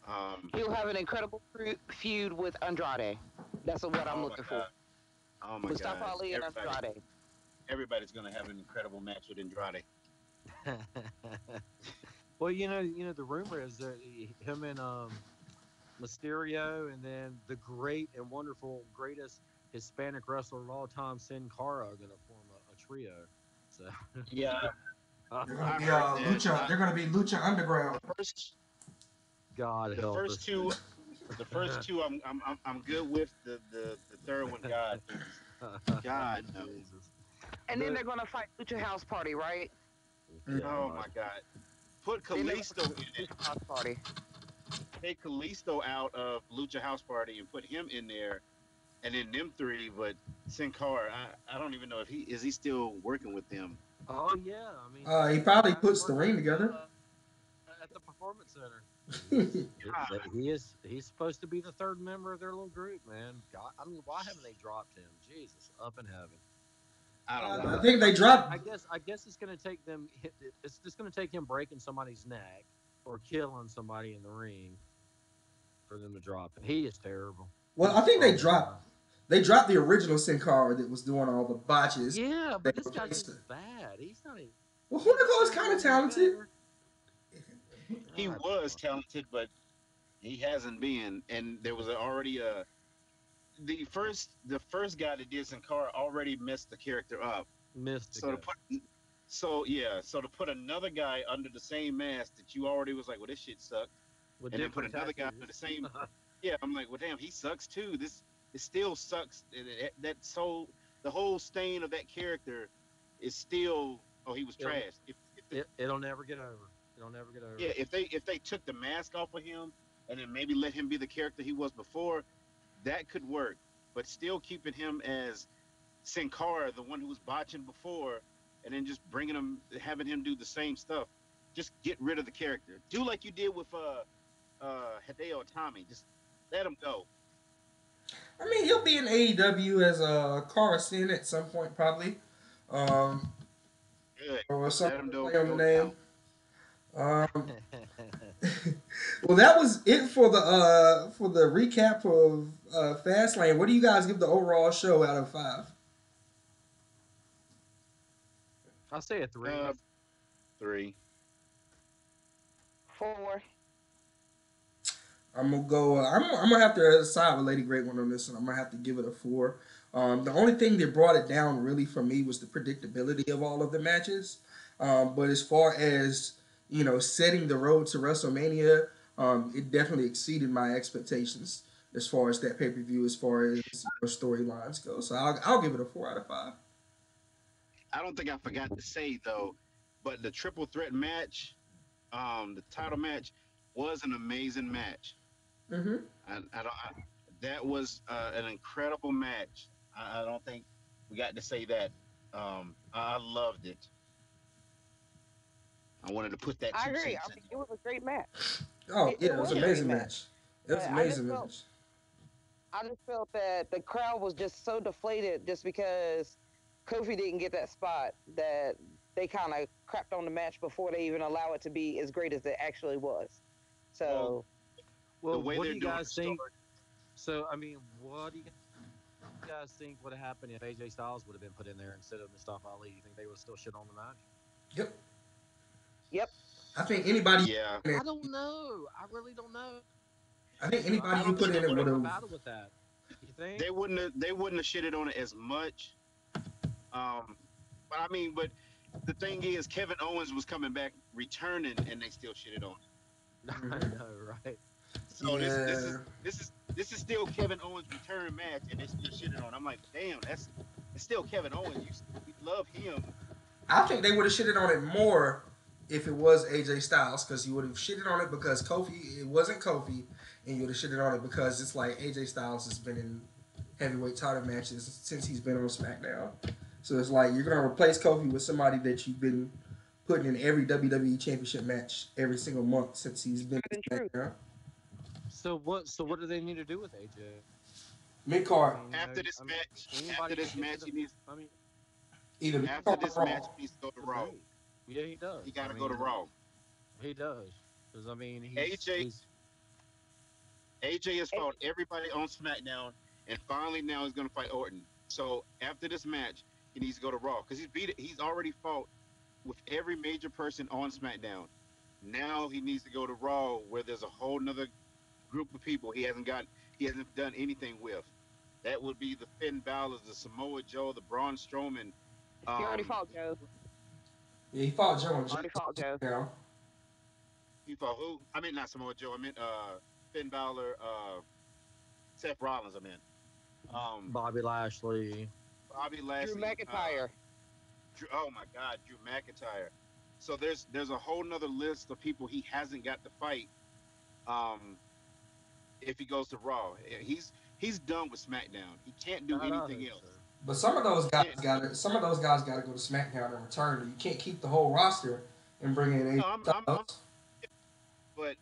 Um, He'll have an incredible feud with Andrade. That's what I'm oh my looking for. god! Oh my Mustafa god! Ali and Andrade. Everybody's gonna have an incredible match with Andrade. Well, the rumor is that him and Mysterio, and then the great and wonderful, greatest Hispanic wrestler of all time, Sin Cara, are going to form a trio. So, Yeah, they're gonna I be heard that. Lucha. They're gonna be Lucha Underground. The first, God the help first us. two, the first two, I'm good with. The third one, God, please, God, no. Jesus. And then The, they're gonna fight Lucha House Party, right? Oh God. my God, put Then they're gonna Kalisto in fight it. Lucha House Party. Take Kalisto out of Lucha House Party and put him in there, and then them three. But Sin Cara, I don't even know if he still working with them. Oh yeah, I mean He the probably guy's puts the working ring together. at the performance center. God, He's supposed to be the third member of their little group, man. God, I mean, why haven't they dropped him? Jesus, up in heaven. I don't I know. think they I dropped. guess it's going to take them. It's just going to take him breaking somebody's neck or killing somebody in the ring for them to drop him. He is terrible. Well, I He's think they awful. dropped. They dropped the original Sin Cara that was doing all the botches. Yeah, They but this guy's replaced it. just bad. He's not. Well, He's Hunico is trying to kind of go get talented. better. He I was talented, but he hasn't been. And there was already the first guy that did Sin Cara already messed the character up. So to Mystico put so to put another guy under the same mask that you already was like, well, this shit sucked, with and then put different another guy under tattoos. the same. Yeah, I'm like, well, damn, he sucks too. It still sucks. The whole stain of that character is still. Oh, he was it'll trash. it'll never get over. It'll never get over. Yeah, if they took the mask off of him and then maybe let him be the character he was before, that could work. But still keeping him as Sin Cara, the one who was botching before, and then just having him do the same stuff. Just get rid of the character. Do like you did with Hideo Itami. Just let him go. I mean, he'll be in AEW as a Cara Sin at some point, probably. Um, Good. or Let something him to play on the go name. down. Um, well, that was it for the recap of Fastlane. What do you guys give the overall show out of 5? I'll say a 3. 3. 4. I'm gonna go. I'm gonna have to side with Lady Great One on this one. I'm gonna have to give it a 4. The only thing that brought it down really for me was the predictability of all of the matches. But as far as setting the road to WrestleMania, it definitely exceeded my expectations as far as that pay per view, as far as storylines go. So I'll give it a 4 out of 5. I don't think I forgot to say though, but the triple threat match, the title match, was an amazing match. Mm-hmm. I don't. That was an incredible match. I don't think we got to say that. I loved it. I wanted to put that I two agree. cents I in mean, it was a great match. Oh It yeah, it was was an a there. great amazing match. match. It was But an amazing match. I just felt that the crowd was just so deflated just because Kofi didn't get that spot that they kind of crapped on the match before they even allow it to be as great as it actually was. Well, So the Well, way what do they're you doing guys the think? story, So, I mean, what do you guys think would have happened if AJ Styles would have been put in there instead of Mustafa Ali? You think they would still shit on the match? Yep. yep, I think anybody. yeah, I don't know. I really don't know. I think I, anybody I you don't I'm put think in they still it would would have. having a have. battle with that. You think? They wouldn't have shitted on it as much. But I mean, but the thing is, Kevin Owens was coming back, returning, and they still shitted on it. I Mhm. know, right? So Yeah. this is still Kevin Owens' return match, and they still shitted on. I'm like, damn, that's it's still Kevin Owens. We love him. I think they would have shitted on it more if it was AJ Styles, because you would have shitted on it because Kofi, it wasn't Kofi, and you would have shitted on it because it's like AJ Styles has been in heavyweight title matches since he's been on SmackDown. So it's like you're gonna replace Kofi with somebody that you've been putting in every WWE Championship match every single month since he's been not in in truth. SmackDown. So what? So what do they need to do with AJ? Mid I card, mean, After this match, anybody can get to the. he needs I mean, either mid after card or this match Raw. he needs to go to Raw. right? Yeah, he He does. got I to go to mean, Raw. he does. Because I mean, AJ he's AJ has And fought everybody on SmackDown, and finally now he's going to fight Orton. So after this match, he needs to go to Raw because he's already fought with every major person on SmackDown. Now he needs to go to Raw, where there's a whole nother group of people he hasn't done anything with. That would be the Finn Balor's, the Samoa Joe, the Braun Strowman. he already Um, fought Joe. Yeah, he fought Joe and Already fought Joe. now. he fought who? I mean, not Samoa Joe. I meant Finn Balor, Seth Rollins. I meant um, Bobby Lashley. Bobby Drew Lashley. McIntyre. Oh my God, Drew McIntyre. So there's a whole nother list of people he hasn't got to fight. Um, if he goes to Raw, he's done with SmackDown. He can't do I anything hope so. else. But some of those He guys can't do. got to some of those guys got to go to SmackDown and return. You can't keep the whole roster and bring in No, AJ I'm Styles. but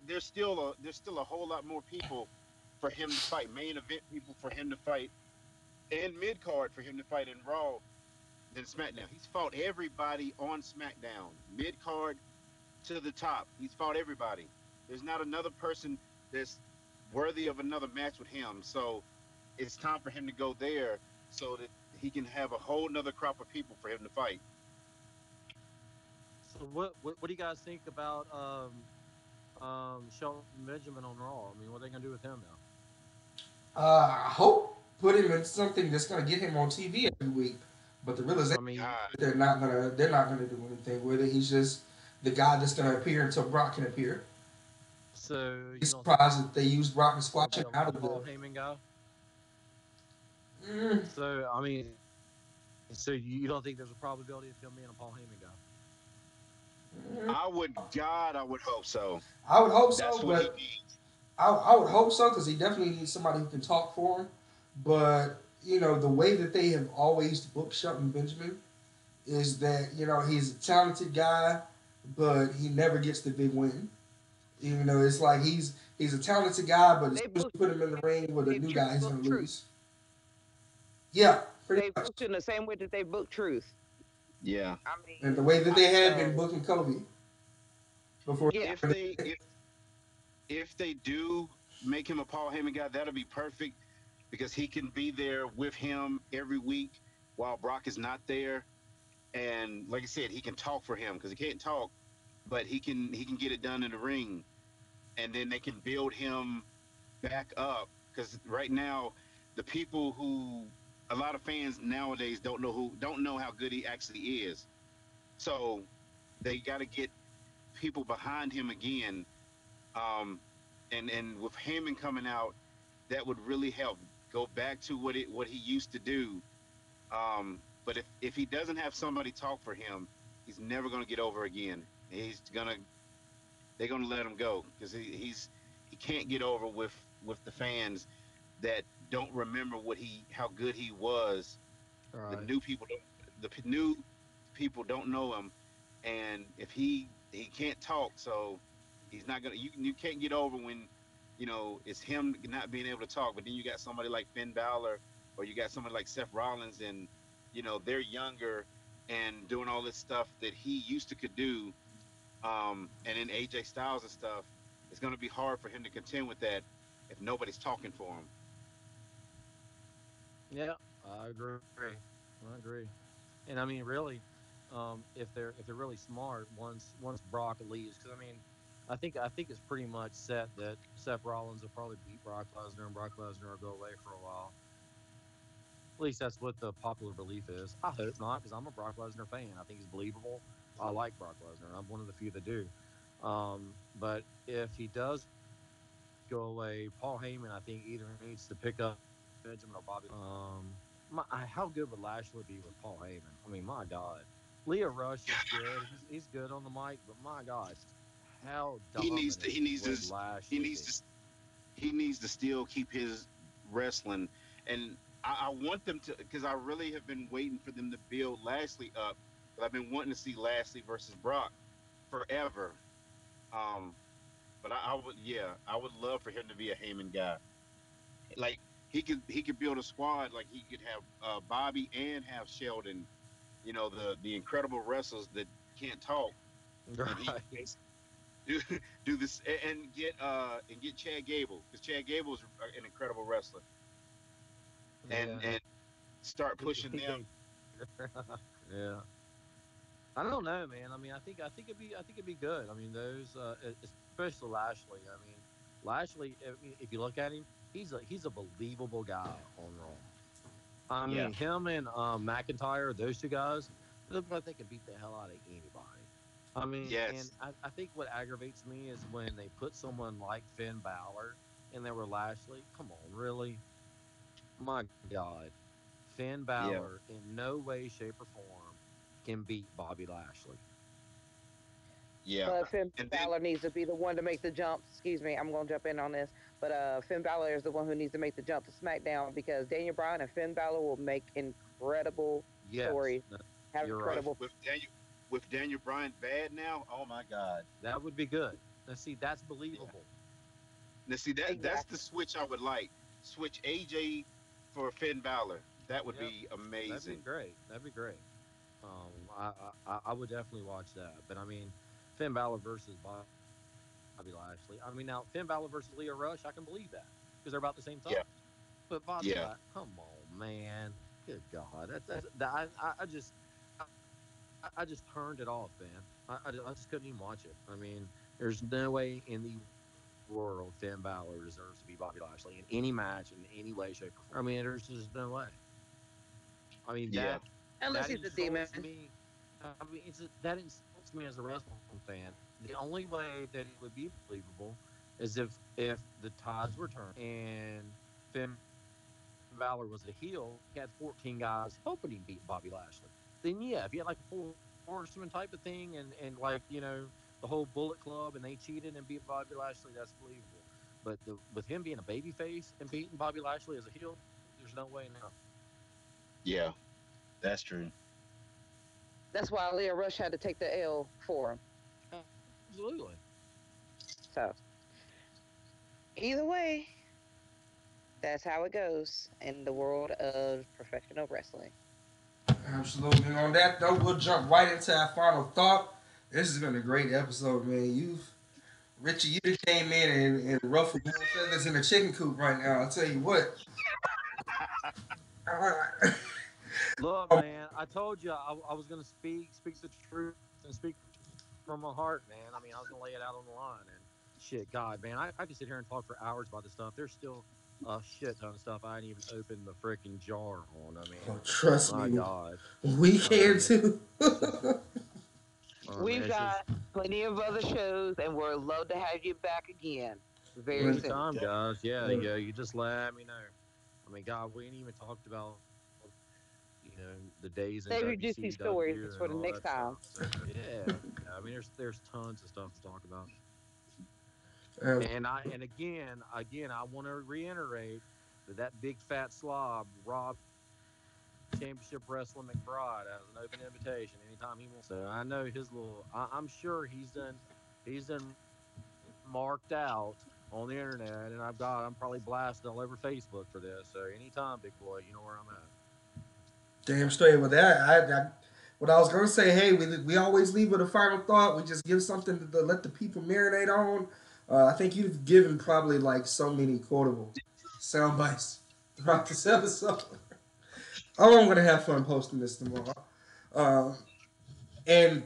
there's still a whole lot more people for him to fight. Main event people for him to fight, and mid card for him to fight in Raw than SmackDown. He's fought everybody on SmackDown, mid card to the top. He's fought everybody. There's not another person that's worthy of another match with him. So it's time for him to go there so that he can have a whole nother crop of people for him to fight. So what do you guys think about Shelton Benjamin on Raw? I mean, what are they gonna do with him now? I hope put him in something that's going to get him on TV every week. But the realization I mean, God, that they're not gonna do anything with it. He's just the guy that's going to appear until Brock can appear. so Be you don't think surprised if they use Brock and he'll squash be him out a of Paul the. Heyman guy? Mm, So I mean, so you don't think there's a probability of him being a Paul Heyman guy? mm. I would hope so. I would hope so, That's what he but needs. I would hope so because he definitely needs somebody who can talk for him. But the way that they have always booked Shelton Benjamin is that he's a talented guy, but he never gets the big win. It's like he's a talented guy, but as They soon as booked you put him in the ring with a they new guy, he's booked gonna Truth. lose. Yeah, pretty They much. booked in the same way that they booked Truth. Yeah. I And the mean, way that they had been so booking Kobe before. yeah, If they if they do make him a Paul Heyman guy, that'll be perfect because he can be there with him every week while Brock is not there. And like I said, he can talk for him because he can't talk, but he can get it done in the ring. And then they can build him back up because right now the people who a lot of fans nowadays don't know how good he actually is. So they got to get people behind him again. Um, and with Heyman coming out, that would really help. Go back to what he used to do. But if he doesn't have somebody talk for him, he's never gonna get over again. They're gonna let him go because he can't get over with the fans that don't remember how good he was. All The right. new people don't new people don't know him, and if he can't talk, so he's not gonna you can't get over when it's him not being able to talk. But then you got somebody like Finn Balor, or you got somebody like Seth Rollins, and they're younger and doing all this stuff that he used to could do. And then AJ Styles and stuff, it's going to be hard for him to contend with that if nobody's talking for him. Yeah, I agree. I agree. And I mean, really, if they're really smart, once Brock leaves, because I mean, I think it's pretty much set that Seth Rollins will probably beat Brock Lesnar, and Brock Lesnar will go away for a while. At least that's what the popular belief is. I hope not, because I'm a Brock Lesnar fan. I think he's believable. I like Brock Lesnar. I'm one of the few that do. But if he does go away, Paul Heyman, I think either needs to pick up Benjamin or Bobby. How good would Lashley be with Paul Heyman? I mean, my God. Leah Rush is good. He's good on the mic, but my God, how He needs to dominant he needs to would he Lashley needs be? to he needs to still keep his wrestling. And I want them to, because I really have been waiting for them to build Lashley up. But I've been wanting to see Lashley versus Brock forever. Um, but I would love for him to be a Heyman guy. Like he could build a squad. Like he could have Bobby and have Sheldon. The incredible wrestlers that can't talk, and he Right. do do this and get Chad Gable, because Chad Gable is an incredible wrestler, and Yeah. start pushing He them. can't. Yeah. I don't know, man. I mean, I think it'd be good. I mean, those, especially Lashley. I mean, Lashley. I mean, if you look at him, he's a believable guy on Raw. I Yeah. mean, him and McIntyre, those two guys, they look like they could beat the hell out of anybody. I mean, and Yes. I think what aggravates me is when they put someone like Finn Balor and they were Lashley. Come on, really? My God. Finn Yeah. Balor in no way, shape, or form can beat Bobby Lashley. Yeah. But Finn And then Balor needs to be the one to make the jump. Excuse me, I'm gonna jump in on this. But Finn Balor is the one who needs to make the jump to SmackDown, because Daniel Bryan and Finn Balor will make incredible Yes, stories, have you're with right. incredible. Daniel Bryan bad now. Oh my God. That would be good. Now, see, that's Yeah. believable. Now see, that's the Exactly. switch I would like. Switch AJ for Finn Balor. That would Yep, be that'd be amazing. great. That'd be great. I would definitely watch that. But I mean, Finn Balor versus Bobby Lashley. I mean, now Finn Balor versus Leo Rush, I can believe that because they're about the same size. Yeah. But come Yeah. on, man, good God, I just turned it off, man. I just couldn't even watch it. I mean, there's no way in the world Finn Balor deserves to be Bobby Lashley in any match in any way, shape, or form. I mean, there's just no way. I mean Yeah. that Unless he's a insults demon. me. I mean, that insults me as a wrestling fan. The only way that it would be believable is if the tides were turned and Finn Balor was a heel, he had 14 guys helping him beat Bobby Lashley. Then yeah, if you had like a four horseman type of thing and like the whole Bullet Club and they cheated and beat Bobby Lashley, that's believable. But with him being a baby face and beating Bobby Lashley as a heel, there's no way in hell. Yeah. That's true. That's why Leah Rush had to take the L for him. Absolutely. So either way, that's how it goes in the world of professional wrestling. Absolutely. On that though, we'll jump right into our final thought. This has been a great episode, man. Richie, you just came in and ruffled more feathers in the chicken coop right now. I'll tell you what. Look, man, I told you I was going to speak the truth and speak from my heart, man. I mean, I was going to lay it out on the line. And shit, God, man, I could sit here and talk for hours about this stuff. There's still a shit ton of stuff I ain't even opened the freaking jar on. I mean, Oh, trust my me, God. we I can mean, too. We've man, it's just got plenty of other shows, and we'd love to have you back again very When- soon. anytime, guys. Yeah, when- yeah. You just let me know. I mean, God, we ain't even talked about, the days in Save your juicy stories WCW for and the all next that time. stuff. So yeah, I mean, there's tons of stuff to talk about. uh, And again, I want to reiterate that big fat slob Rob Championship Wrestling McBride has an open invitation anytime he wants. So I know his little. I'm sure he's done marked out on the internet, and I'm probably blasted all over Facebook for this. So anytime, big boy, you know where I'm at. damn straight with that. What I was gonna say, hey, we always leave with a final thought. We just give something to let the people marinate on. I think you've given probably like so many quotable sound bites throughout this episode. Oh, I'm gonna have fun posting this tomorrow. Um, and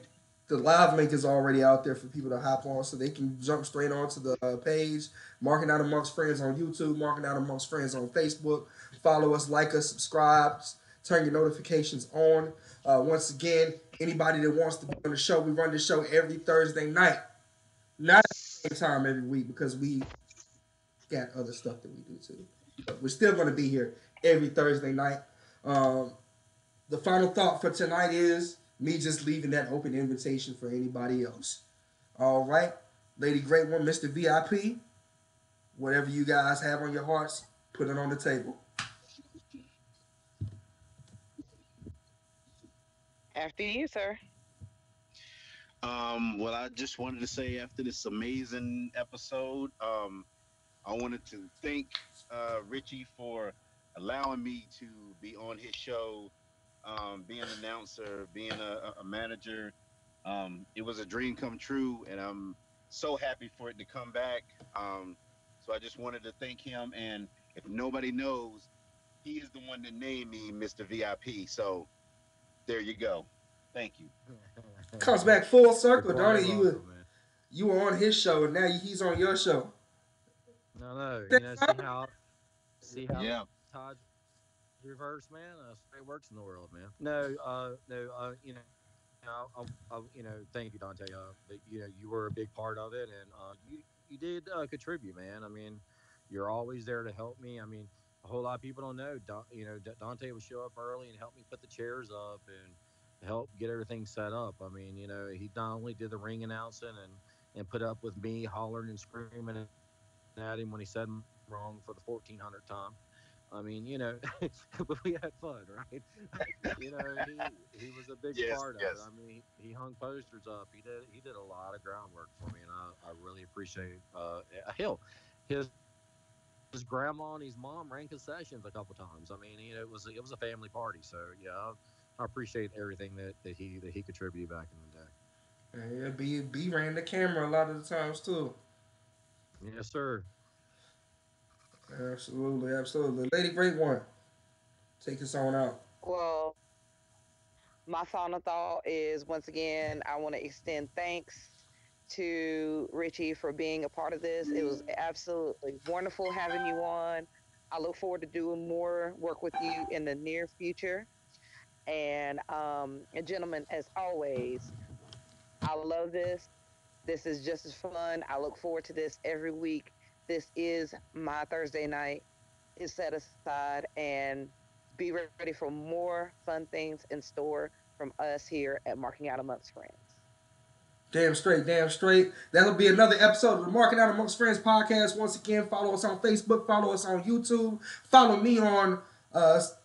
the live link is already out there for people to hop on, so they can jump straight onto the page. Marking Out Amongst Friends on YouTube, Marking Out Amongst Friends on Facebook. Follow us, like us, subscribe, turn your notifications on. Once again, anybody that wants to be on the show, we run the show every Thursday night, not at the same time every week because we got other stuff that we do too. But we're still going to be here every Thursday night. Um, the final thought for tonight is me just leaving that open invitation for anybody else. All right, Lady Great One, Mr. VIP, whatever you guys have on your hearts, put it on the table. After you, sir. Well, I just wanted to say after this amazing episode, I wanted to thank Richie for allowing me to be on his show, being an announcer, being a manager. It was a dream come true, and I'm so happy for it to come back. So I just wanted to thank him. And if nobody knows, he is the one that named me Mr. VIP. So there you go. Thank you. Comes back full You're circle, don't quite it? welcome, man. You were on his show, and now he's on your show. No, see how Yeah. Todd's reverse, man. That's the way it works in the world, man. No, thank you, Dante. But you were a big part of it, and you did contribute, man. I mean, you're always there to help me. I mean, a whole lot of people don't know. Dante would show up early and help me put the chairs up and help get everything set up. I mean, he not only did the ring announcing and put up with me hollering and screaming at him when he said wrong for the 1400th time. I mean, but we had fun, right? He was a big Yes, part of yes. it. I mean, he hung posters up. He did a lot of groundwork for me, and I really appreciate. Hell, his grandma and his mom ran concessions a couple times. I mean, it was a family party. So yeah, I appreciate everything that he contributed back in the day. Yeah, B ran the camera a lot of the times too. Yes, sir. Absolutely, absolutely. Lady Great One, take us on out. Well, my final thought is once again, I want to extend thanks to Richie for being a part of this. It was absolutely wonderful having you on. I look forward to doing more work with you in the near future. And gentlemen, as always, I love this. This is just as fun. I look forward to this every week. This is my Thursday night is set aside, and be ready for more fun things in store from us here at Marking Out Amongst Friends. Damn straight, damn straight. That'll be another episode of the Marking Out Amongst Friends podcast. Once again, follow us on Facebook, follow us on YouTube, follow me on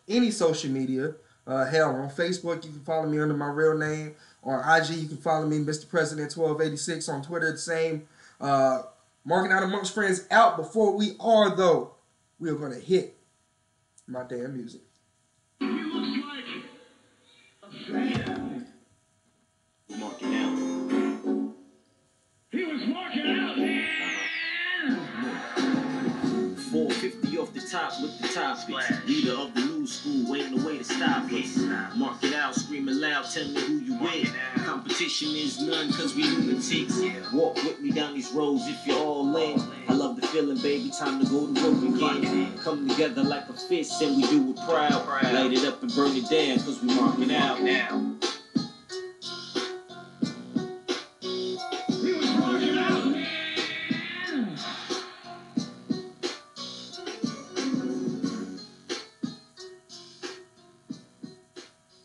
any social media. Hell, on Facebook, you can follow me under my real name. On IG, you can follow me, Mr. President 1286. On Twitter, the same. Marking Out Amongst Friends out. Before we are, though, we are going to hit my damn music. He looks like a fan. Marking out. He was marking out, man. 450 off the top with the top it. Leader of the new school, ain't no way to stop us. Mark it out, screaming loud, tell me who you with. Competition is none, cause we lunatics. Walk with me down these roads if you're all in. I love the feeling, baby, time to go to work again. Come together like a fist and we do it proud. Light it up and burn it down, cause we marking out.